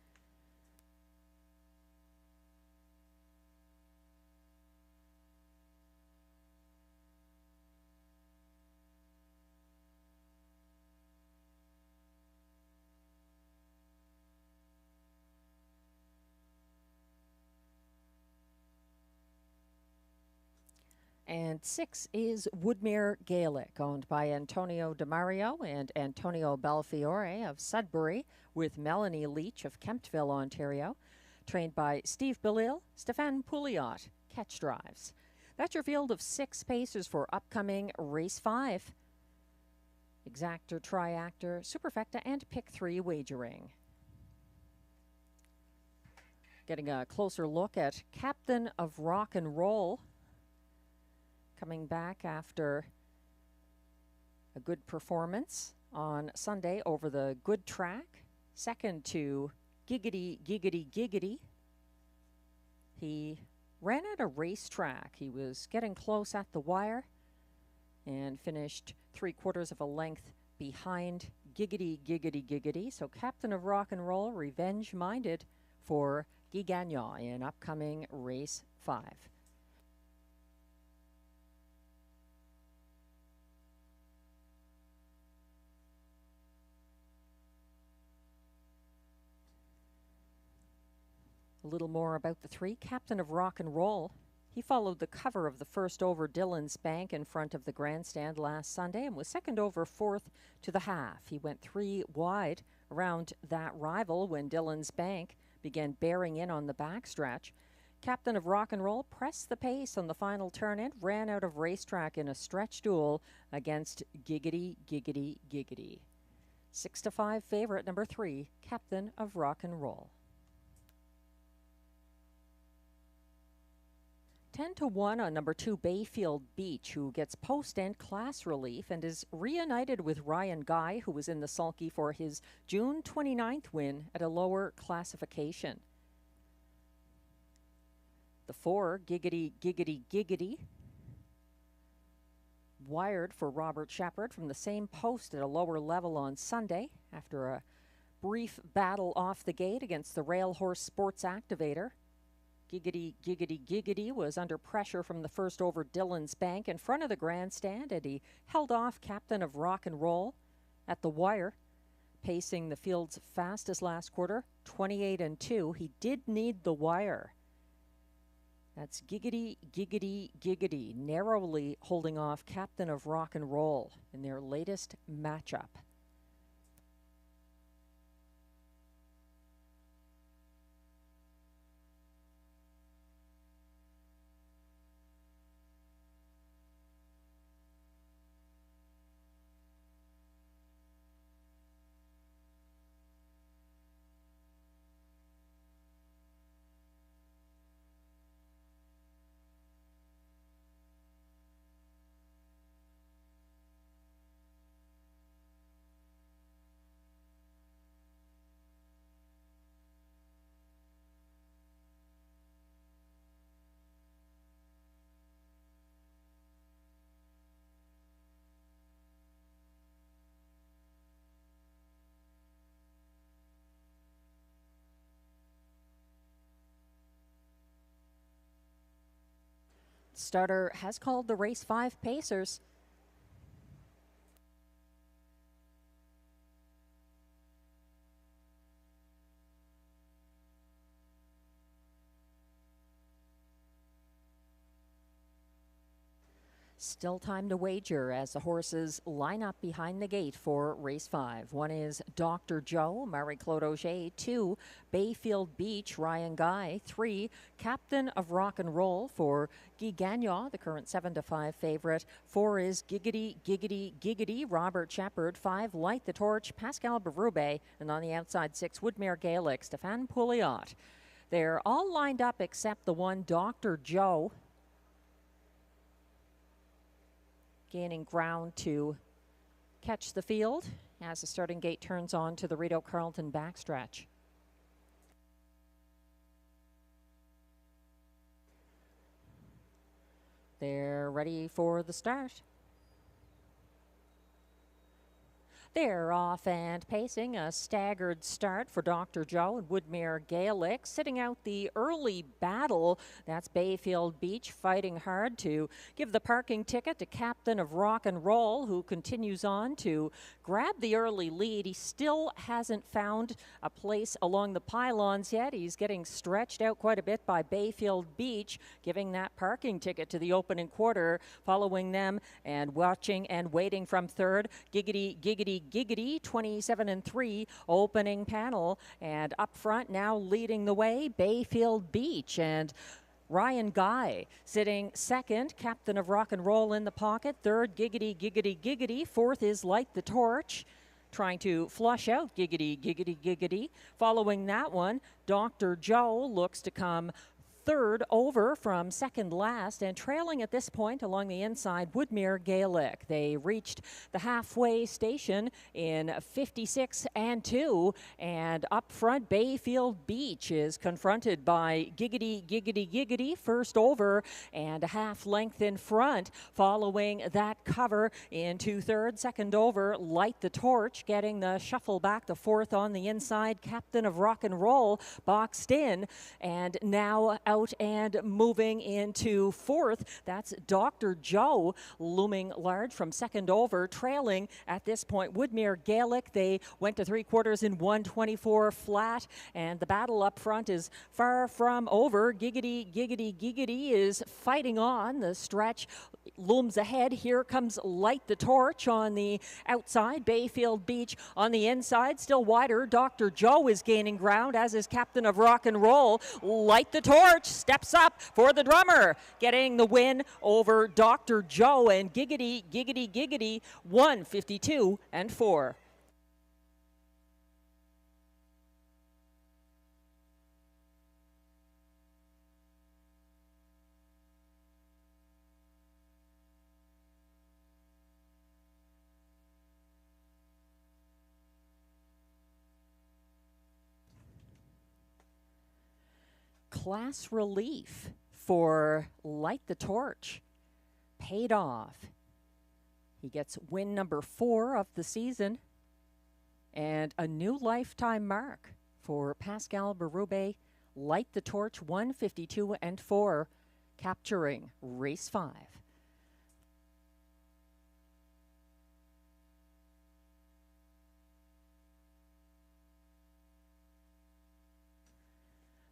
And 6 is Woodmere Gaelic, owned by Antonio DeMario and Antonio Belfiore of Sudbury, with Melanie Leach of Kemptville, Ontario. Trained by Steve Bellil, Stéphane Pouliot, catch drives. That's your field of 6 pacers for upcoming Race 5. Exactor, Triactor, Superfecta, and Pick 3 wagering. Getting a closer look at Captain of Rock and Roll, coming back after a good performance on Sunday over the good track. Second to Giggity, Giggity, Giggity. He ran at a racetrack. He was getting close at the wire and finished 3/4 of a length behind Giggity, Giggity, Giggity. So Captain of Rock and Roll, revenge-minded for Guy Gagnon in upcoming Race 5. A little more about the 3. Captain of Rock and Roll. He followed the cover of the first over Dillon's Bank in front of the grandstand last Sunday and was second over 4th to the half. He went 3 wide around that rival when Dillon's Bank began bearing in on the backstretch. Captain of Rock and Roll pressed the pace on the final turn and ran out of racetrack in a stretch duel against Giggity, Giggity, Giggity. 6-5 favorite, number 3, Captain of Rock and Roll. 10-1 on number 2, Bayfield Beach, who gets post and class relief and is reunited with Ryan Guy, who was in the sulky for his June 29th win at a lower classification. The 4, Giggity, Giggity, Giggity, wired for Robert Shepard from the same post at a lower level on Sunday after a brief battle off the gate against the Rail Horse Sports Activator. Giggity, Giggity, Giggity was under pressure from the first over Dillon's Bank in front of the grandstand, and he held off Captain of Rock and Roll at the wire, pacing the field's fastest last quarter, 28-2. He did need the wire. That's Giggity, Giggity, Giggity, narrowly holding off Captain of Rock and Roll in their latest matchup. Starter has called the race 5 pacers. Still time to wager as the horses line up behind the gate for race 5. 1 is Dr. Joe, Marie-Claude Auger. 2, Bayfield Beach, Ryan Guy. 3, Captain of Rock and Roll for Guy Gagnon, the current 7-5 favorite. 4 is Giggity, Giggity, Giggity, Robert Shepard. 5, Light the Torch, Pascal Berube. And on the outside, 6, Woodmere Gaelic, Stéphane Pouliot. They're all lined up except the one, Dr. Joe, gaining ground to catch the field as the starting gate turns on to the Rideau Carleton backstretch. They're ready for the start. They're off and pacing, a staggered start for Dr. Joe and Woodmere Gaelic. Sitting out the early battle, that's Bayfield Beach fighting hard to give the parking ticket to Captain of Rock and Roll, who continues on to grab the early lead. He still hasn't found a place along the pylons yet. He's getting stretched out quite a bit by Bayfield Beach, giving that parking ticket to the opening quarter. Following them and watching and waiting from third, Giggity, Giggity, Giggity, 27-3 opening panel, and up front now leading the way, Bayfield Beach and Ryan Guy sitting second, Captain of Rock and Roll in the pocket. Third, Giggity, Giggity, Giggity. Fourth is Light the Torch, trying to flush out Giggity, Giggity, Giggity. Following that one, Dr. Joe looks to come third over from second last, and trailing at this point along the inside, Woodmere Gaelic. They reached the halfway station in 56-2, and up front, Bayfield Beach is confronted by Giggity, Giggity, Giggity, first over and a half length in front. Following that cover into third, second over, Light the Torch, getting the shuffle back to fourth on the inside. Captain of Rock and Roll boxed in, and now out and moving into fourth. That's Dr. Joe looming large from second over, trailing at this point Woodmere Gaelic. They went to 3/4 in 1:24 flat, and the battle up front is far from over. Giggity, Giggity, Giggity is fighting on. The stretch looms ahead. Here comes Light the Torch on the outside. Bayfield Beach on the inside, still wider. Dr. Joe is gaining ground, as is Captain of Rock and Roll. Light the Torch steps up for the drummer, getting the win over Dr. Joe and Giggity, Giggity, Giggity, 1:52-4. Class relief for Light the Torch paid off. He gets win number 4 of the season and a new lifetime mark for Pascal Berube. Light the Torch, 1:52-4, capturing race 5.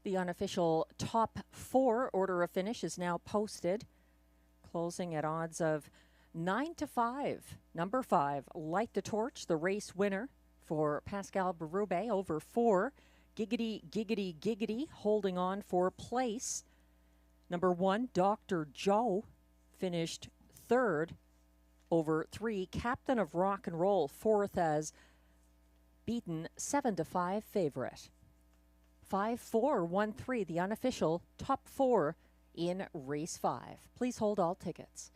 The unofficial top 4 order of finish is now posted, closing at odds of 9-5. Number 5, Light the Torch, the race winner for Pascal Berube over 4. Giggity, Giggity, Giggity, holding on for place. Number 1, Dr. Joe, finished third over 3. Captain of Rock and Roll, fourth as beaten 7-5 favorite. 5-4-1-3, the unofficial top 4 in race 5. Please hold all tickets.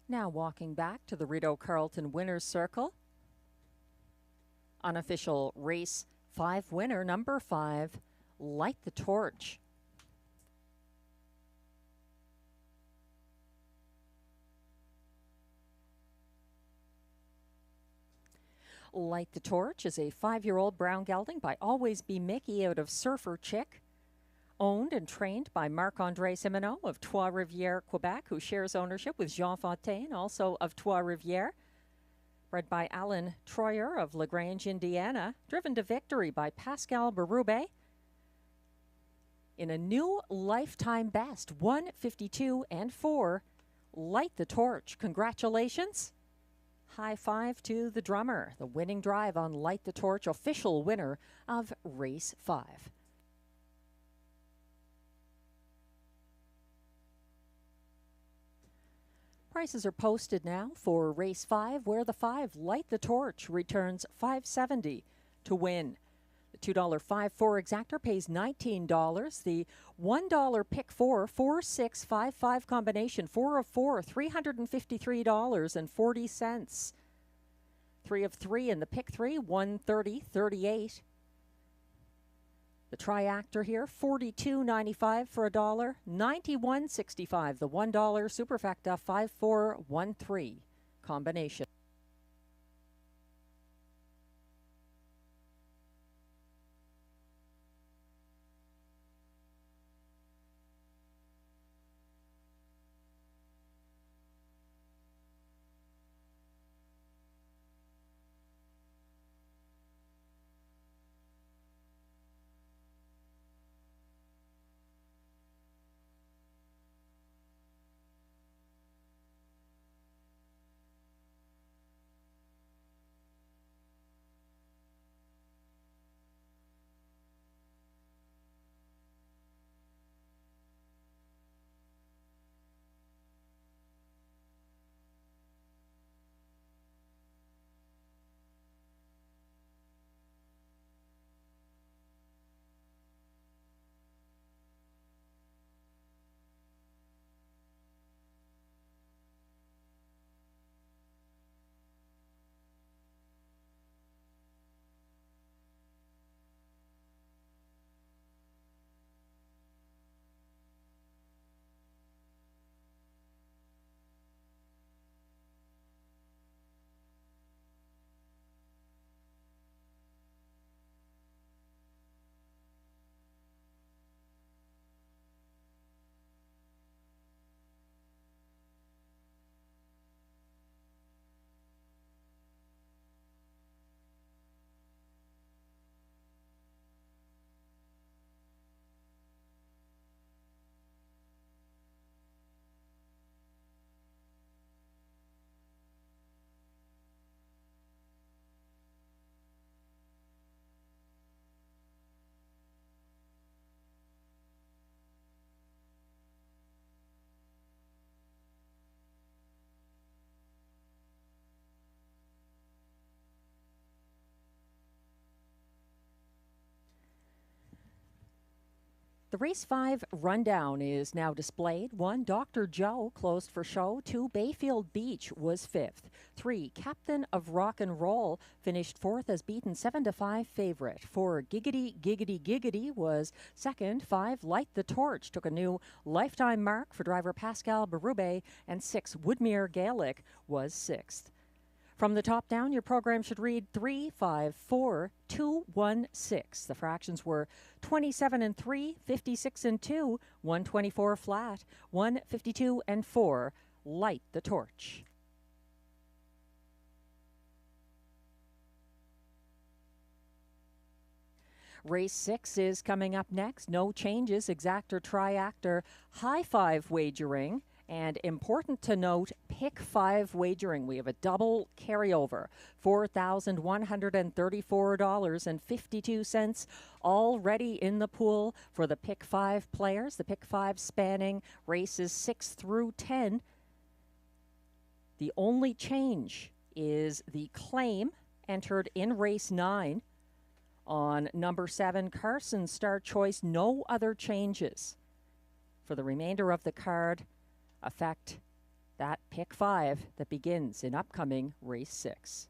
Now walking back to the Rideau Carleton Winners Circle. Unofficial race 5 winner, number 5, Light the Torch. Light the Torch is a 5-year-old brown gelding by Always Be Mickey out of Surfer Chick. Owned and trained by Marc-André Simoneau of Trois-Rivières, Quebec, who shares ownership with Jean Fontaine, also of Trois-Rivières. Bred by Alan Troyer of LaGrange, Indiana. Driven to victory by Pascal Berube. In a new lifetime best, 152 and 4. Light the Torch. Congratulations. High five to the drummer. The winning drive on Light the Torch, official winner of Race 5. Prices are posted now for Race 5, where the 5 Light the Torch returns $5.70 to win. The $2 5-4 exactor pays $19. The $1 pick 4 4-6-5-5 combination 4 of 4 $353.40. 3 of 3 in the pick 3 $130.38. The triactor here $42.95 for $1, $91.65. The $1 superfecta 5413 combination. The Race 5 rundown is now displayed. 1, Dr. Joe closed for show. 2, Bayfield Beach was 5th. 3, Captain of Rock and Roll finished 4th as beaten 7-5 favorite. 4, Giggity Giggity Giggity was 2nd. 5, Light the Torch took a new lifetime mark for driver Pascal Berube. And 6, Woodmere Gaelic was 6th. From the top down, your program should read 3, 5, 4, 2, 1, 6. The fractions were 27 and 3, 56 and 2, 124 flat, 152 and 4. Light the Torch. Race 6 is coming up next. No changes, exactor, triactor, high 5 wagering. And important to note, pick 5 wagering. We have a double carryover, $4,134.52 already in the pool for the pick 5 players. The pick 5 spanning races 6 through 10. The only change is the claim entered in race 9 on number 7, Carson Star Choice. No other changes for the remainder of the card affect that pick 5 that begins in upcoming race 6.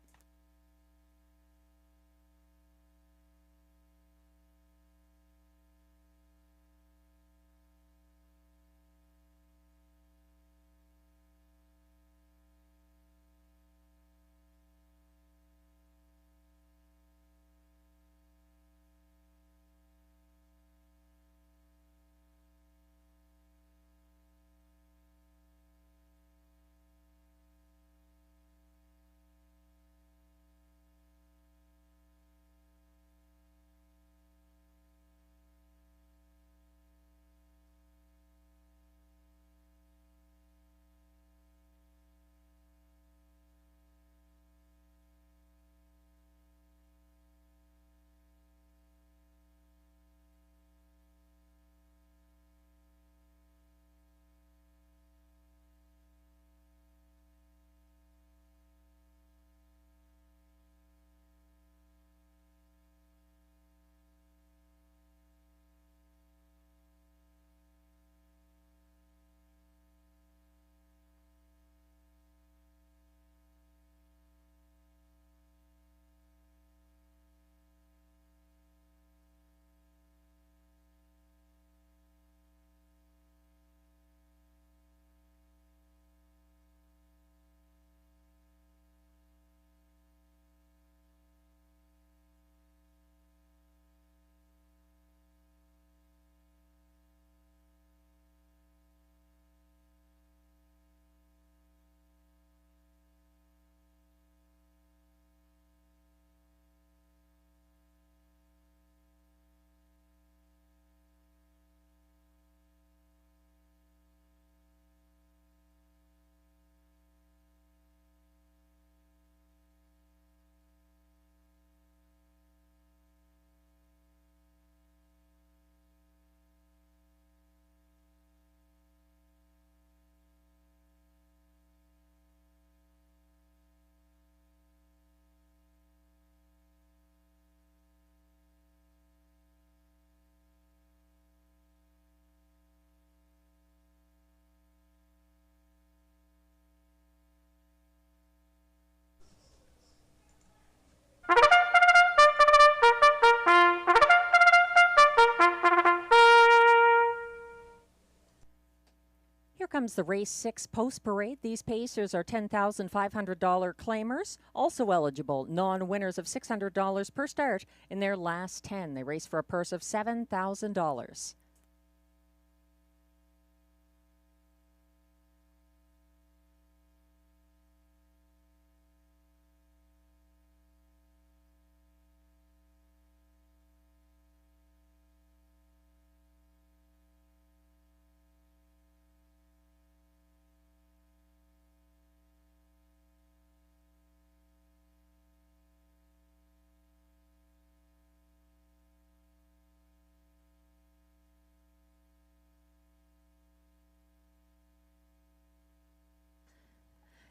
Here comes the race 6 post parade. These pacers are $10,500 claimers, also eligible non-winners of $600 per start in their last 10. They race for a purse of $7,000.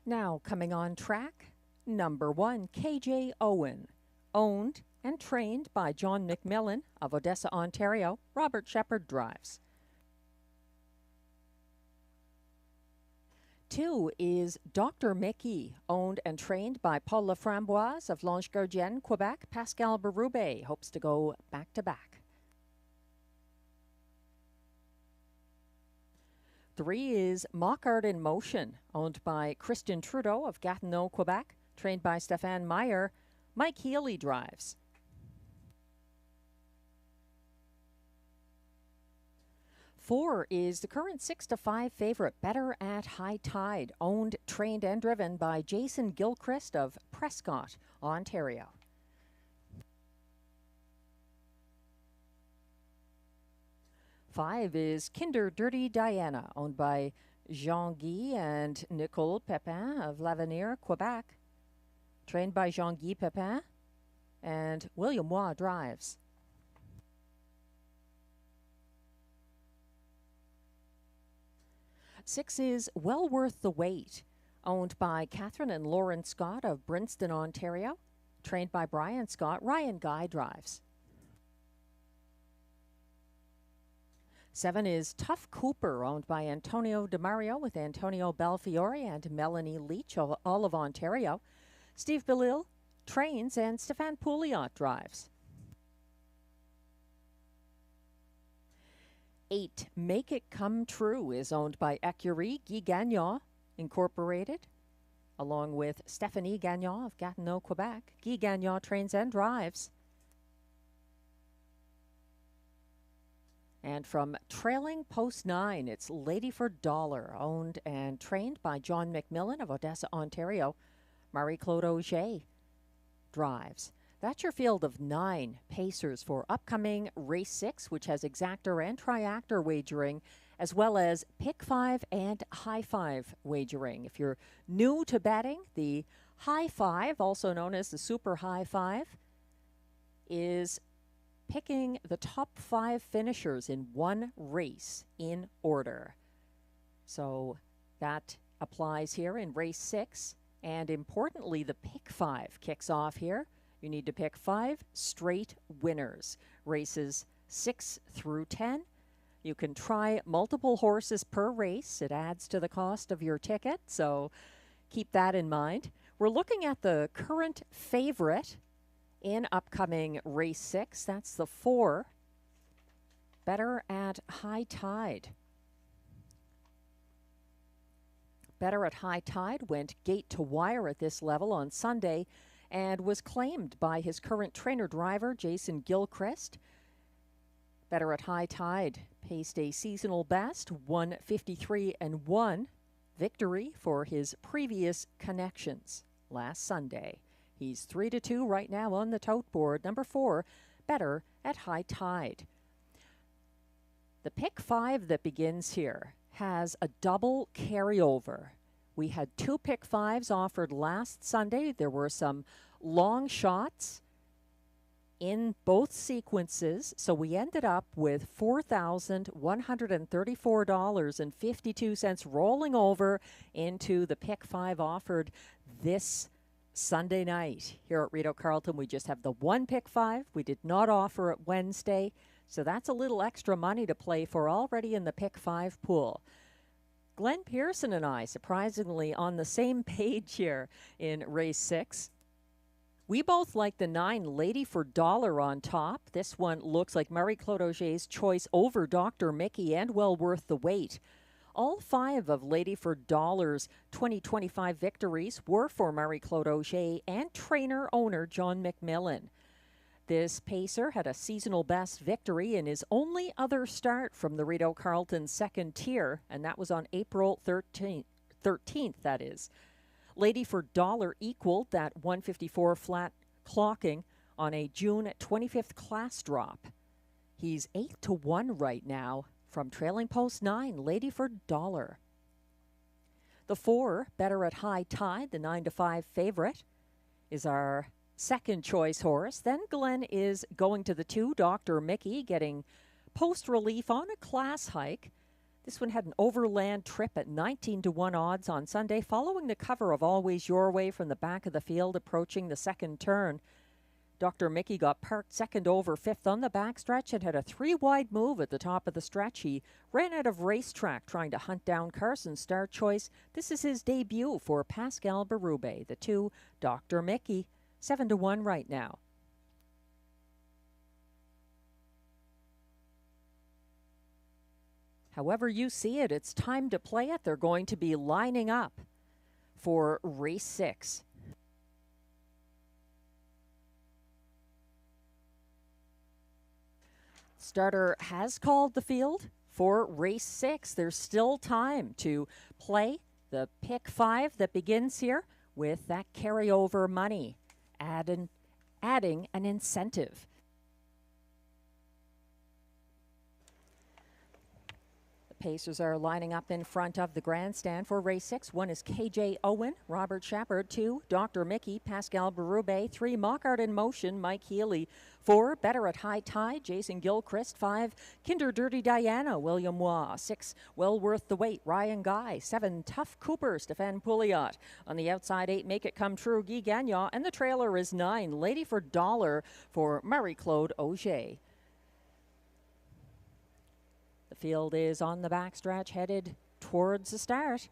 Now coming on track, number 1, KJ Owen, owned and trained by John McMillan of Odessa, Ontario. Robert Shepard drives. 2 is Dr. Mickey, owned and trained by Paul Laframboise of Lange-Gardienne, Quebec. Pascal Berube hopes to go back-to-back. 3 is Mock Art in Motion, owned by Christian Trudeau of Gatineau, Quebec, trained by Stéphane Meyer. Mike Healy drives. 4 is the current 6-5 favorite, Better at High Tide, owned, trained, and driven by Jason Gilchrist of Prescott, Ontario. 5 is Kinder Dirty Diana, owned by Jean-Guy and Nicole Pepin of L'Avenir, Quebec, trained by Jean-Guy Pepin, and William Waugh drives. 6 is Well Worth the Wait, owned by Catherine and Lauren Scott of Brinston, Ontario, trained by Brian Scott. Ryan Guy drives. 7 is Tough Cooper, owned by Antonio DeMario with Antonio Belfiore and Melanie Leach, all of Ontario. Steve Bellil trains and Stefan Pouliot drives. 8, Make It Come True, is owned by Écurie Guy Gagnon Incorporated, along with Stéphanie Gagnon of Gatineau, Quebec. Guy Gagnon trains and drives. And from Trailing Post 9, it's Lady for Dollar, owned and trained by John McMillan of Odessa, Ontario. Marie-Claude Auger drives. That's your field of 9 pacers for upcoming Race 6, which has exactor and triactor wagering, as well as Pick 5 and High 5 wagering. If you're new to betting, the High 5, also known as the Super High 5, is picking the top 5 finishers in one race in order. So that applies here in Race 6. And importantly, the Pick 5 kicks off here. You need to pick 5 straight winners. Races 6 through 10. You can try multiple horses per race. It adds to the cost of your ticket, so keep that in mind. We're looking at the current favorite in upcoming Race 6. That's the 4, Better at High Tide. Better at High Tide went gate to wire at this level on Sunday and was claimed by his current trainer-driver, Jason Gilchrist. Better at High Tide paced a seasonal best, 153-1 victory for his previous connections last Sunday. He's 3-2 right now on the tote board. Number 4, Better at High Tide. The Pick 5 that begins here has a double carryover. We had 2 Pick 5s offered last Sunday. There were some long shots in both sequences, so we ended up with $4,134.52 rolling over into the Pick 5 offered this Sunday night. Here at Rideau Carleton, we just have the 1 Pick 5. We did not offer it Wednesday, so that's a little extra money to play for already in the Pick 5 pool. Glenn Pearson and I, surprisingly, on the same page here in Race 6. We both like the 9 Lady for Dollar on top. This one looks like Marie-Claude Auger's choice over Dr. Mickey and well worth the wait. All 5 of Lady for Dollar's 2025 victories were for Marie-Claude Auger and trainer-owner John McMillan. This pacer had a seasonal best victory in his only other start from the Rideau Carleton second tier, and that was on April 13th, that is. Lady for Dollar equaled that 154 flat clocking on a June 25th class drop. He's 8-1 right now from Trailing Post 9, Lady for Dollar. The 4, Better at High Tide, the 9-5 favorite, is our second choice horse. Then Glenn is going to the 2, Dr. Mickey, getting post relief on a class hike. This one had an overland trip at 19-1 odds on Sunday, following the cover of Always Your Way from the back of the field, approaching the second turn. Dr. Mickey got parked second over 5th on the backstretch and had a 3-wide move at the top of the stretch. He ran out of racetrack trying to hunt down Carson's star choice. This is his debut for Pascal Berube, the 2, Dr. Mickey, 7-1 right now. However you see it, it's time to play it. They're going to be lining up for Race 6. Starter has called the field for Race 6. There's still time to play the Pick 5 that begins here with that carryover money, adding an incentive. Pacers are lining up in front of the grandstand for Race 6. 1 is KJ Owen, Robert Shepard. 2, Dr. Mickey, Pascal Berube. 3, Mock Art in Motion, Mike Healy. 4, Better at High Tide, Jason Gilchrist. 5, Kinder Dirty Diana, William Waugh. 6, Well Worth the Wait, Ryan Guy. 7, Tough Cooper, Stefan Pouliot. On the outside, 8, Make It Come True, Guy Gagnon. And the trailer is 9, Lady for Dollar for Marie-Claude Auger. The field is on the backstretch headed towards the start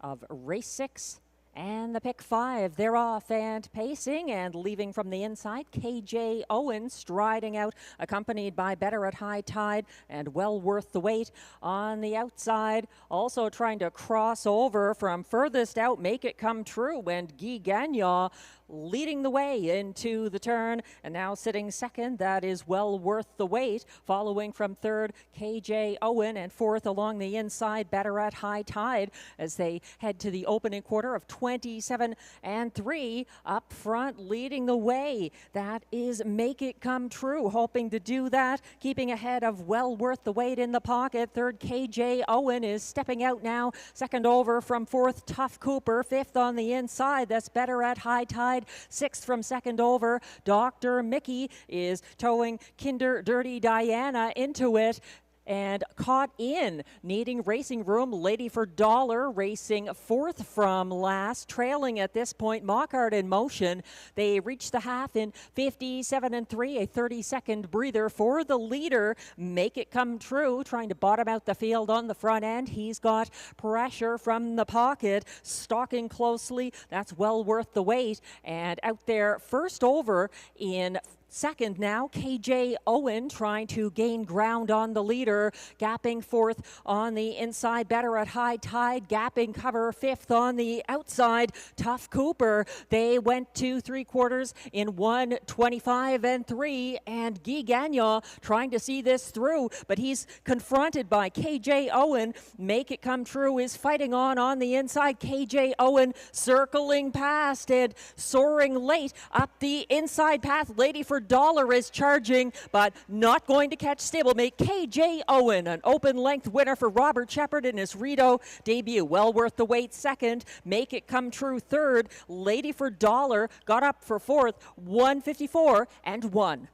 of race 6. And the pick 5, they're off and pacing and leaving from the inside. KJ Owen striding out, accompanied by Better at High Tide and Well Worth the Wait on the outside. Also trying to cross over from furthest out, Make It Come True, and Guy Gagnon leading the way into the turn. And now sitting second, that is Well Worth the Wait. Following from third, KJ Owen, and fourth along the inside, Better at High Tide, as they head to the opening quarter of 27 and 3. Up front, leading the way, that is Make It Come True, hoping to do that, keeping ahead of Well Worth the Wait in the pocket. Third, KJ Owen is stepping out now. Second over from fourth, Tough Cooper. Fifth on the inside, that's Better at High Tide. Sixth from second over, Dr. Mickey is towing Kinder Dirty Diana into it. And caught in, needing racing room, Lady for Dollar racing fourth from last, trailing at this point, Mockart in Motion. They reach the half in 57 and 3, a 30-second breather for the leader. Make It Come True, trying to bottom out the field on the front end. He's got pressure from the pocket, stalking closely. That's Well Worth the Wait. And out there, first over in second now, KJ Owen trying to gain ground on the leader, gapping fourth on the inside, Better at High Tide, gapping cover fifth on the outside, Tough Cooper. They went to three quarters in 1:25 and 3, and Guy Gagnon trying to see this through, but he's confronted by KJ Owen. Make It Come True is fighting on the inside. KJ Owen circling past and soaring late up the inside path. Lady for Dollar is charging, but not going to catch stablemate KJ Owen, an open length winner for Robert Shepard in his Rideau debut. Well Worth the Wait second, Make It Come True third, Lady for Dollar got up for fourth, 1:54 and 1.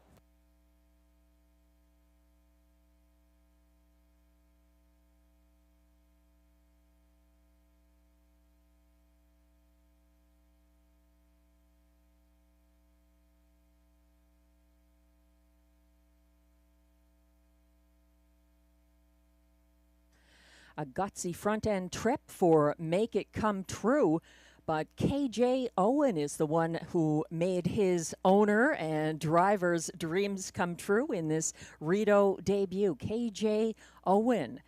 A gutsy front end trip for Make It Come True, but KJ Owen is the one who made his owner and driver's dreams come true in this Rideau debut. KJ Owen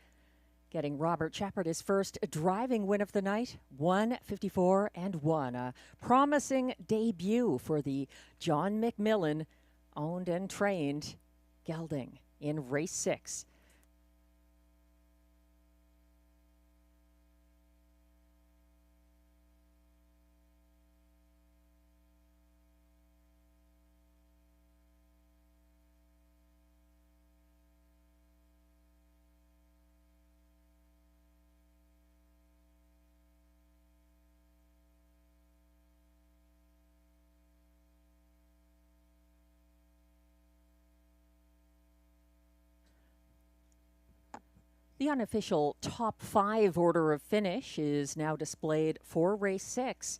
getting Robert Shepard his first driving win of the night, 1:54 and 1. A promising debut for the John McMillan owned and trained gelding in race 6. The unofficial top 5 order of finish is now displayed for race 6.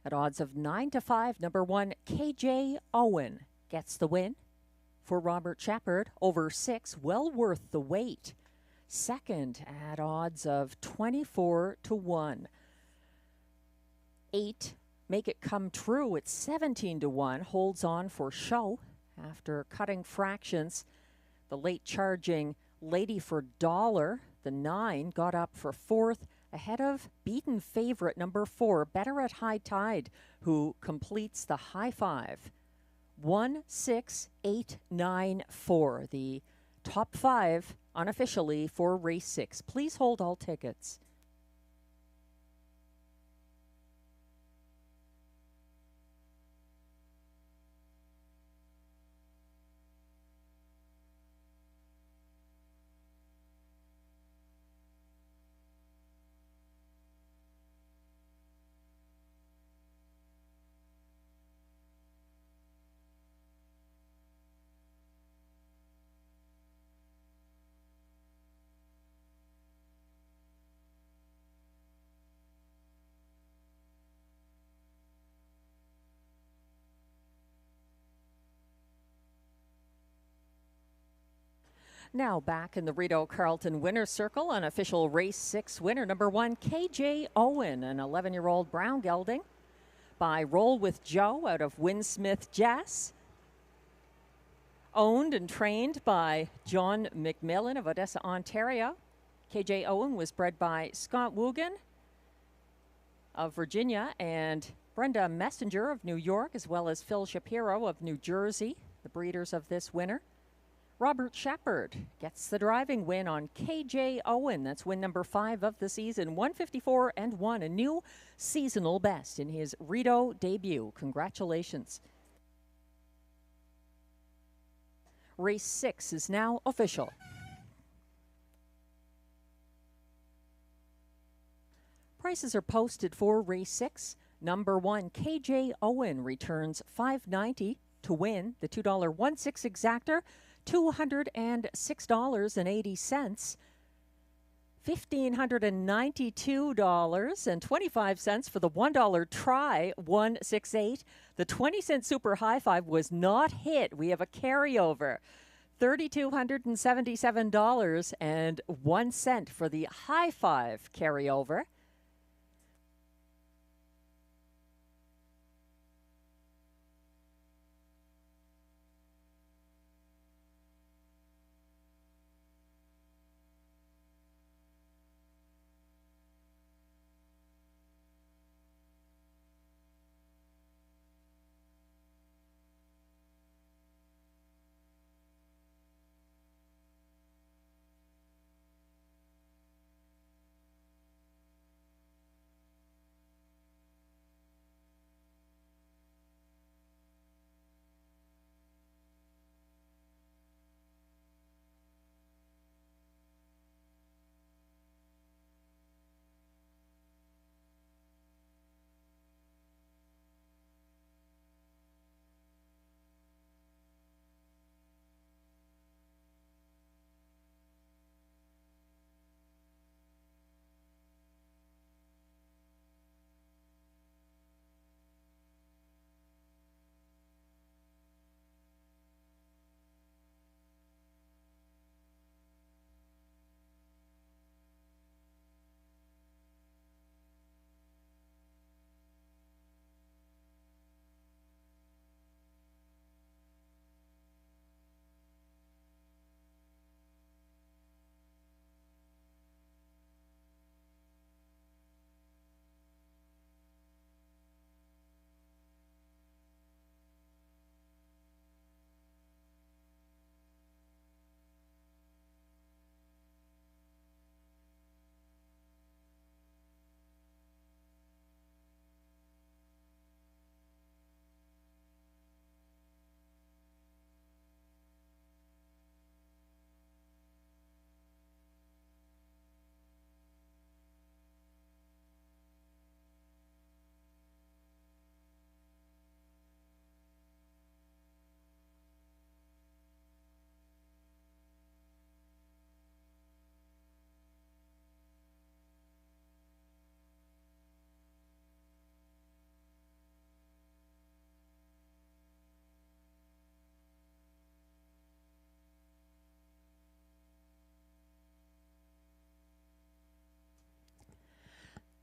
At odds of 9-5, number 1, KJ Owen gets the win. For Robert Shepard, over 6, Well Worth the Wait. Second at odds of 24-1. 8, Make It Come True at 17-1, holds on for show after cutting fractions. The late charging Lady for Dollar, the 9, got up for fourth ahead of beaten favorite number 4, Better at High Tide, who completes the high 5. 1-6-8-9-4, the top 5 unofficially for race 6. Please hold all tickets. Now back in the Rideau Carleton Winner's Circle, on official race 6 winner number 1, KJ Owen, an 11-year-old brown gelding, by Roll with Joe out of Winsmith Jess. Owned and trained by John McMillan of Odessa, Ontario. KJ Owen was bred by Scott Woogan of Virginia and Brenda Messenger of New York, as well as Phil Shapiro of New Jersey, the breeders of this winner. Robert Shepard gets the driving win on KJ Owen. That's win number 5 of the season, 154-1, a new seasonal best in his Rideau debut. Congratulations. Race 6 is now official. Prices are posted for race 6. Number 1, KJ Owen, returns $5.90 to win. The $2.16 exactor, $206.80. $1,592.25 for the $1 try, 168. The 20-cent super high five was not hit. We have a carryover. $3,277.01 for the high five carryover.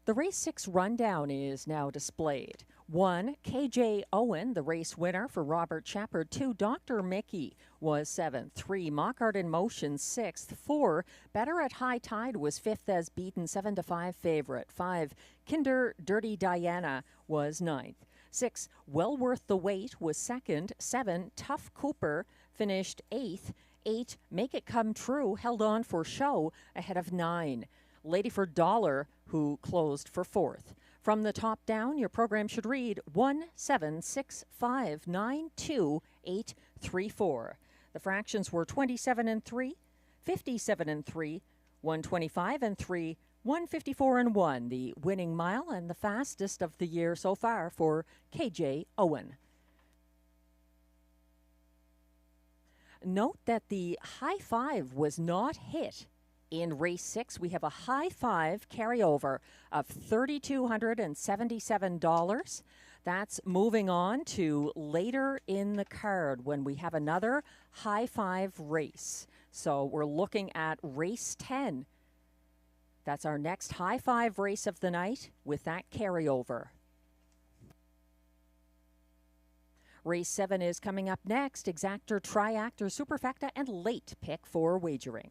The race 6 rundown is now displayed. 1, KJ Owen, the race winner for Robert Shepard. 2, Dr. Mickey was 7th. 3, Mockart in Motion 6th. 4, Better at High Tide was 5th as beaten, 7-5 favorite. 5, Kinder Dirty Diana was 9th. 6, Well Worth the Wait was 2nd. 7, Tough Cooper finished 8th. 8, Make It Come True held on for show ahead of 9. Lady for Dollar, who closed for 4th. From the top down, your program should read 176592834. The fractions were 27-3, 57-3, 125-3, 154-1. The winning mile and the fastest of the year so far for KJ Owen. Note that the high five was not hit. In race 6, we have a high five carryover of $3,277. That's moving on to later in the card when we have another high five race. So we're looking at race 10. That's our next high five race of the night with that carryover. Race 7 is coming up next. Exactor, Triactor, Superfecta, and late pick for wagering.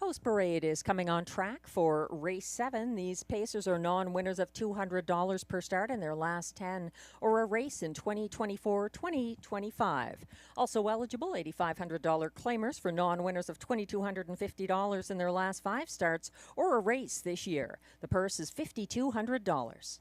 Post Parade is coming on track for race 7. These pacers are non-winners of $200 per start in their last 10 or a race in 2024-2025. Also eligible, $8,500 claimers for non-winners of $2,250 in their last 5 starts or a race this year. The purse is $5,200.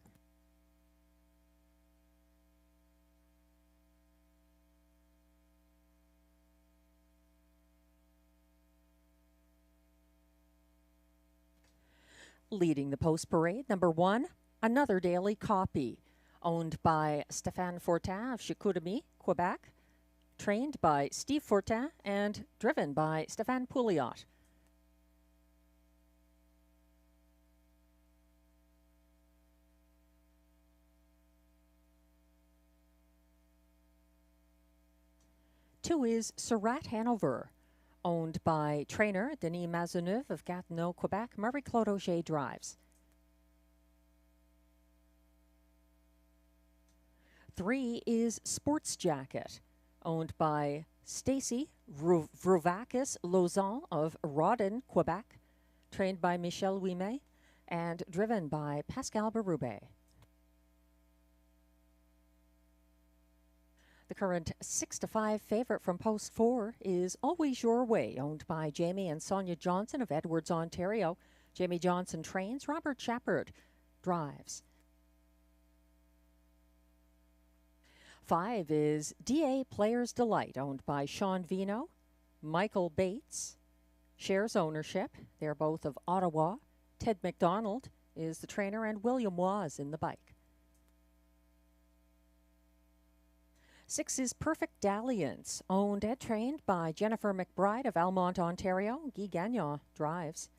Leading the Post Parade, number 1, Another Daily Copy, owned by Stéphane Fortin of Chicoutimi, Quebec, trained by Steve Fortin and driven by Stéphane Pouliot. 2 is Surratt Hanover, owned by trainer Denis Maisonneuve of Gatineau, Quebec. Marie-Claude Auger drives. 3 is Sports Jacket, owned by Stacy Vrovakis Lauzon of Rawdon, Quebec, trained by Michel Ouimet and driven by Pascal Berube. The current 6-5 favorite from Post 4 is Always Your Way, owned by Jamie and Sonia Johnson of Edwards, Ontario. Jamie Johnson trains, Robert Shepard drives. 5 is DA Players Delight, owned by Sean Vino. Michael Bates shares ownership. They're both of Ottawa. Ted McDonald is the trainer, and William Waz in the bike. 6 is Perfect Dalliance, owned and trained by Jennifer McBride of Almont, Ontario. Guy Gagnon drives.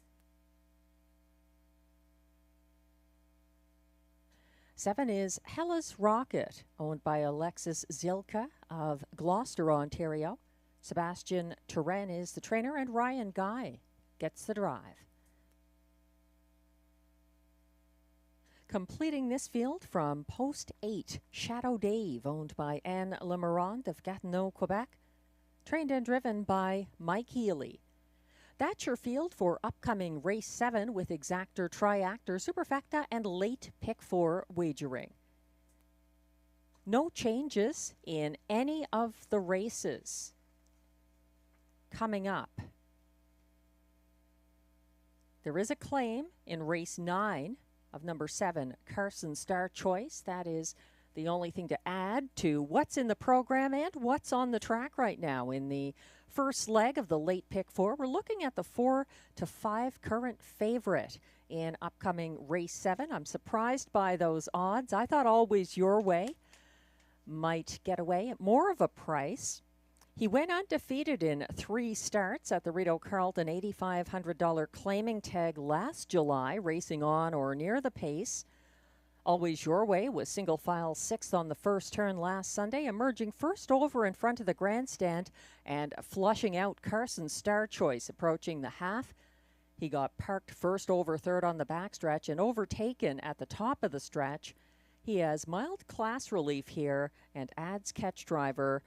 7 is Hellas Rocket, owned by Alexis Zilka of Gloucester, Ontario. Sebastian Turenne is the trainer, and Ryan Guy gets the drive. Completing this field from Post 8, Shadow Dave, owned by Anne Lemerand of Gatineau, Quebec. Trained and driven by Mike Healy. That's your field for upcoming Race 7 with Exactor, Triactor, Superfecta, and late Pick 4 wagering. No changes in any of the races coming up. There is a claim in Race 9 of number 7, Carson Star Choice. That is the only thing to add to what's in the program and what's on the track right now. In the first leg of the late Pick 4, we're looking at the 4 to 5 current favorite in upcoming Race 7. I'm surprised by those odds. I thought Always Your Way might get away at more of a price. He went undefeated in 3 starts at the Rideau Carleton $8,500 claiming tag last July, racing on or near the pace. Always Your Way was single file 6th on the first turn last Sunday, emerging first over in front of the grandstand and flushing out Carson Star Choice approaching the half. He got parked first over third on the backstretch and overtaken at the top of the stretch. He has mild class relief here and adds catch driver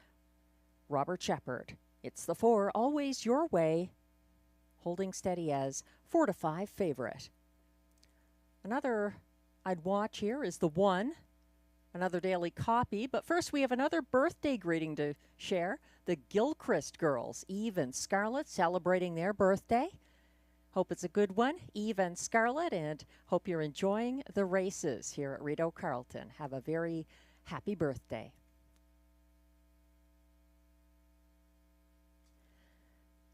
Robert Shepard. It's the 4, Always Your Way, holding steady as 4 to 5 favorite. Another I'd watch here is the 1, another daily copy. But first, we have another birthday greeting to share. The Gilchrist girls, Eve and Scarlett, celebrating their birthday. Hope it's a good one, Eve and Scarlett, and hope you're enjoying the races here at Rideau Carleton. Have a very happy birthday.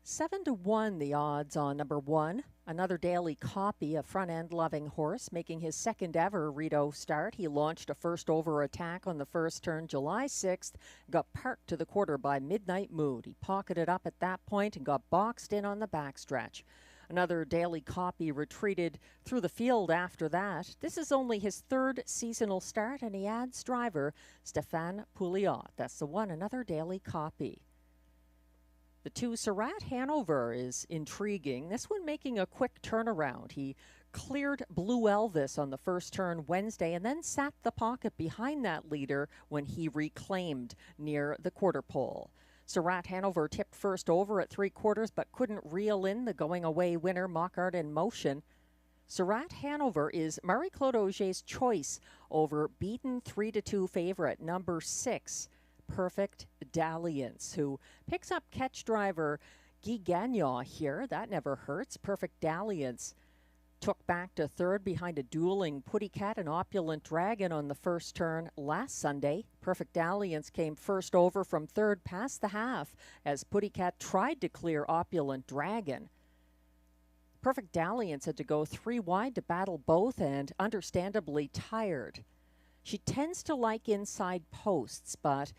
7 to 1 the odds on number 1. Another daily copy, a front-end loving horse, making his second ever Rideau start. He launched a first over attack on the first turn July 6th, got parked to the quarter by Midnight Mood. He pocketed up at that point and got boxed in on the backstretch. Another daily copy retreated through the field after that. This is only his 3rd seasonal start, and he adds driver Stéphane Pouliot. That's the 1, another daily copy. The 2, Surratt Hanover, is intriguing. This one making a quick turnaround. He cleared Blue Elvis on the first turn Wednesday and then sat the pocket behind that leader when he reclaimed near the quarter pole. Surratt Hanover tipped first over at 3/4 but couldn't reel in the going away winner, Mock Art in Motion. Surratt Hanover is Marie-Claude Auger's choice over beaten 3 to 2 favorite number 6. Perfect Dalliance, who picks up catch driver Guy Gagnon here. That never hurts. Perfect Dalliance took back to 3rd behind a dueling Putty Cat and Opulent Dragon on the first turn last Sunday. Perfect Dalliance came first over from 3rd past the half as Putty Cat tried to clear Opulent Dragon. Perfect Dalliance had to go 3 wide to battle both and understandably tired. She tends to like inside posts, but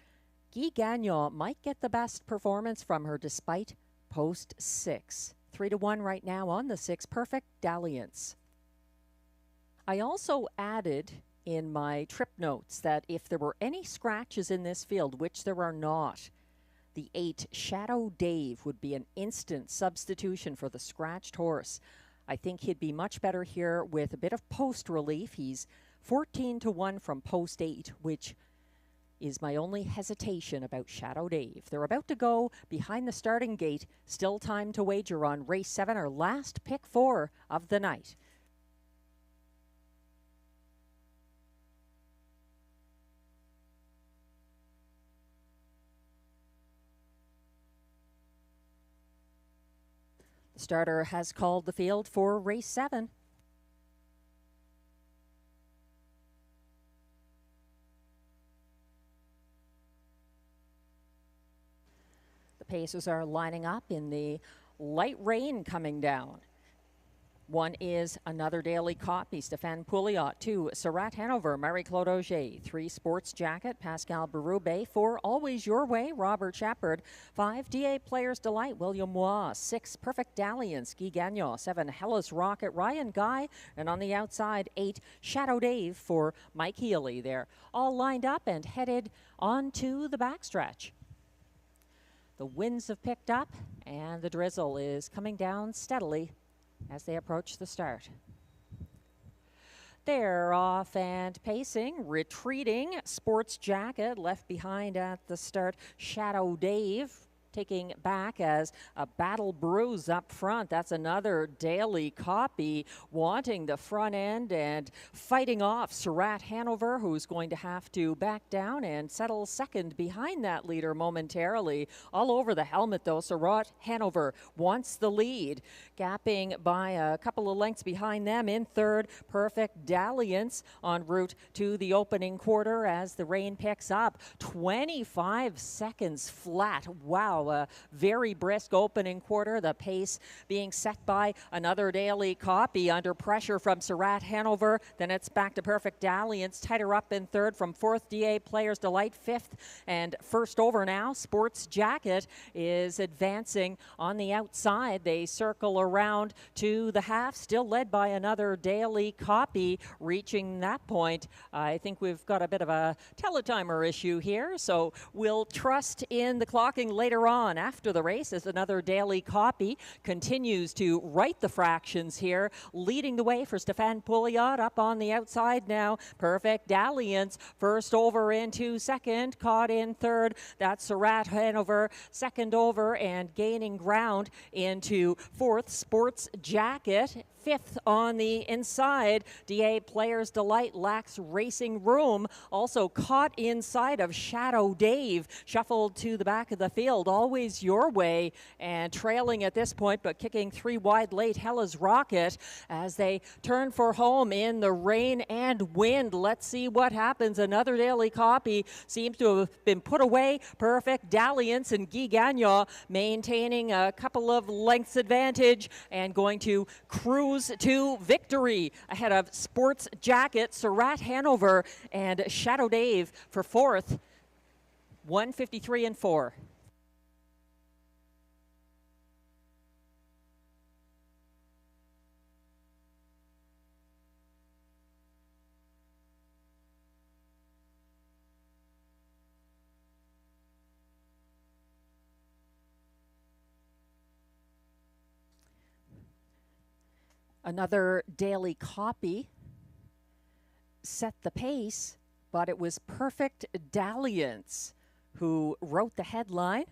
Guy Gagnon might get the best performance from her despite post 6. 3 to 1 right now on the 6, Perfect Dalliance. I also added in my trip notes that if there were any scratches in this field, which there are not, The 8, Shadow Dave, would be an instant substitution for the scratched horse. I think he'd be much better here with a bit of post relief. He's 14-1 from post 8, which is my only hesitation about Shadow Dave. They're about to go behind the starting gate. Still time to wager on race 7, our last pick 4 of the night. The starter has called the field for race 7. The pacers are lining up in the light rain coming down. 1 is Another Daily Copy, Stéphane Pouliot. 2, Sarah Hanover, Marie-Claude Auger. 3, Sports Jacket, Pascal Berube. 4, Always Your Way, Robert Shepard. 5, DA Players Delight, William Waugh. 6, Perfect Dalliance, Guy Gagnon. 7, Hellas Rocket, Ryan Guy. And on the outside, 8, Shadow Dave for Mike Healy. They're all lined up and headed onto the backstretch. The winds have picked up and the drizzle is coming down steadily as they approach the start. They're off and pacing, retreating. Sports Jacket left behind at the start. Shadow Dave taking back as a Battle Bruise up front. That's Another Daily Copy wanting the front end and fighting off Sarah Hanover, who's going to have to back down and settle second behind that leader momentarily. All over the helmet though, Sarah Hanover wants the lead, gapping by a couple of lengths behind them. In third, Perfect Dalliance en route to the opening quarter as the rain picks up. 25 seconds flat. Wow. A very brisk opening quarter. The pace being set by Another Daily Copy under pressure from Sarah Hanover. Then it's back to Perfect Dalliance. Tighter up in third from fourth, DA Players Delight. Fifth and first over now. Sports Jacket is advancing on the outside. They circle around to the half, still led by Another Daily Copy. Reaching that point, I think we've got a bit of a teletimer issue here, so we'll trust in the clocking later on after the race as Another Daily Copy continues to right the fractions here, leading the way for Stéphane Pouliot. Up on the outside now, Perfect Dalliance first over into second, caught in third. That's Sarah Hanover second over and gaining ground into fourth, Sports Jacket. Fifth on the inside, DA Players Delight lacks racing room. Also caught inside of Shadow Dave, shuffled to the back of the field. Always Your Way, and trailing at this point, but kicking 3 wide late, Hellas Rocket, as they turn for home in the rain and wind. Let's see what happens. Another Daily Copy seems to have been put away. Perfect Dalliance and Guy Gagnon maintaining a couple of lengths advantage and going to cruise to victory ahead of Sports Jacket, Sarah Hanover, and Shadow Dave for fourth. 1:53 and 4. Another Daily Copy set the pace, but it was Perfect Dalliance who wrote the headline,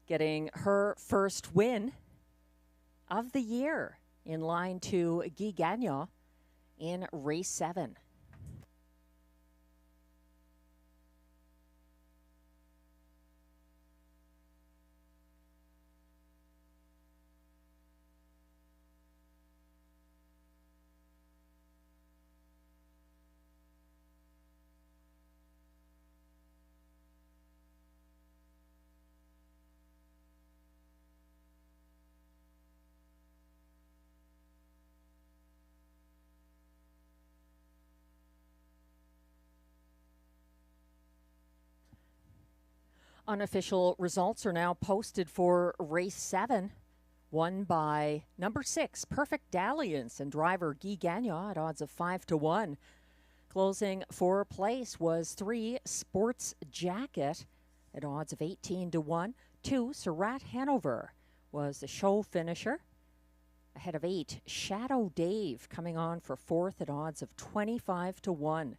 getting her first win of the year in line to Guy Gagnon in race 7. Unofficial results are now posted for race 7, won by number 6, Perfect Dalliance, and driver Guy Gagnon at odds of 5-1. Closing for place was 3, Sports Jacket. at odds of 18 to 1. 2, Tamara Hanover was the show finisher. Ahead of 8, Shadow Dave coming on for 4th at odds of 25 to 1.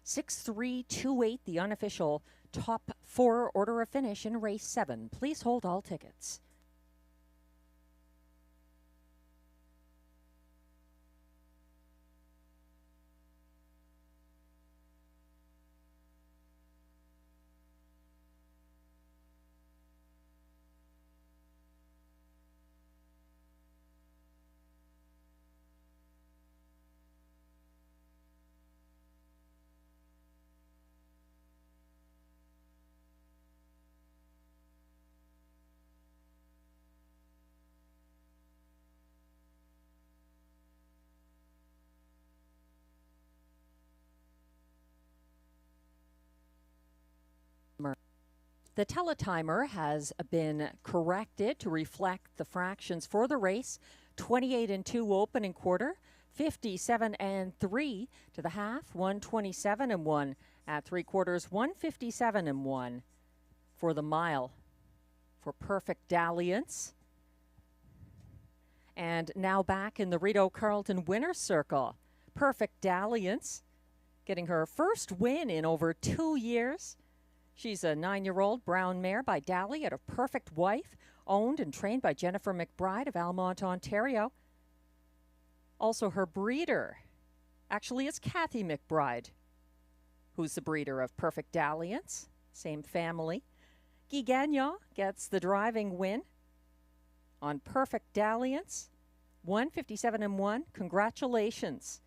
6-3-2-8, the unofficial top 4 order of finish in race 7. Please hold all tickets. The teletimer has been corrected to reflect the fractions for the race. 28 and 2 opening quarter, 57 and 3 to the half, 127 and 1 at 3/4, 157 and 1 for the mile for Perfect Dalliance. And now back in the Rideau Carleton winner's circle. Perfect Dalliance getting her first win in over 2 years. She's a 9-year-old brown mare by Dally at a Perfect Wife, owned and trained by Jennifer McBride of Almont, Ontario. Also her breeder, actually it's Kathy McBride, who's the breeder of Perfect Dalliance, same family. Guy Gagnon gets the driving win on Perfect Dalliance, 157 and 1. Congratulations.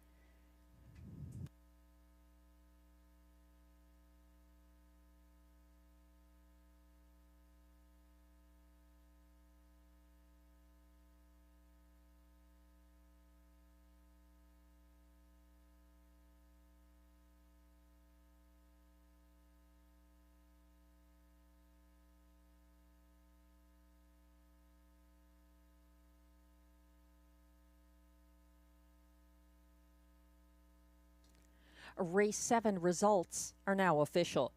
Race 7 results are now official.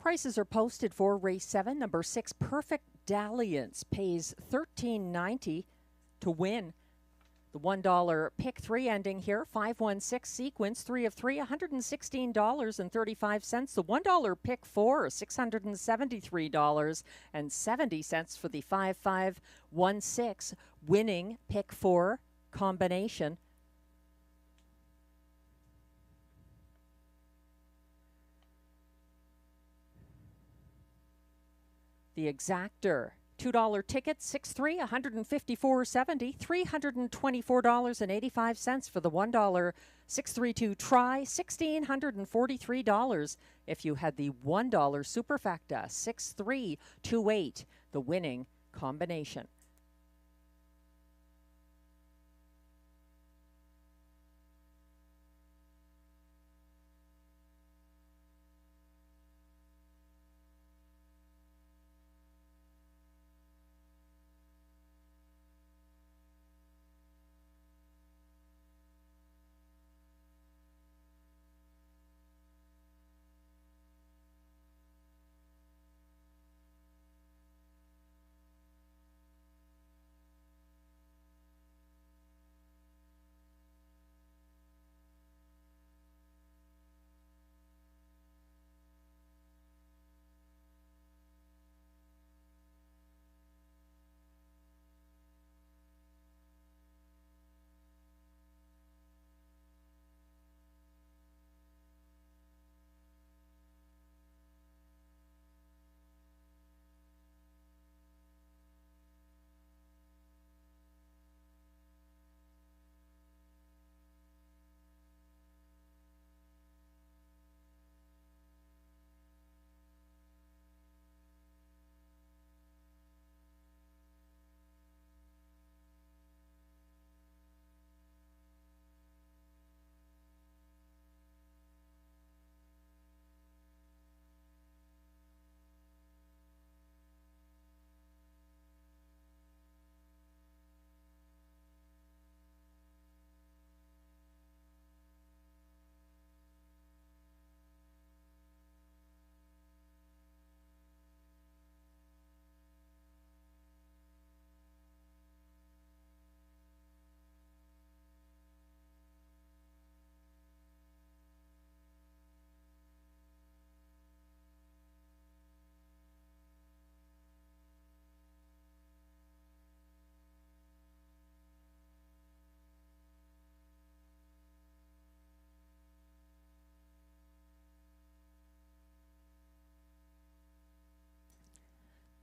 Prices are posted for race 7. Number 6, Perfect Dalliance, pays $13.90 to win. The $1 pick 3 ending here, 516 sequence, 3 of 3, $116.35. The $1 pick 4, $673.70 for the 5516 winning pick 4 combination. The exactor, $2 ticket, 6-3, $154.70, $324.85 for the $1 632 try, $1,643 if you had the $1 superfecta, 6328, the winning combination.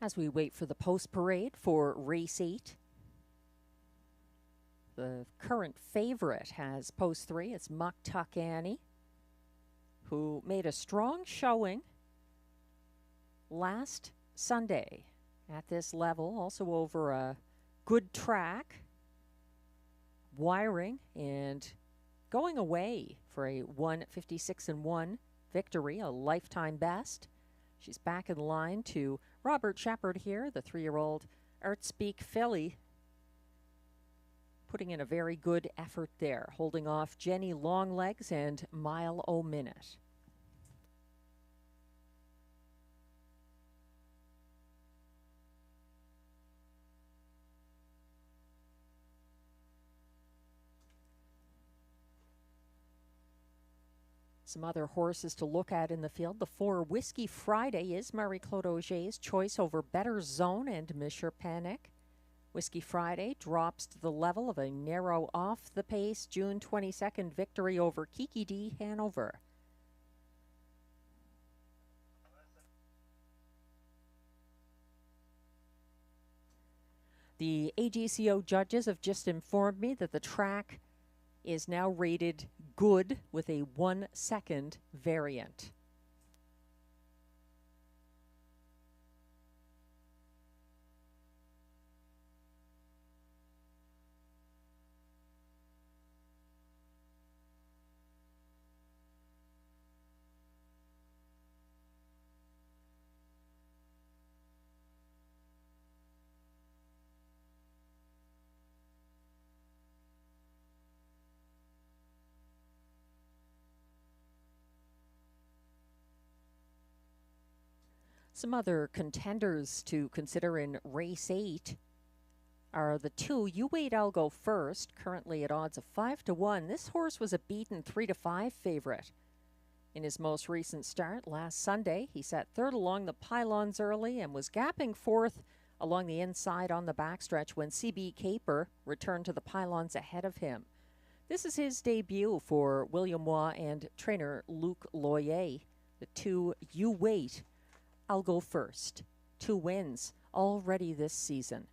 As we wait for the post parade for race 8, the current favorite has post 3. It's Muck Tuck Annie, who made a strong showing last Sunday at this level, also over a good track, wiring, and going away for a 1:56.1 victory, a lifetime best. She's back in line to Robert Shepard here, the 3-year-old Artspeak filly, putting in a very good effort there, holding off Jenny Longlegs and Mile O Minute. Some other horses to look at in the field. The 4 Whiskey Friday is Marie-Claude Auger's choice over Better Zone and Monsieur Panic. Whiskey Friday drops to the level of a narrow off-the-pace June 22nd victory over Kiki D. Hanover. The AGCO judges have just informed me that the track is now rated good with a 1-second variant. Some other contenders to consider in race 8 are the 2 You Wait I'll Go First, currently at odds of 5-1. This horse was a beaten 3-5 favorite in his most recent start last Sunday. He sat third along the pylons early and was gapping fourth along the inside on the backstretch when CB Caper returned to the pylons ahead of him. This is his debut for William Waugh and trainer Luc Loyer. The 2 You Wait I'll Go First. 2 wins already this season.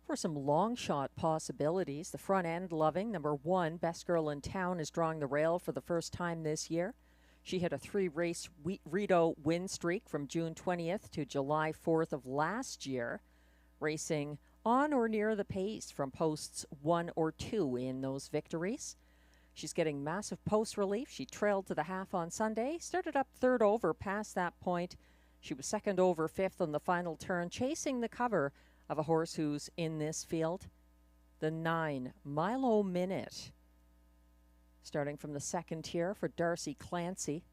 For some long shot possibilities, the front end loving number 1, Best Girl in Town, is drawing the rail for the first time this year. She had a 3-race Rideau win streak from June 20th to July 4th of last year, racing on or near the pace from posts 1 or 2 in those victories. She's getting massive post relief. She trailed to the half on Sunday, started up third over past that point. She was second over fifth on the final turn, chasing the cover of a horse who's in this field, the 9 Mile O Minute. Starting from the second tier for Darcy Clancy.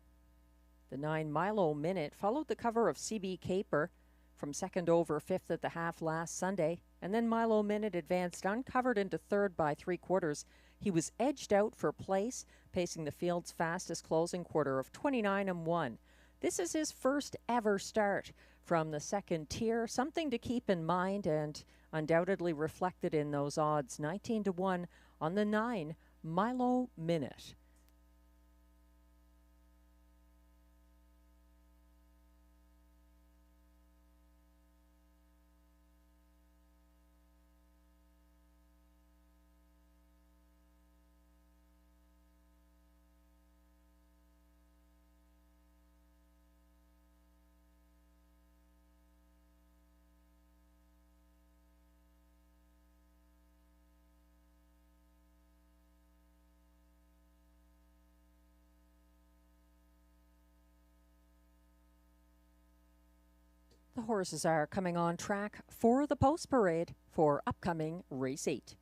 The 9 Mile O Minute followed the cover of CB Caper from second over fifth at the half last Sunday, and then Mile O Minute advanced uncovered into third by 3/4. He was edged out for place, pacing the field's fastest closing quarter of 29-1. This is his first ever start from the second tier, something to keep in mind and undoubtedly reflected in those odds. 19-1 on the 9 Mile O Minute. The horses are coming on track for the post parade for upcoming race 8.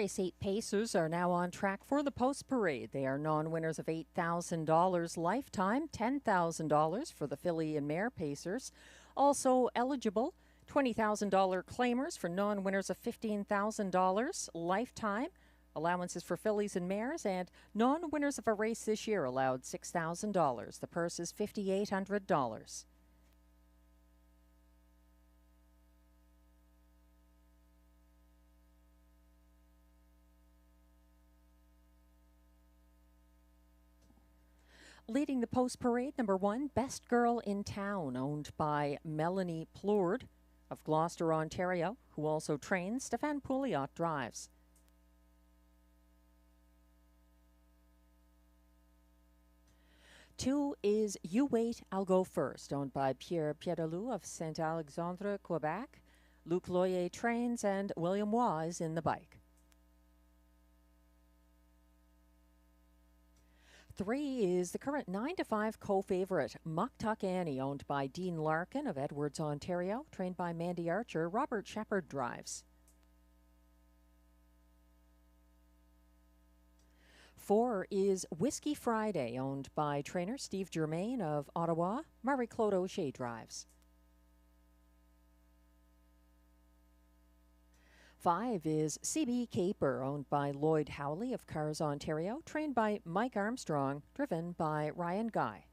Race 8 Pacers are now on track for the post parade. They are non-winners of $8,000 lifetime, $10,000 for the filly and mare Pacers. Also eligible, $20,000 claimers for non-winners of $15,000 lifetime. Allowances for fillies and mares, and non-winners of a race this year allowed $6,000. The purse is $5,800. Leading the post parade, number 1, Best Girl in Town, owned by Melanie Plourde of Gloucester, Ontario, who also trains. Stéphane Pouliot drives. Two is You Wait, I'll Go First, owned by Pierre Piedalou of Saint-Alexandre, Quebec. Luc Loyer trains, and William Waugh is in the bike. 3 is the current 9-5 co-favorite, Muck Tuck Annie, owned by Dean Larkin of Edwards, Ontario, trained by Mandy Archer. Robert Shepard drives. 4 is Whiskey Friday, owned by trainer Steve Germain of Ottawa. Marie-Claude O'Shea drives. 5 is CB Caper, owned by Lloyd Howley of Cars, Ontario, trained by Mike Armstrong, driven by Ryan Guy.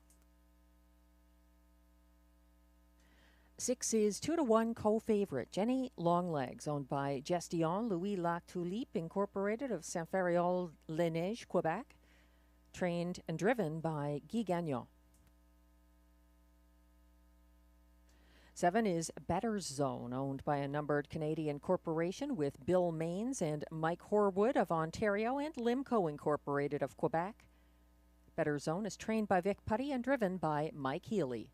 6 is 2-1 co-favorite, Jenny Longlegs, owned by Gestion Louis La Tulipe, Incorporated of Saint-Ferréol-les-Neiges, Quebec, trained and driven by Guy Gagnon. 7 is Better Zone, owned by a numbered Canadian corporation with Bill Mains and Mike Horwood of Ontario and Limco Incorporated of Quebec. Better Zone is trained by Vic Putty and driven by Mike Healy.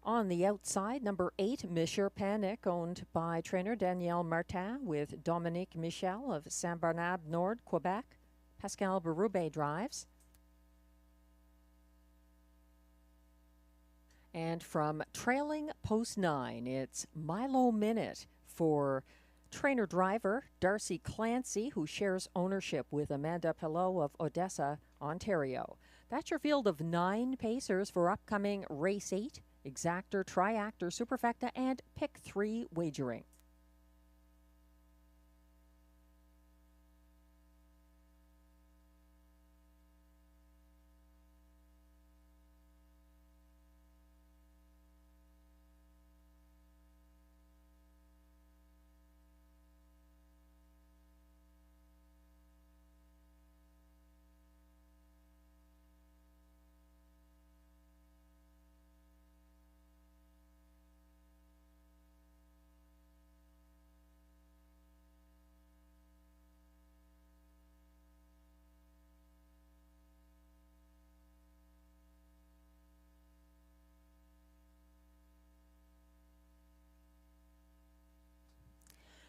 On the outside, number 8, Monsieur Panic, owned by trainer Danielle Martin with Dominique Michel of Saint-Bernard-Nord, Quebec. Pascal Berube drives. And from trailing post 9, it's Milo Minute for trainer-driver Darcy Clancy, who shares ownership with Amanda Pillow of Odessa, Ontario. That's your field of 9 pacers for upcoming Race 8, Exactor, Triactor, Superfecta, and Pick 3 wagering.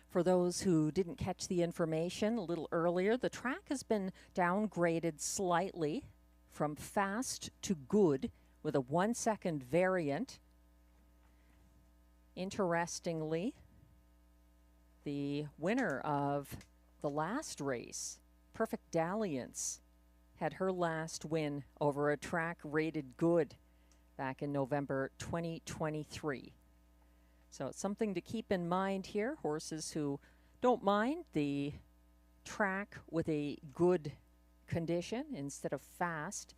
For those who didn't catch the information a little earlier, the track has been downgraded slightly from fast to good with a 1-second variant. Interestingly, the winner of the last race, Perfect Dalliance, had her last win over a track rated good back in November 2023. So it's something to keep in mind here. Horses who don't mind the track with a good condition instead of fast.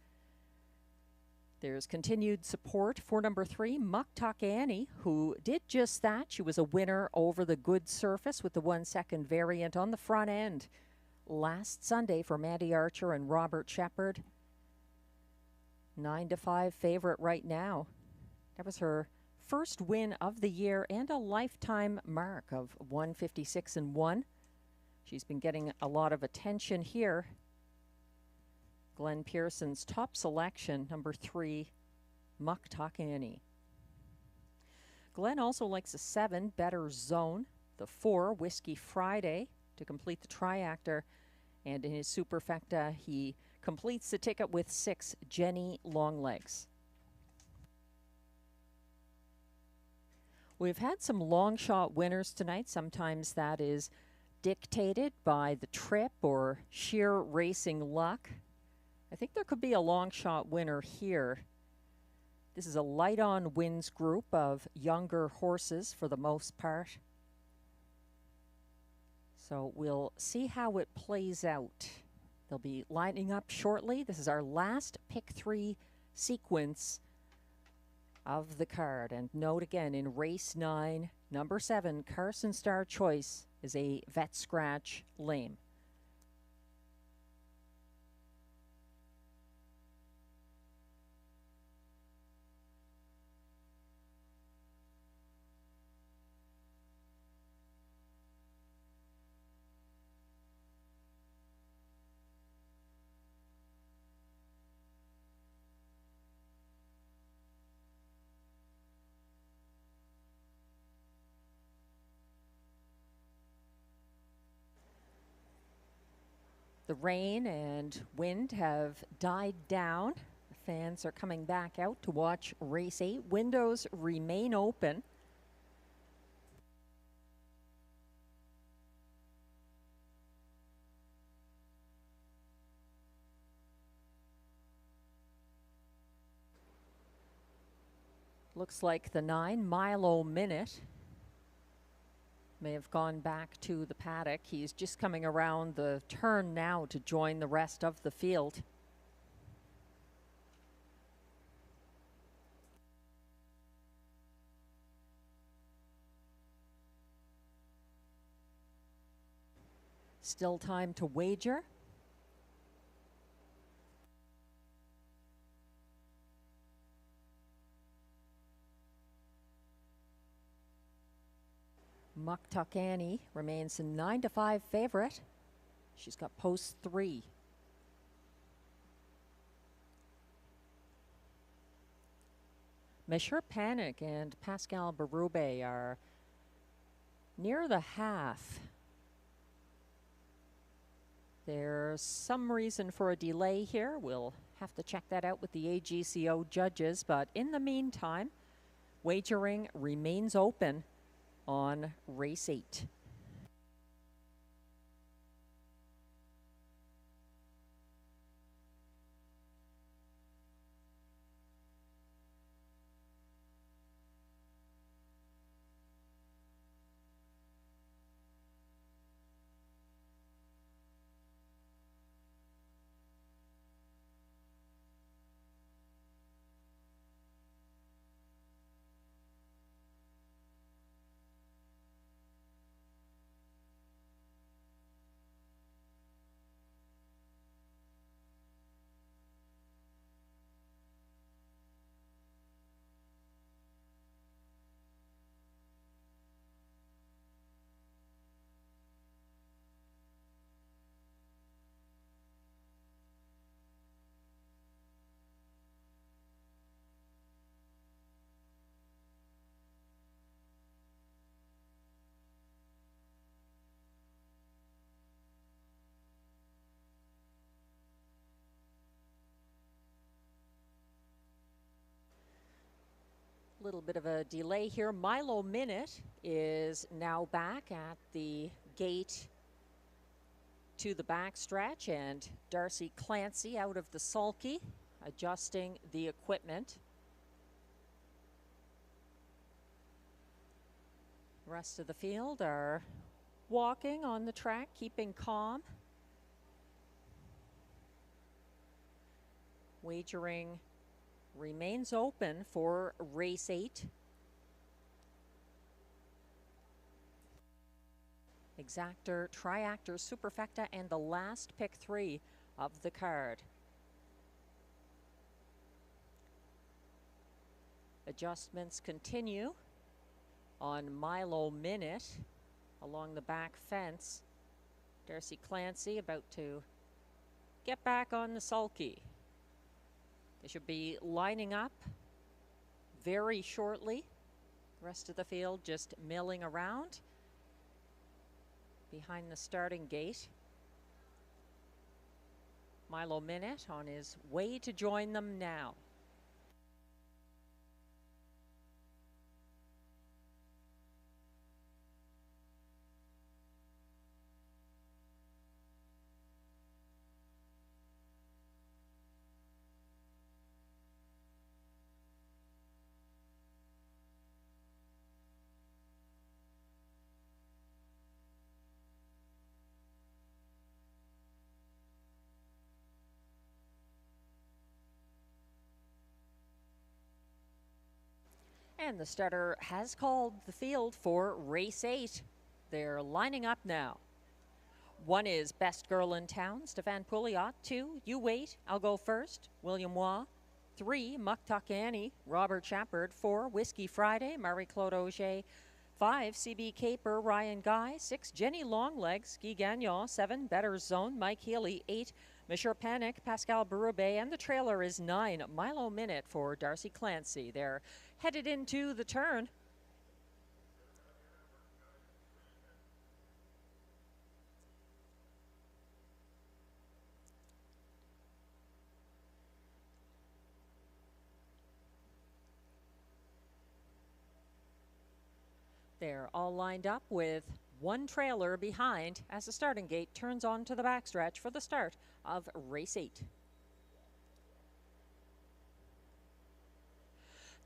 There's continued support for number 3, Muck Tuck Annie, who did just that. She was a winner over the good surface with the 1-second variant on the front end last Sunday for Mandy Archer and Robert Shepard. 9-5 favorite right now. That was her first win of the year and a lifetime mark of 156-1. She's been getting a lot of attention here. Glenn Pearson's top selection, number 3, Muck Tuck Annie. Glenn also likes a 7, Better Zone, the 4, Whiskey Friday, to complete the triactor, and in his superfecta, he completes the ticket with 6, Jenny Longlegs. We've had some long shot winners tonight. Sometimes that is dictated by the trip or sheer racing luck. I think there could be a long shot winner here. This is a light on wins group of younger horses for the most part. So we'll see how it plays out. They'll be lining up shortly. This is our last pick 3 sequence of the card. And note again, in race 9, number 7, Carson Star Choice is a vet scratch lame. The rain and wind have died down. The fans are coming back out to watch race 8. Windows remain open. Looks like the 9 Milo Minute may have gone back to the paddock. He's just coming around the turn now to join the rest of the field. Still time to wager. Muktuk Annie remains a 9-5 favorite. She's got post 3. Mesher Panic and Pascal Berube are near the half. There's some reason for a delay here. We'll have to check that out with the AGCO judges, but in the meantime, wagering remains open on race 8. Little bit of a delay here. Milo Minute is now back at the gate to the backstretch, and Darcy Clancy out of the sulky, adjusting the equipment. The rest of the field are walking on the track, keeping calm. Wagering remains open for race 8. Exactor, Triactor, Superfecta, and the last pick 3 of the card. Adjustments continue on Milo Minute along the back fence. Darcy Clancy about to get back on the sulky. They should be lining up very shortly. The rest of the field just milling around behind the starting gate. Milo Minute on his way to join them now. And the starter has called the field for race 8. They're lining up now. 1 is Best Girl in Town, Stefan Pouliot. 2, You Wait, I'll Go First, William Waugh. 3, Muck Tuck Annie, Robert Shepard. 4, Whiskey Friday, Marie-Claude Auger. 5, CB Caper, Ryan Guy. 6, Jenny Longlegs, Guy Gagnon. 7, Better Zone, Mike Healy. 8, Monsieur Panic, Pascal Berube. And the trailer is 9, Milo Minute for Darcy Clancy. They're headed into the turn. They're all lined up with one trailer behind as the starting gate turns onto the backstretch for the start of race 8.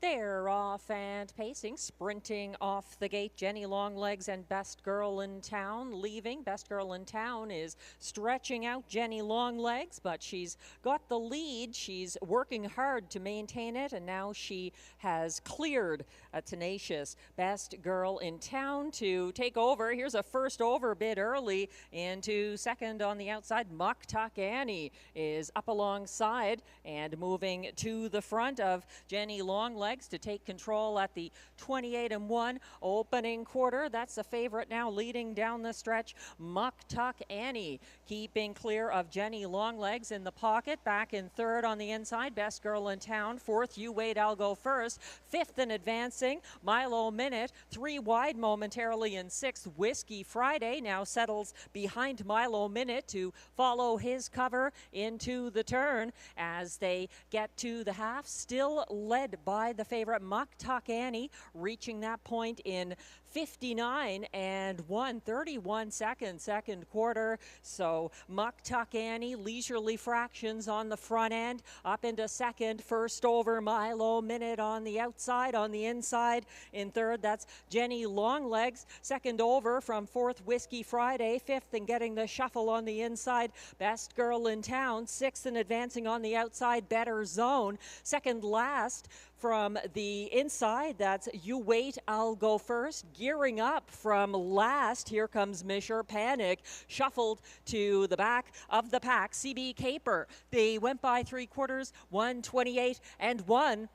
They're off and pacing, sprinting off the gate. Jenny Longlegs and Best Girl in Town leaving. Best Girl in Town is stretching out Jenny Longlegs, but she's got the lead. She's working hard to maintain it, and now she has cleared a tenacious Best Girl in Town to take over. Here's a first over bid early into second on the outside. Muck Tuck Annie is up alongside and moving to the front of Jenny Longlegs to take control at the 28-1 opening quarter. That's the favorite now leading down the stretch. Muck Tuck Annie keeping clear of Jenny Longlegs in the pocket. Back in third on the inside, Best Girl in Town. Fourth, You Wait, I'll Go First. Fifth and advancing, Milo Minute. 3 wide momentarily in sixth. Whiskey Friday now settles behind Milo Minute to follow his cover into the turn as they get to the half. Still led by the favorite Muck Tuck Annie, reaching that point in 59 and 1:31 seconds, second quarter. So Muck Tuck Annie, leisurely fractions on the front end, up into second. First over, Milo Minute on the outside. On the inside in third, that's Jenny Longlegs. Second over from fourth, Whiskey Friday. Fifth and getting the shuffle on the inside, Best Girl in Town. Sixth and advancing on the outside, Better Zone. Second last from the inside, that's You Wait, I'll Go First. Gearing up from last, here comes Monsieur Panic, shuffled to the back of the pack. CB Caper, they went by 3/4, 1:28 and 1.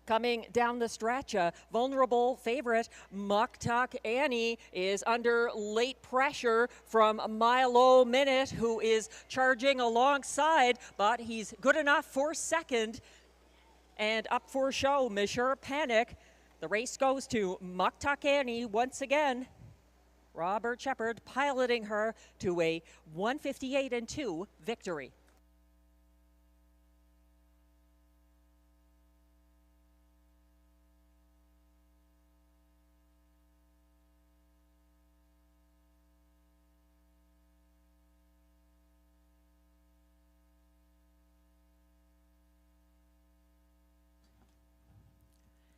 Coming down the stretch, a vulnerable favorite, Muck Tuck Annie, is under late pressure from Milo Minute, who is charging alongside, but he's good enough for second. And up for show, Monsieur Panic. The race goes to Muck Tuck Annie once again. Robert Shepard piloting her to a 1:58-2 victory.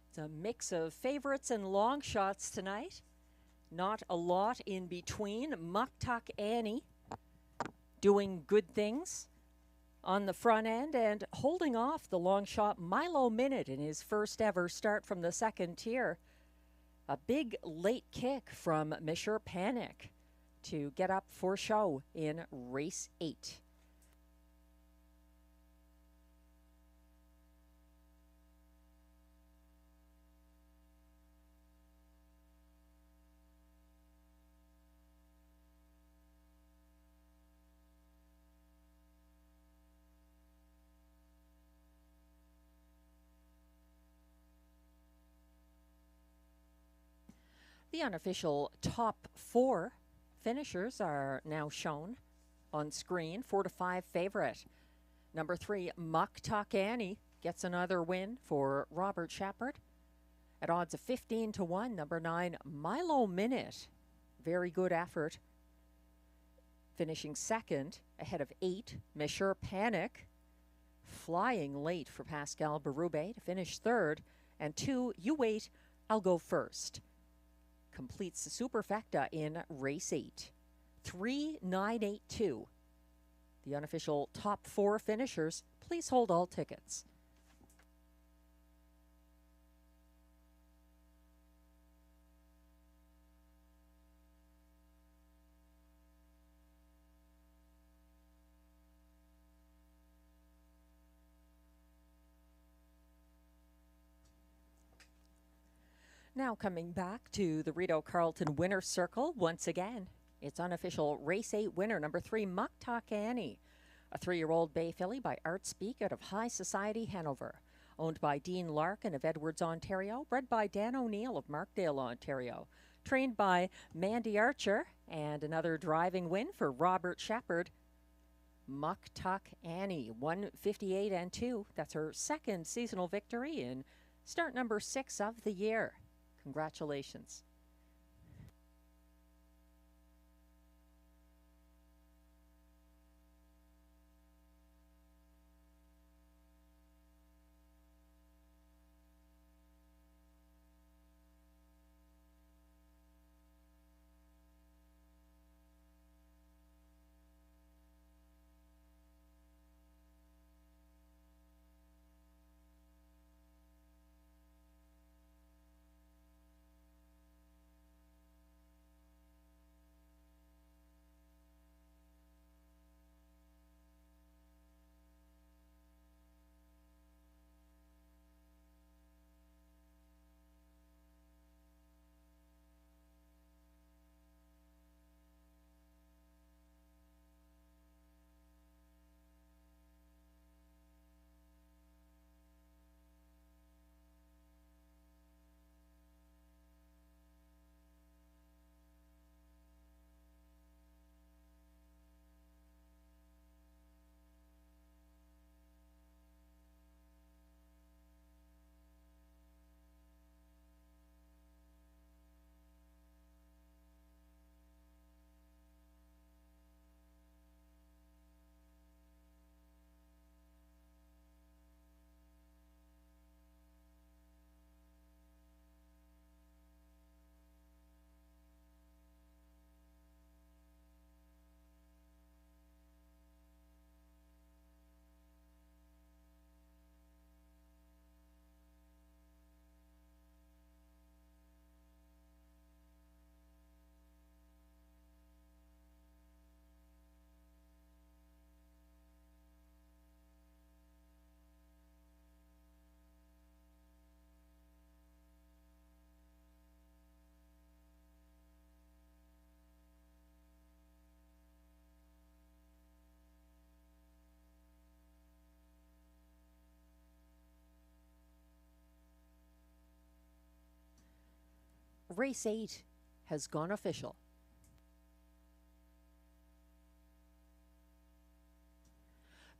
It's a mix of favorites and long shots tonight. Not a lot in between. Muck Tuck Annie doing good things on the front end and holding off the long shot Milo Minute in his first ever start from the second tier. A big late kick from Monsieur Panic to get up for show in race 8. The unofficial top 4 finishers are now shown on screen. 4 to 5 favorite. Number 3, Muck Tuck Annie gets another win for Robert Shepard at odds of 15 to 1. Number 9, Milo Minute. Very good effort. Finishing second ahead of 8, Monsieur Panic. Flying late for Pascal Berube to finish third. And 2, You Wait, I'll Go First. Completes the superfecta in race 8. 3-9-8-2. The unofficial top 4 finishers. Please hold all tickets. Now coming back to the Rideau Carleton Winner's Circle once again. It's unofficial Race 8 winner, number 3, Muck Talk Annie, a 3-year-old bay filly by Art Speak out of High Society, Hanover. Owned by Dean Larkin of Edwards, Ontario. Bred by Dan O'Neill of Markdale, Ontario. Trained by Mandy Archer. And another driving win for Robert Shepard. Muck Tuck Annie, 158 and 2. That's her second seasonal victory in start number 6 of the year. Congratulations. Race 8 has gone official.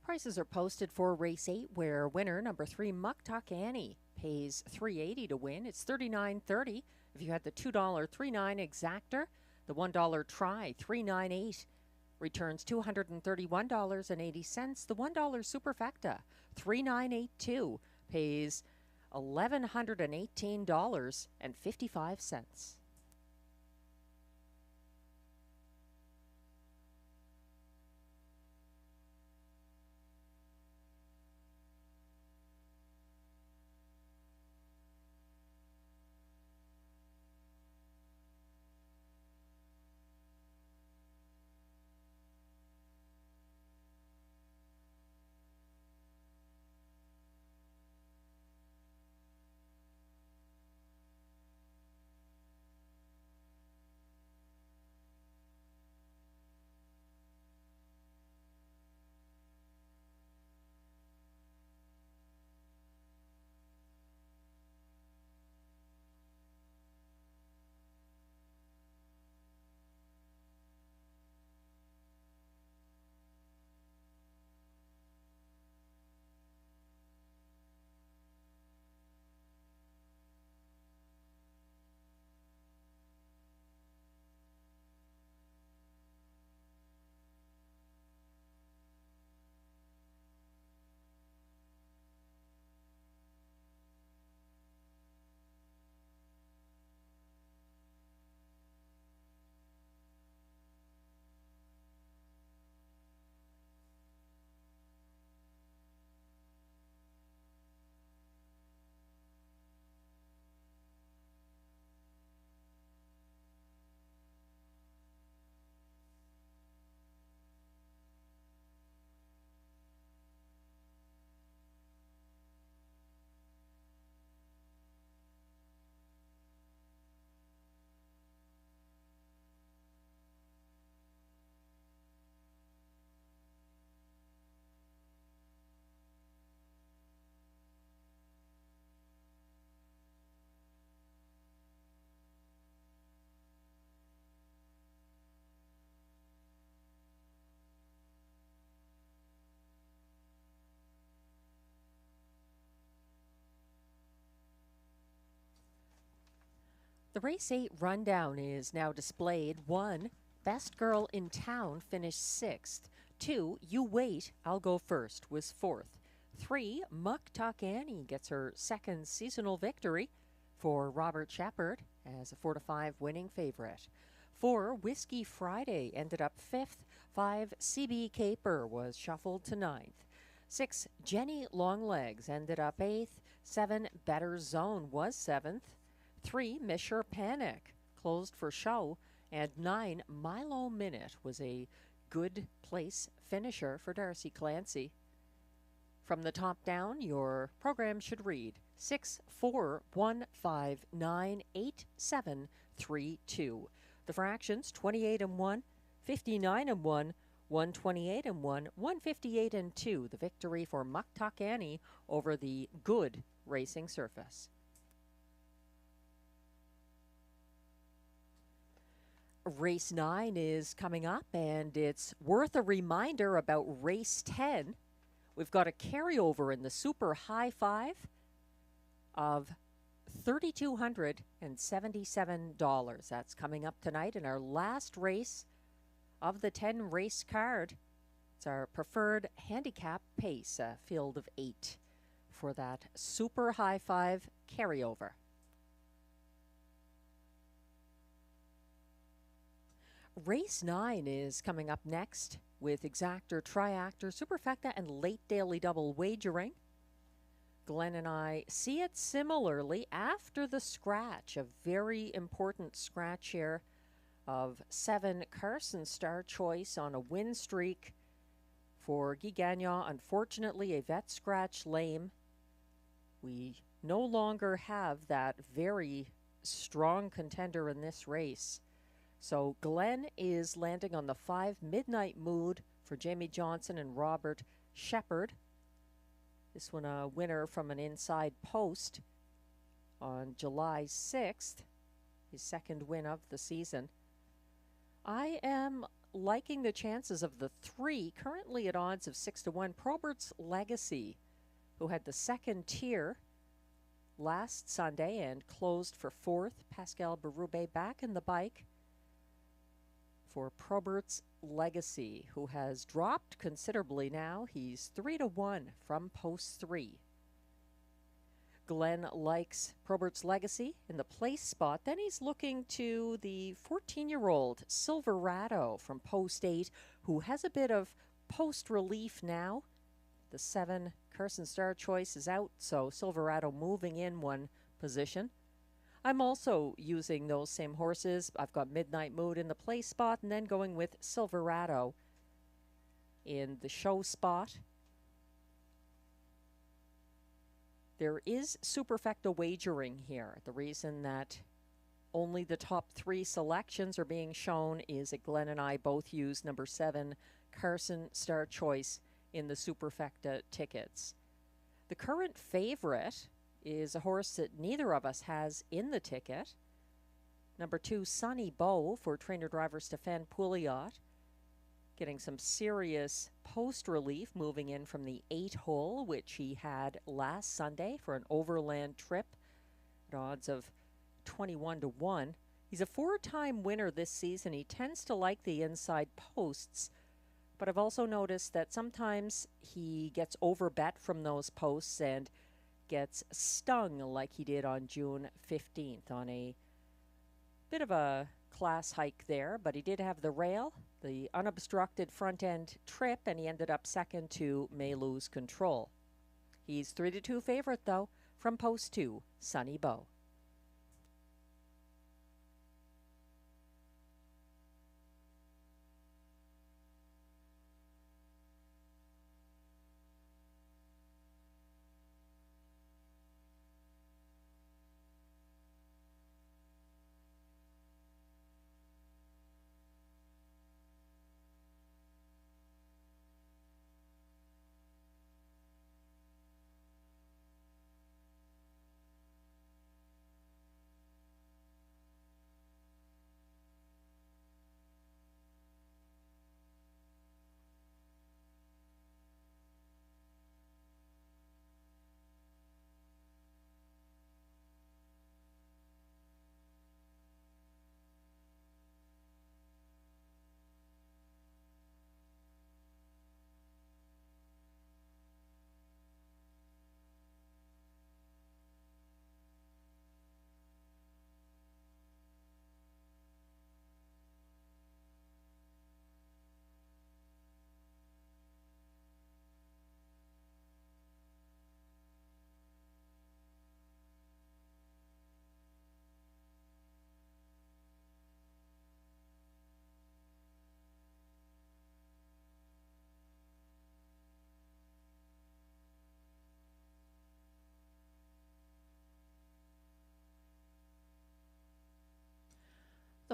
Prices are posted for Race 8, where winner number 3, Muck Talk Annie, pays $3.80 to win. It's $39.30. If you had the $2 $3.9 exactor, the $1 try $3.98 returns $231.80. The $1 superfecta $3.982 pays $1,118.55. The race 8 rundown is now displayed. 1, Best Girl in Town finished 6th. 2, You Wait, I'll Go First was 4th. 3, Muck Tuck Annie gets her second seasonal victory for Robert Shepard as a 4-5 winning favorite. 4, Whiskey Friday ended up 5th. 5, CB Caper was shuffled to 9th. 6, Jenny Longlegs ended up 8th. 7, Better Zone was 7th. 3, Misher Panic closed for show. And 9, Milo Minute was a good place finisher for Darcy Clancy. From the top down, your program should read 6, 4, 1, 5, 9, 8, 7, 3, 2. The fractions 28 and 1, 59 and 1, 128 and 1, 158 and 2. The victory for Muck Tuck Annie over the good racing surface. Race 9 is coming up, and it's worth a reminder about race 10. We've got a carryover in the Super High Five of $3,277. That's coming up tonight in our last race of the 10 race card. It's our preferred handicap pace, a field of 8 for that Super High Five carryover. Race 9 is coming up next with Exactor, Triactor, Superfecta, and Late Daily Double wagering. Glenn and I see it similarly after the scratch, a very important scratch here of 7 Carson Star Choice on a win streak for Guy Gagnon. Unfortunately, a vet scratch lame. We no longer have that very strong contender in this race. So Glenn is landing on the 5 Midnight Mood for Jamie Johnson and Robert Shepard. This one a winner from an inside post on July 6th, his second win of the season. I am liking the chances of the 3, currently at odds of 6-1, Probert's Legacy, who had the second tier last Sunday and closed for 4th. Pascal Berube back in the bike for Probert's Legacy, who has dropped considerably now. He's 3-1 from post 3. Glenn likes Probert's Legacy in the place spot. Then he's looking to the 14-year-old Silverado from post 8, who has a bit of post relief now. The 7 Carson Star Choice is out, so Silverado moving in one position. I'm also using those same horses. I've got Midnight Mood in the play spot and then going with Silverado in the show spot. There is Superfecta wagering here. The reason that only the top 3 selections are being shown is that Glenn and I both use number 7 Carson Star Choice in the Superfecta tickets. The current favorite is a horse that neither of us has in the ticket. Number 2, Sunny Bow for trainer-driver Stéphane Pouliot. Getting some serious post relief moving in from the 8 hole, which he had last Sunday for an overland trip at odds of 21-1. He's a 4-time winner this season. He tends to like the inside posts, but I've also noticed that sometimes he gets overbet from those posts and gets stung like he did on June 15th on a bit of a class hike there, but he did have the rail, the unobstructed front end trip, and he ended up second to May Lose Control. He's 3-2 favorite though from post 2, Sunny Bow.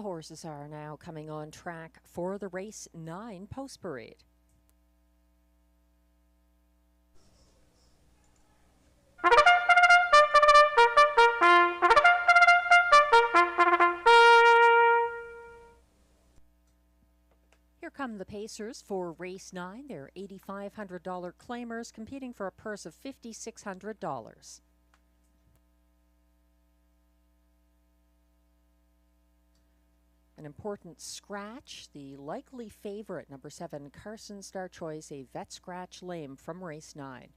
The horses are now coming on track for the race 9 post parade. Here come the pacers for race 9. They're $8,500 claimers competing for a purse of $5,600. An important scratch, the likely favorite, number 7, Carson Star Choice, a vet scratch lame from race 9.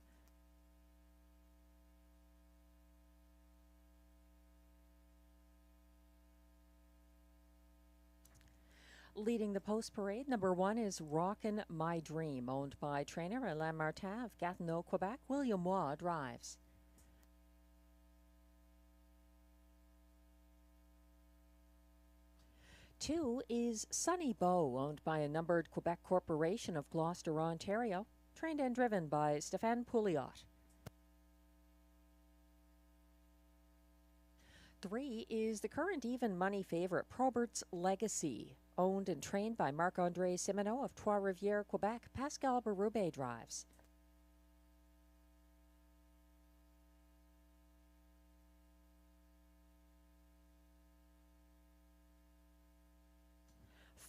Leading the post parade, number 1 is Rockin' My Dream, owned by trainer Alain Martin of Gatineau, Quebec. William Waugh drives. Two is Sunny Bow, owned by a numbered Quebec corporation of Gloucester, Ontario, trained and driven by Stéphane Pouliot. 3 is the current even money favorite, Probert's Legacy, owned and trained by Marc-André Simoneau of Trois-Rivières, Quebec. Pascal Berube drives.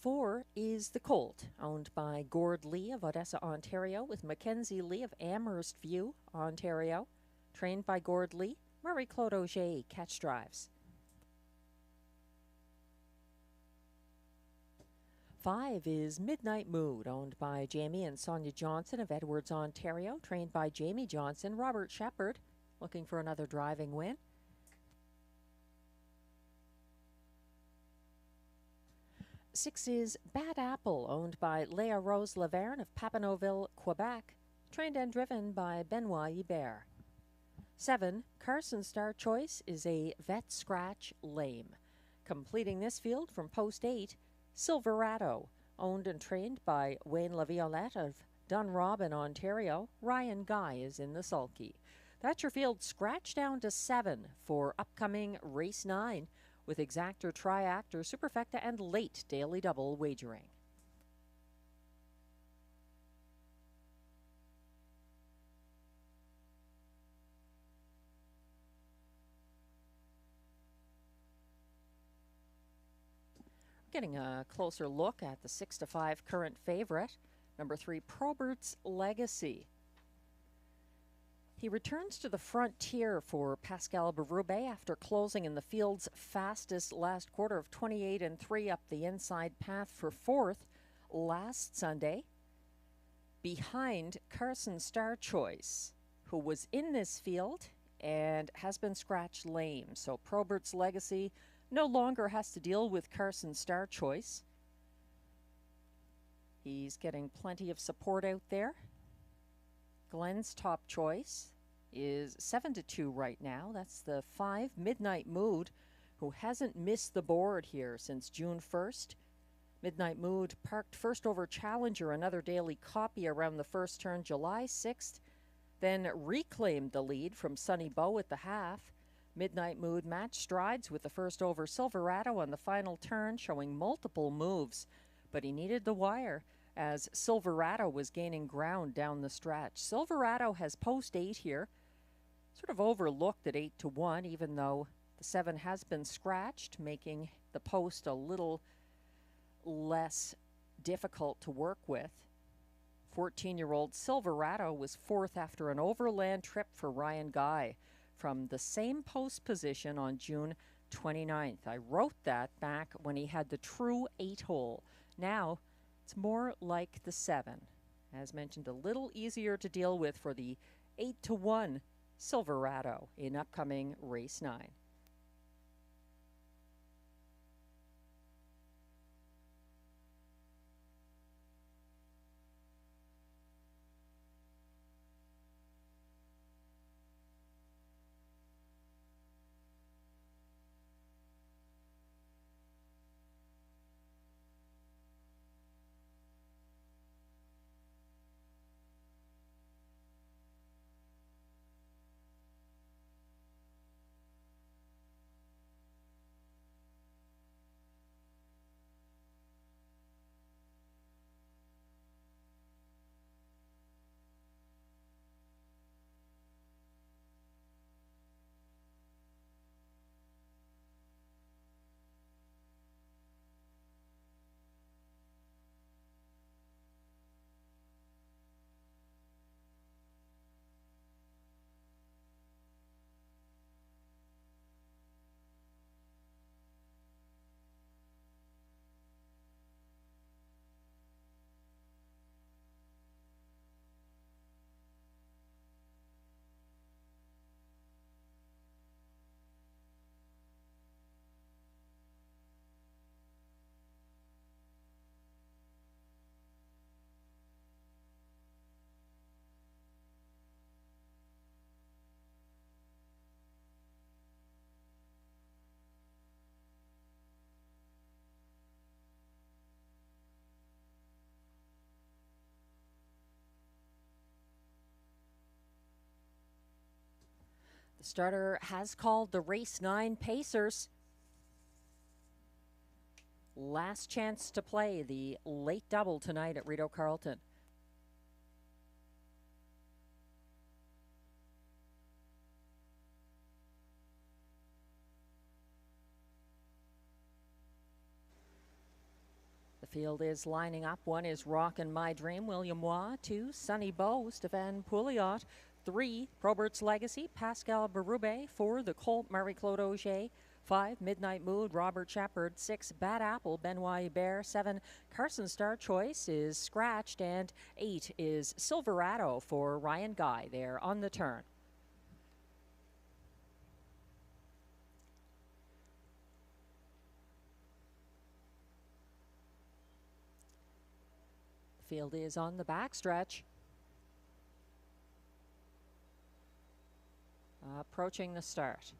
Four is the Colt, owned by Gord Lee of Odessa, Ontario, with Mackenzie Lee of Amherst View, Ontario, trained by Gord Lee. Marie-Claude Auger catch drives. 5 is Midnight Mood, owned by Jamie and Sonia Johnson of Edwards, Ontario, trained by Jamie Johnson. Robert Shepard, looking for another driving win. 6 is Bad Apple, owned by Léa Rose Laverne of Papineauville, Quebec, trained and driven by Benoit Hibert. 7, Carson Star Choice, is a vet scratch lame. Completing this field from post 8, Silverado, owned and trained by Wayne Laviolette of Dunrobin, Ontario. Ryan Guy is in the sulky. That's your field scratched down to 7 for upcoming race 9 with exactor, triactor, superfecta, and late daily double wagering. Getting a closer look at the 6-5 current favorite, number 3, Probert's Legacy. He returns to the frontier for Pascal Berube after closing in the field's fastest last quarter of 28-3 up the inside path for 4th last Sunday, behind Carson Star Choice, who was in this field and has been scratched lame. So Probert's Legacy no longer has to deal with Carson Star Choice. He's getting plenty of support out there. Glenn's Top Choice is 7-2 right now. That's the 5, Midnight Mood, who hasn't missed the board here since June 1st. Midnight Mood parked first over Challenger, another daily copy, around the first turn July 6th, then reclaimed the lead from Sunny Bow at the half. Midnight Mood matched strides with the first over Silverado on the final turn, showing multiple moves, but he needed the wire as Silverado was gaining ground down the stretch. Silverado has post 8 here, sort of overlooked at 8-1, even though the 7 has been scratched, making the post a little less difficult to work with. 14-year-old Silverado was 4th after an overland trip for Ryan Guy from the same post position on June 29th. I wrote that back when he had the true 8-hole. Now it's more like the 7. As mentioned, a little easier to deal with for the 8-1 Silverado in upcoming race 9. Starter has called the race 9 Pacers. Last chance to play the late double tonight at Rideau Carleton. The field is lining up. 1 is Rockin' My Dream, William Waugh. 2, Sunny Bow, Stefan Pouliot. 3, Probert's Legacy, Pascal Berube. 4, The Colt, Marie-Claude Auger. 5, Midnight Mood, Robert Shepard. 6, Bad Apple, Benoit Hubert. 7, Carson Star Choice is scratched. And 8 is Silverado for Ryan Guy there on the turn. The field is on the backstretch. Approaching the start.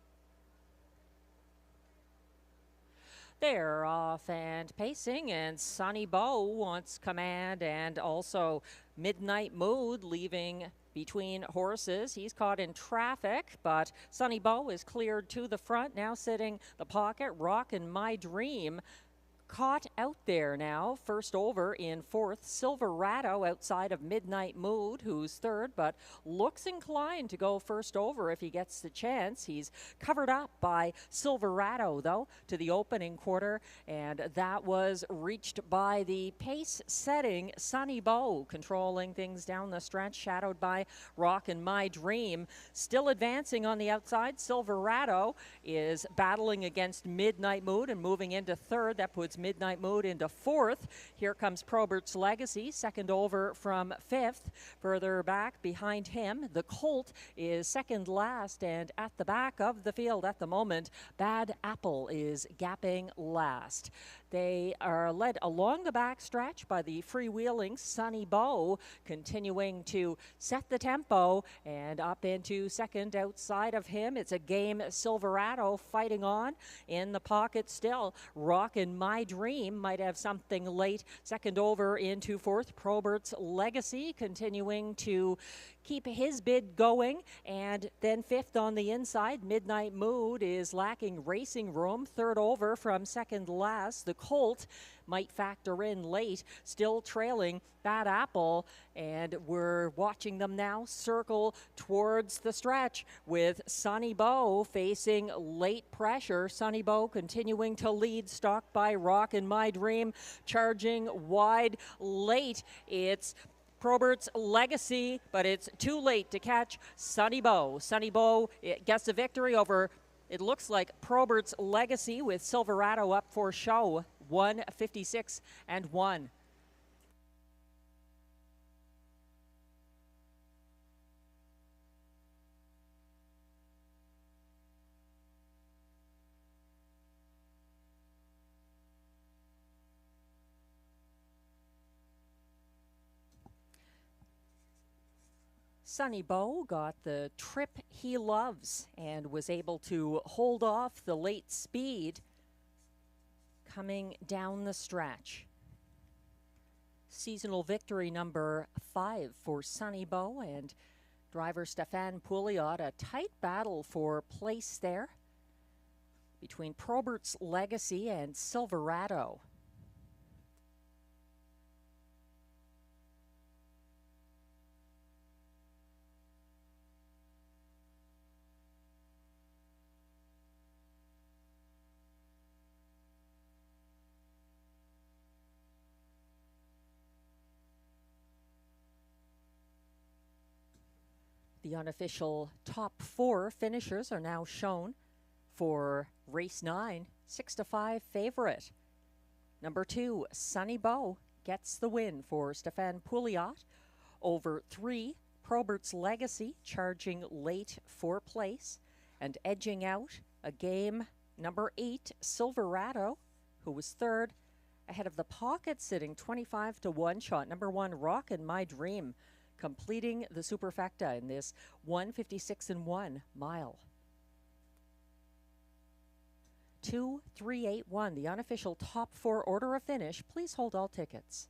They're off and pacing, and Sunny Bow wants command, and also Midnight Mood leaving between horses. He's caught in traffic, but Sunny Bow is cleared to the front, now sitting the pocket. Rockin' My Dream caught out there now. First over in 4th, Silverado outside of Midnight Mood, who's 3rd, but looks inclined to go first over if he gets the chance. He's covered up by Silverado, though, to the opening quarter, and that was reached by the pace-setting Sunny Bow, controlling things down the stretch, shadowed by Rockin' My Dream. Still advancing on the outside, Silverado is battling against Midnight Mood and moving into 3rd. That puts Midnight Mood into 4th. Here comes Probert's Legacy, second over from 5th. Further back behind him, the Colt is second last, and at the back of the field at the moment, Bad Apple is gapping last. They are led along the back stretch by the freewheeling Sunny Bow, continuing to set the tempo, and up into second outside of him. It's a game Silverado fighting on in the pocket still. Rockin' My Dream might have something late. Second over into 4th, Probert's Legacy continuing to keep his bid going, and then 5th on the inside, Midnight Mood is lacking racing room. 3rd over from second last, the Colt might factor in late, still trailing Bad Apple, and we're watching them now circle towards the stretch with Sunny Bow facing late pressure. Sunny Bow continuing to lead, stalked by Rockin' My Dream, charging wide late. It's Probert's Legacy, but it's too late to catch Sunny Bow. Sunny Bow gets a victory over, it looks like, Probert's Legacy, with Silverado up for show, 1:56-1. Sunny Bow got the trip he loves and was able to hold off the late speed coming down the stretch. Seasonal victory number 5 for Sunny Bow, and driver Stefan Pouliot. A tight battle for place there between Probert's Legacy and Silverado. The unofficial top 4 finishers are now shown for race 9. 6-5 favorite. Number 2, Sunny Bow, gets the win for Stefan Pouliot. Over 3, Probert's Legacy, charging late for place. And edging out a game, number 8, Silverado, who was 3rd, ahead of the pocket, sitting 25-1 shot. Number 1, Rockin' My Dream, completing the superfecta in this 1:56-1 mile. 2-3-8-1, the unofficial top 4 order of finish. Please hold all tickets.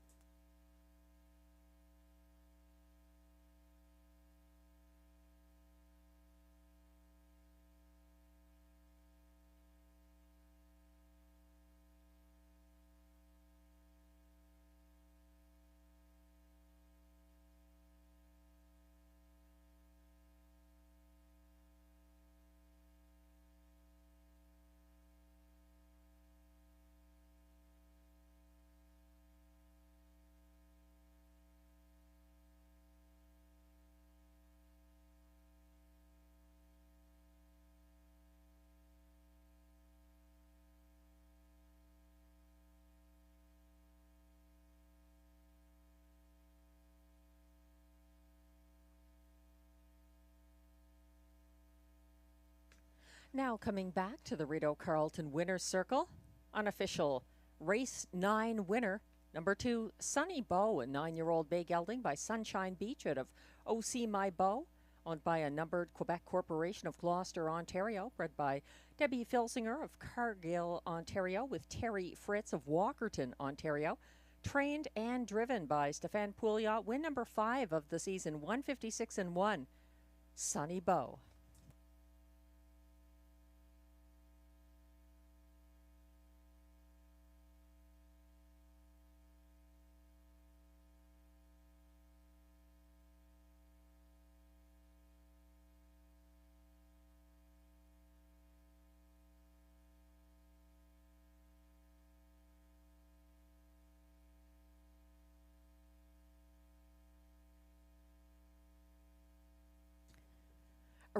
Now coming back to the Rideau Carleton Winner's Circle, unofficial race 9 winner, number 2, Sunny Bow, a 9-year-old bay gelding by Sunshine Beach out of OC My Bow, owned by a numbered Quebec Corporation of Gloucester, Ontario, bred by Debbie Filsinger of Cargill, Ontario, with Terry Fritz of Walkerton, Ontario. Trained and driven by Stéphane Pouliot, win number 5 of the season, 156-1, Sunny Bow.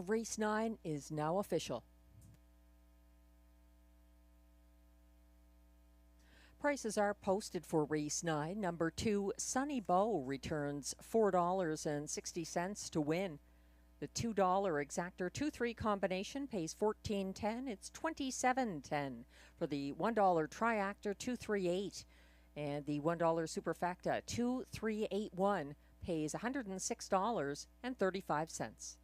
Race 9 is now official. Prices are posted for race 9. Number 2, Sunny Bow, returns $4.60 to win. The $2 exactor 2-3 combination pays $14.10. It's $27.10 for the $1 triactor 238, and the $1 superfecta 2381 pays $106.35.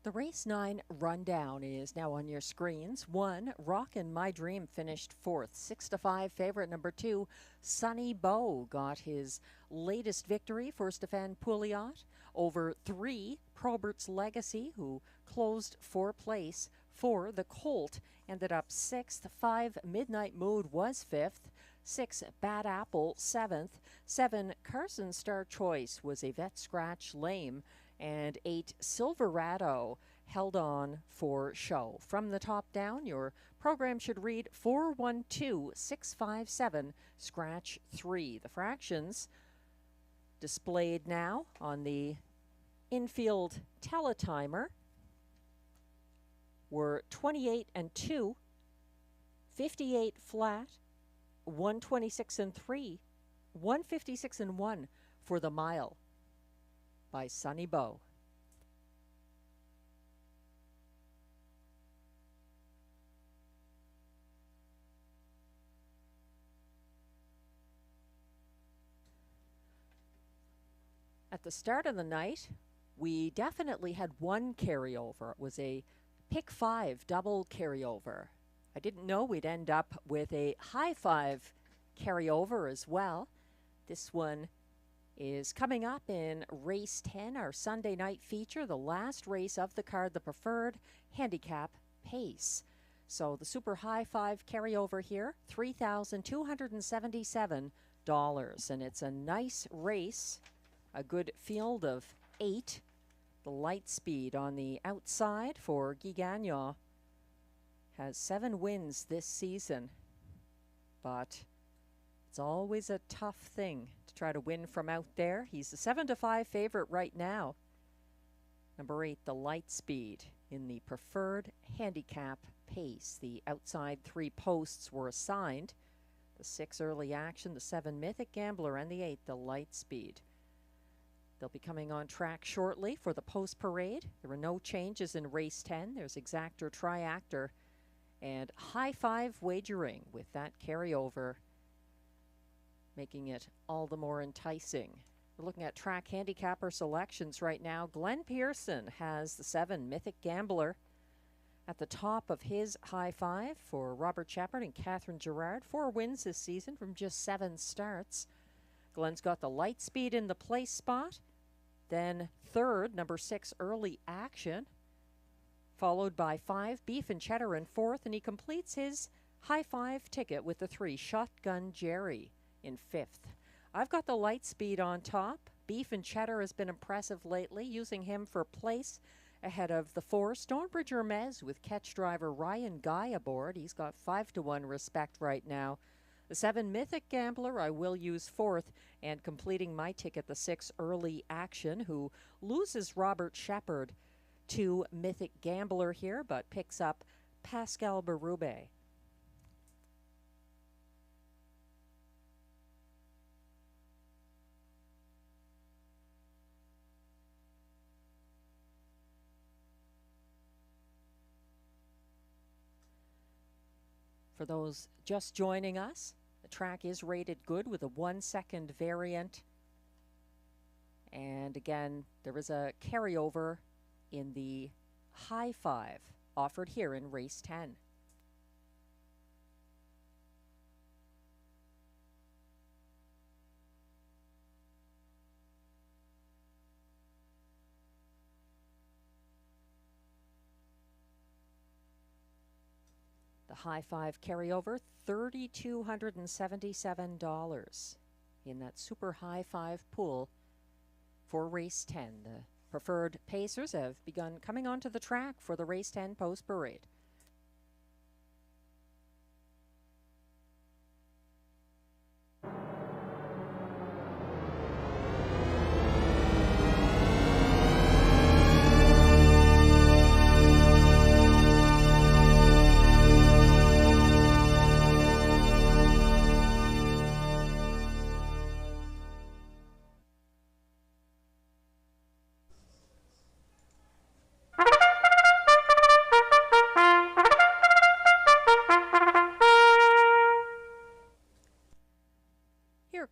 The race 9 rundown is now on your screens. 1, Rockin' My Dream finished 4th. 6-5 favorite number 2, Sunny Bow, got his latest victory for Stéphane Pouliot over 3, Probert's Legacy, who closed 4 place. 4, the Colt, ended up 6th. 5, Midnight Mood was 5th. 6, Bad Apple 7th. 7, Carson Star Choice was a vet scratch lame. And 8, Silverado held on for show. From the top down, your program should read 412657, scratch 3. The fractions displayed now on the infield teletimer were 28 and 2, 58 flat, 126 and 3, 156 and 1 for the mile by Sunny Bow. At the start of the night, we definitely had one carryover. It was a pick 5 double carryover. I didn't know we'd end up with a high 5 carryover as well. This one is coming up in race 10, our Sunday night feature, the last race of the card, the preferred handicap pace. So the super high 5 carryover here, $3,277. And it's a nice race, a good field of 8. The light speed on the outside for Guy Gagnon has 7 wins this season. But it's always a tough thing to try to win from out there. He's a 7-5 favorite right now. Number 8, the light speed in the preferred handicap pace. The outside 3 posts were assigned. The 6 early action, the 7 mythic gambler, and the 8, the light speed. They'll be coming on track shortly for the post parade. There were no changes in race 10. There's exactor, triactor, and high 5 wagering with that carryover, making it all the more enticing. We're looking at track handicapper selections right now. Glenn Pearson has the 7 mythic gambler at the top of his high 5 for Robert Shepard and Catherine Gerard. 4 wins this season from just 7 starts. Glenn's got the light speed in the place spot. Then third, number 6, early action, followed by 5, beef and cheddar in 4th, and he completes his high 5 ticket with the 3, shotgun Jerry, in 5th. I've got the light speed on top. Beef and cheddar has been impressive lately, using him for place ahead of the 4, Stonebridge Hermes with catch driver Ryan Guy aboard. He's got 5-1 respect right now. The 7 mythic gambler, I will use 4th, and completing my ticket, the 6 early action, who loses Robert Shepard to mythic gambler here, but picks up Pascal Berube. For those just joining us, the track is rated good with a 1-second variant. And again, there is a carryover in the high 5 offered here in race 10. The high 5 carryover, $3,277 in that super high 5 pool for race 10. The preferred pacers have begun coming onto the track for the race 10 post parade.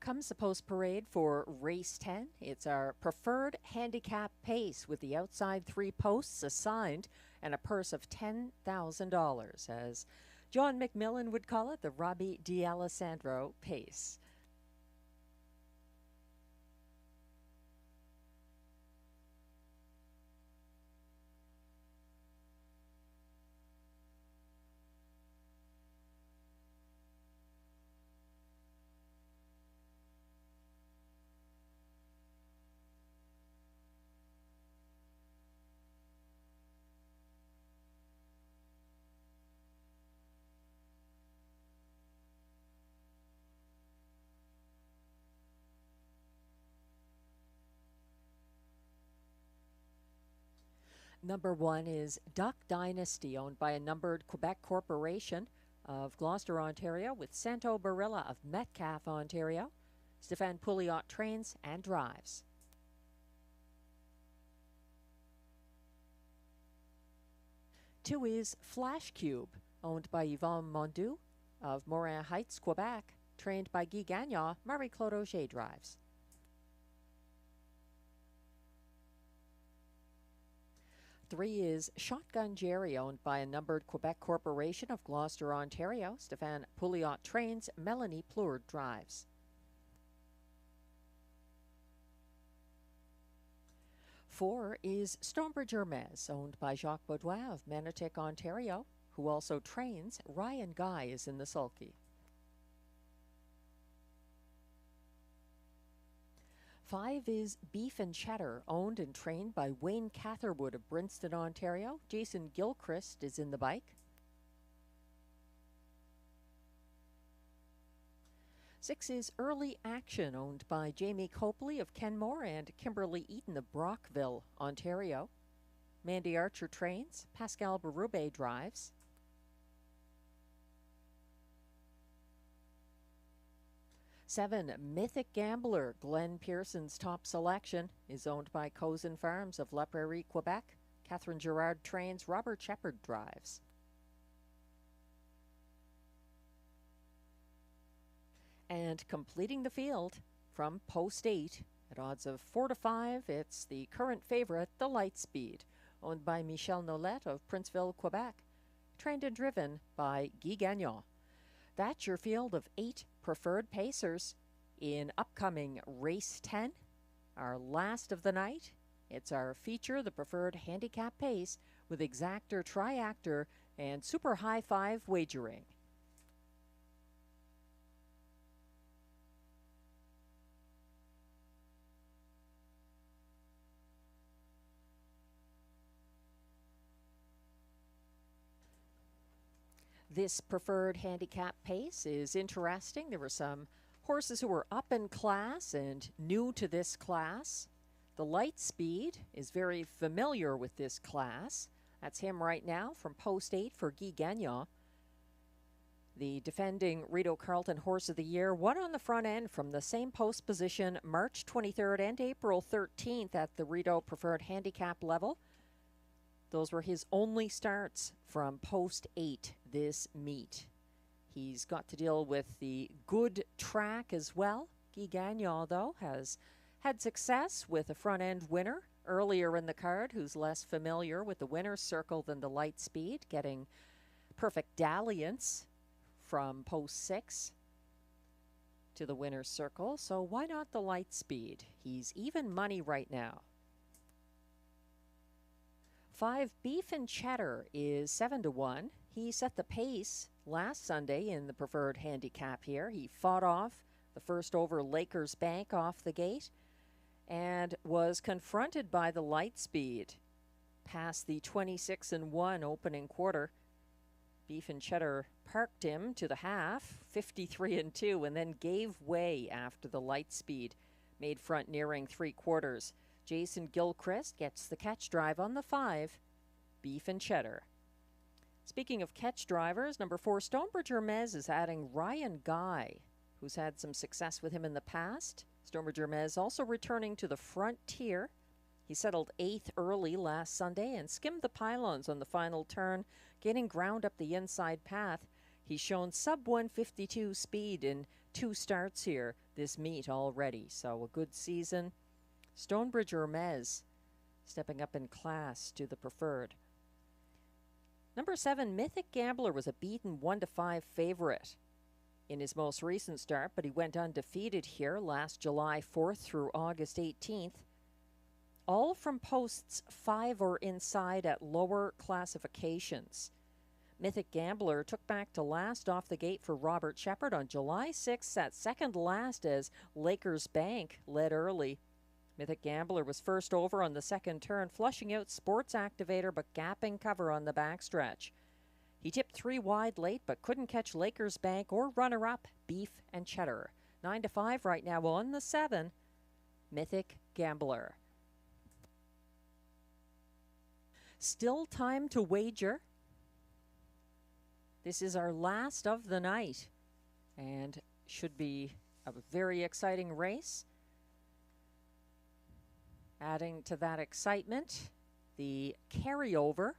Comes the post parade for race 10. It's our preferred handicap pace with the outside 3 posts assigned and a purse of $10,000, as John McMillan would call it, the Robbie D'Alessandro pace. Number 1 is Duck Dynasty, owned by a numbered Quebec corporation of Gloucester, Ontario, with Santo Barilla of Metcalfe, Ontario. Stéphane Pouliot trains and drives. Two is Flash Cube, owned by Yvonne Mondu of Morin Heights, Quebec, trained by Guy Gagnon. Marie-Claude Auger drives. 3 is Shotgun Jerry, owned by a numbered Quebec corporation of Gloucester, Ontario. Stéphane Pouliot trains, Melanie Plourde drives. 4 is Stonebridge Hermes, owned by Jacques Baudouin of Manotick, Ontario, who also trains. Ryan Guy is in the sulky. 5 is Beef and Cheddar, owned and trained by Wayne Catherwood of Brinston, Ontario. Jason Gilchrist is in the bike. 6 is Early Action, owned by Jamie Copley of Kenmore and Kimberly Eaton of Brockville, Ontario. Mandy Archer trains, Pascal Berube drives. 7, Mythic Gambler, Glenn Pearson's top selection, is owned by Cozen Farms of La Prairie, Quebec. Catherine Girard trains, Robert Shepard drives. And completing the field from post 8, at odds of 4 to 5, it's the current favorite, the Lightspeed, owned by Michel Nolette of Princeville, Quebec. Trained and driven by Guy Gagnon. That's your field of 8 preferred pacers in upcoming race 10, our last of the night. It's our feature, the preferred handicap pace, with exactor, triactor, and super high 5 wagering. This preferred handicap pace is interesting. There were some horses who were up in class and new to this class. The Lightspeed is very familiar with this class. That's him right now from post 8 for Guy Gagnon. The defending Rideau Carleton Horse of the Year won on the front end from the same post position March 23rd and April 13th at the Rideau preferred handicap level. Those were his only starts from post 8 this meet. He's got to deal with the good track as well. Guy Gagnon, though, has had success with a front-end winner earlier in the card who's less familiar with the winner's circle than the Lightspeed, getting perfect dalliance from post 6 to the winner's circle. So why not the Lightspeed? He's even money right now. 5, Beef and Cheddar is 7 to 1. He set the pace last Sunday in the preferred handicap here. He fought off the first over Lakers Bank off the gate and was confronted by the Lightspeed past the 26-1 opening quarter. Beef and Cheddar parked him to the half, 53-2, and then gave way after the Lightspeed made front nearing 3/4. Jason Gilchrist gets the catch drive on the 5, Beef and Cheddar. Speaking of catch drivers, number 4, Stonebridge Hermes is adding Ryan Guy, who's had some success with him in the past. Stonebridge Hermes also returning to the front tier. He settled 8th early last Sunday and skimmed the pylons on the final turn, gaining ground up the inside path. He's shown sub 152 speed in 2 starts here this meet already, so a good season. Stonebridge Hermes stepping up in class to the preferred. Number 7, Mythic Gambler was a beaten 1 to 5 favorite in his most recent start, but he went undefeated here last July 4th through August 18th. All from posts 5 or inside at lower classifications. Mythic Gambler took back to last off the gate for Robert Shepard on July 6th, sat second last as Lakers Bank led early. Mythic Gambler was first over on the second turn, flushing out Sports Activator but gapping cover on the backstretch. He tipped 3 wide late but couldn't catch Lakers Bank or runner-up Beef and Cheddar. 9 to 5 right now on the 7, Mythic Gambler. Still time to wager. This is our last of the night and should be a very exciting race. Adding to that excitement, the carryover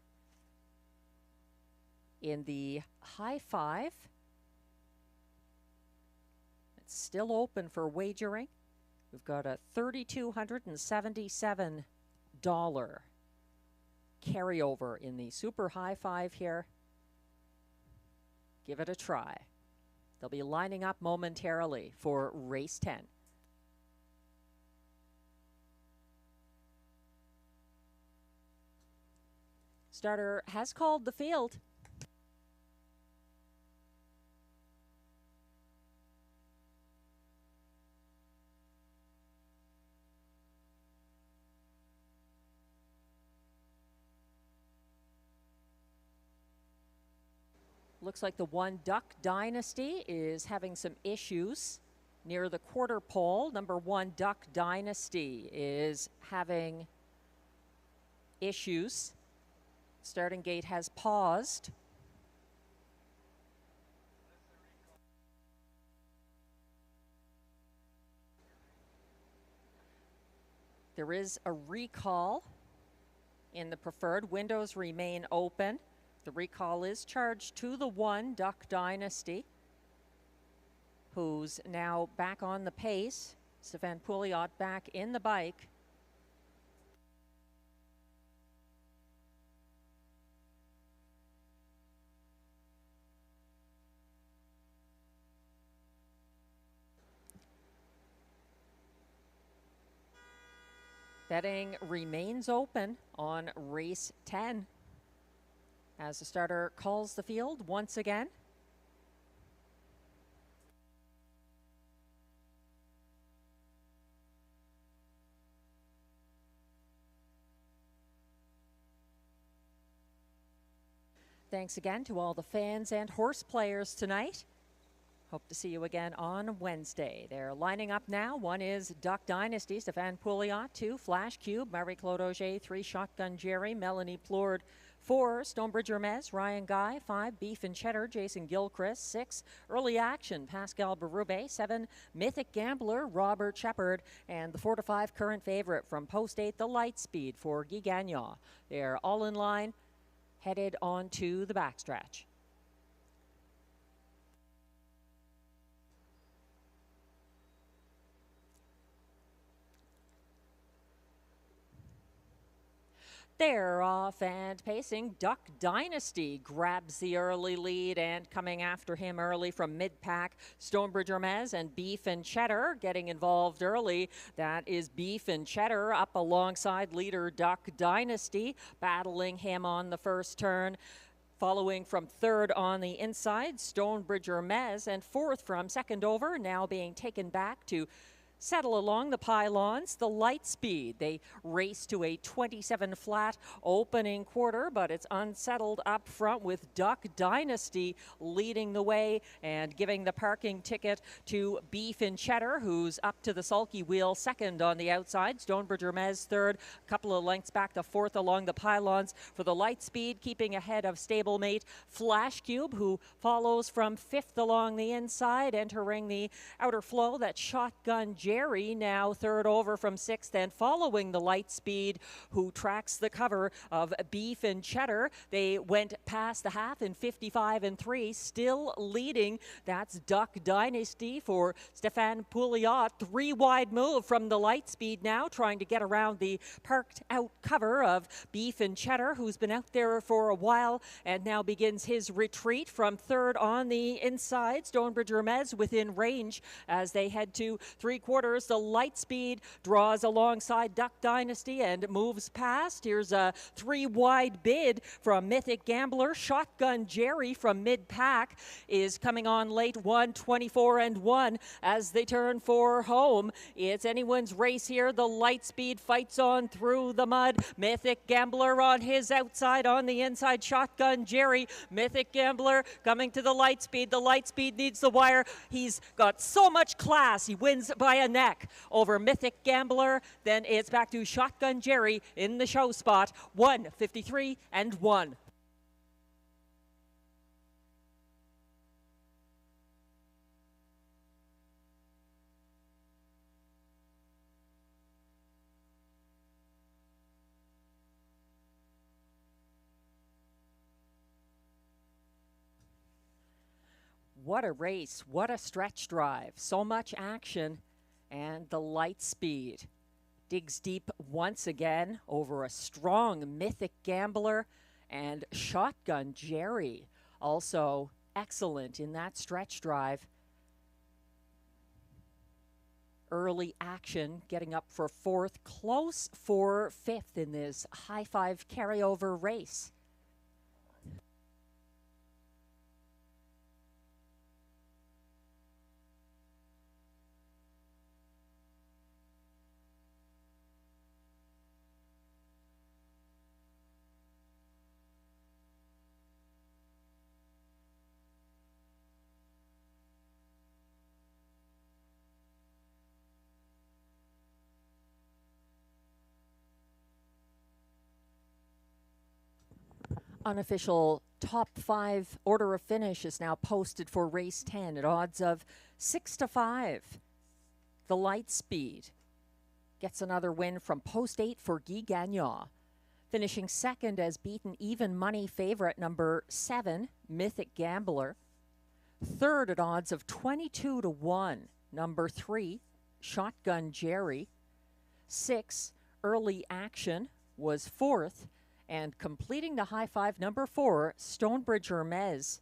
in the high 5. It's still open for wagering. We've got a $3,277 carryover in the Super High Five here. Give it a try. They'll be lining up momentarily for race 10. Starter has called the field. Looks like the One Duck Dynasty is having some issues near the quarter pole. Number One Duck Dynasty is having issues. Starting gate has paused. There is a recall in the preferred. Windows remain open. The recall is charged to the One Duck Dynasty, who's now back on the pace. Stefan Pouliot back in the bike. Betting remains open on race 10 as the starter calls the field once again. Thanks again to all the fans and horse players tonight. Hope to see you again on Wednesday. They're lining up now. One is Duck Dynasty, Stefan Pouliot. 2, Flash Cube, Marie-Claude Auger. 3, Shotgun Jerry, Melanie Plourde. 4, Stonebridge Hermes, Ryan Guy. 5, Beef and Cheddar, Jason Gilchrist. 6, Early Action, Pascal Berube. 7, Mythic Gambler, Robert Shepard. And the 4 to 5 current favorite from Post 8, the Lightspeed for Guy Gagnon. They're all in line, headed on to the backstretch. They're off and pacing. Duck Dynasty grabs the early lead, and coming after him early from mid-pack, Stonebridge Hermes and Beef and Cheddar getting involved early. That is Beef and Cheddar up alongside leader Duck Dynasty, battling him on the first turn. Following from third on the inside, Stonebridge Hermes, and fourth from second over, now being taken back to settle along the pylons, the Lightspeed. They race to a 27 flat opening quarter, but it's unsettled up front with Duck Dynasty leading the way and giving the parking ticket to Beef and Cheddar, who's up to the sulky wheel second on the outside. Stonebridge Hermes third, a couple of lengths back to fourth along the pylons for the Lightspeed, keeping ahead of stablemate Flash Cube, who follows from fifth along the inside, entering the outer flow. That Shotgun Jerry now third over from sixth, and following the Lightspeed, who tracks the cover of Beef and Cheddar. They went past the half in 55 and 3, still leading. That's Duck Dynasty for Stefan Pouliot. 3 wide move from the Lightspeed now, trying to get around the parked out cover of Beef and Cheddar, who's been out there for a while and now begins his retreat from third on the inside. Stonebridge Hermes within range as they head to 3/4. The Lightspeed draws alongside Duck Dynasty and moves past. Here's a 3 wide bid from Mythic Gambler. Shotgun Jerry from mid-pack is coming on late, 1:24 and 1 as they turn for home. It's anyone's race here. The Lightspeed fights on through the mud. Mythic Gambler on his outside, on the inside, Shotgun Jerry. Mythic Gambler coming to the Lightspeed. The Lightspeed needs the wire. He's got so much class. He wins by a neck over Mythic Gambler. Then it's back to Shotgun Jerry in the show spot, 1:53 and 1. What a race, what a stretch drive, so much action, and the Lightspeed digs deep once again over a strong Mythic Gambler, and Shotgun Jerry also excellent in that stretch drive. Early action getting up for fourth, close for fifth in this high five carryover race. Unofficial top 5 order of finish is now posted for race 10 at odds of 6-5. The Light Speed gets another win from post 8 for Guy Gagnon. Finishing second as beaten even money favorite number 7, Mythic Gambler. Third at odds of 22-1, number 3, Shotgun Jerry. 6, Early Action was fourth. And completing the high five, number 4, Stonebridge Hermes,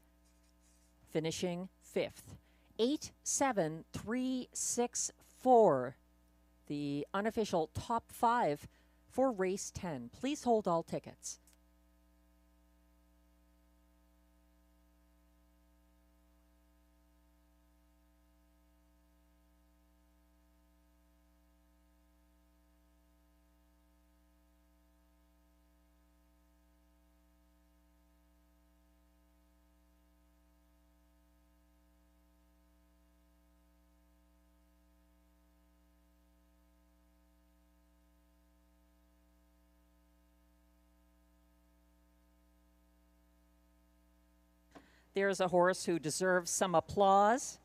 finishing fifth. 8-7-3-6-4, the unofficial top 5 for race 10. Please hold all tickets. There's a horse who deserves some applause.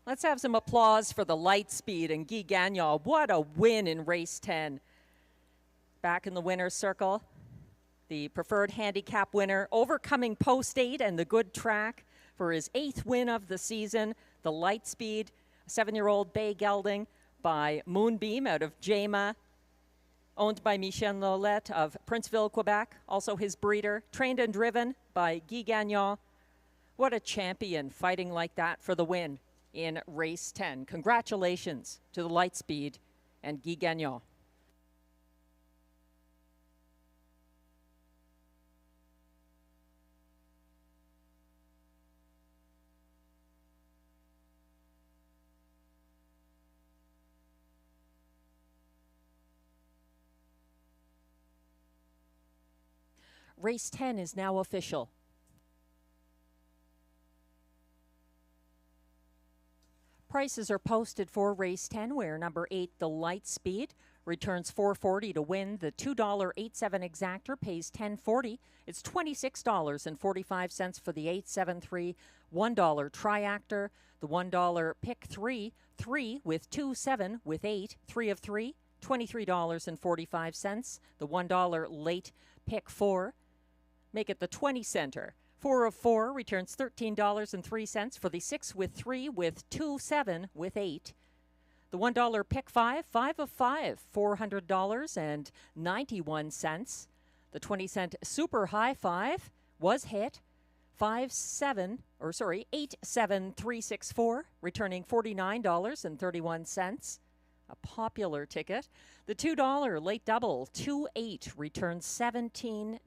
Let's have some applause for the Light Speed and Guy Gagnon. What a win in race 10. Back in the winner's circle, the preferred handicap winner, overcoming post 8 and the good track for his 8th win of the season. The Light Speed, 7-year-old bay gelding by Moonbeam out of Jema, owned by Michel Nolette of Princeville, Quebec. Also his breeder, trained and driven by Guy Gagnon. What a champion fighting like that for the win in race 10. Congratulations to the Light Speed and Guy Gagnon. Race 10 is now official. Prices are posted for race 10, where number 8, the Light Speed, returns $4.40 to win. The $2.87 exactor pays $10.40. It's $26.45 for the 873 $1 triactor. The $1 pick 3 with 2-7 with 8, 3 of 3, $23.45. The $1 late pick 4, make it the 20 center. 4 of 4 returns $13.03 for the 6 with 3 with 2-7 with 8. The $1 pick 5, 5 of 5, $400.91. The 20-cent super high 5 was hit. 87364, returning $49.31. A popular ticket. The $2 late double 2-8 returns $17.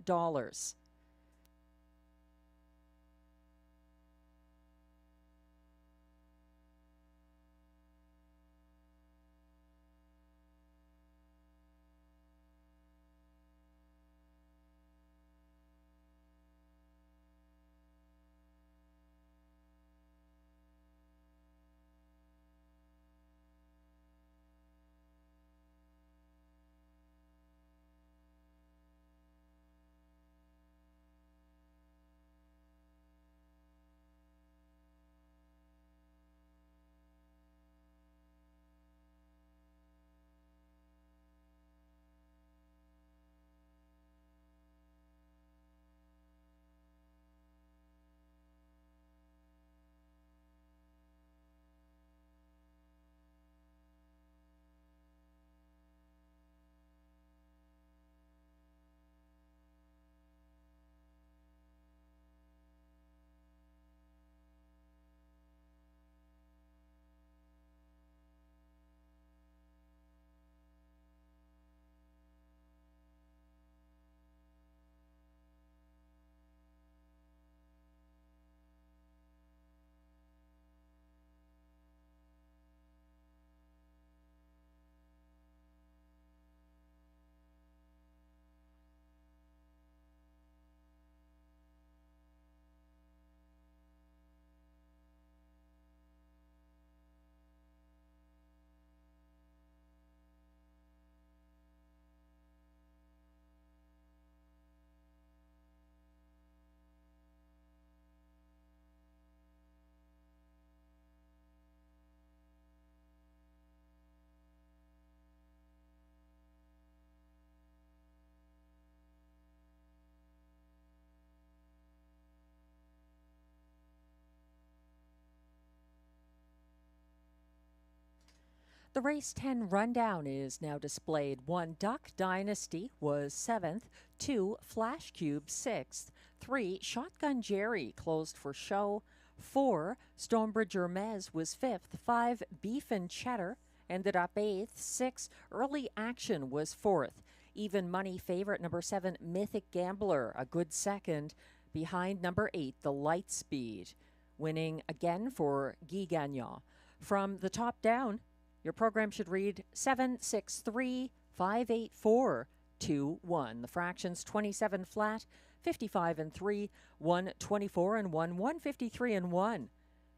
The race 10 rundown is now displayed. 1 Duck Dynasty was 7th, 2 Flash Cube 6th, 3 Shotgun Jerry closed for show, 4 Stonebridge Hermes was 5th, 5 Beef and Cheddar ended up 8th, 6 Early Action was 4th. Even money favorite number 7 Mythic Gambler a good second behind number 8 The Lightspeed. Winning again for Guy Gagnon. From the top down, your program should read 7, 6, 3, 5, 8, 4, 2, 1. The fractions 27 flat, 55 and 3, 1, 24 and 1, 153 and 1.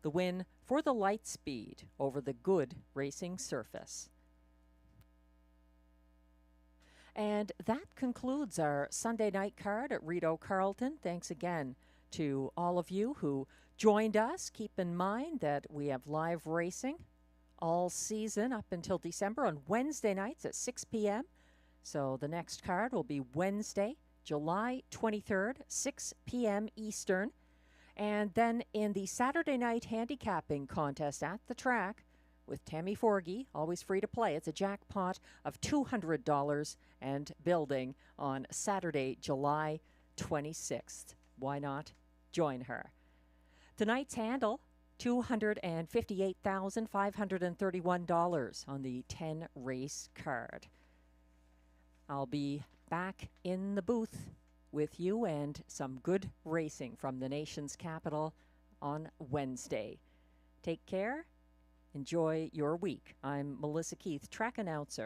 The win for the Lightspeed over the Good Racing Surface. And that concludes our Sunday night card at Rideau Carleton. Thanks again to all of you who joined us. Keep in mind that we have live racing all season up until December on Wednesday nights at 6 p.m. So the next card will be Wednesday, July 23rd, 6 p.m. Eastern. And then in the Saturday night handicapping contest at the track with Tammy Forgy, always free to play. It's a jackpot of $200 and building on Saturday, July 26th. Why not join her? Tonight's handle, $258,531 on the 10 race card. I'll be back in the booth with you and some good racing from the nation's capital on Wednesday. Take care. Enjoy your week. I'm Melissa Keith, track announcer.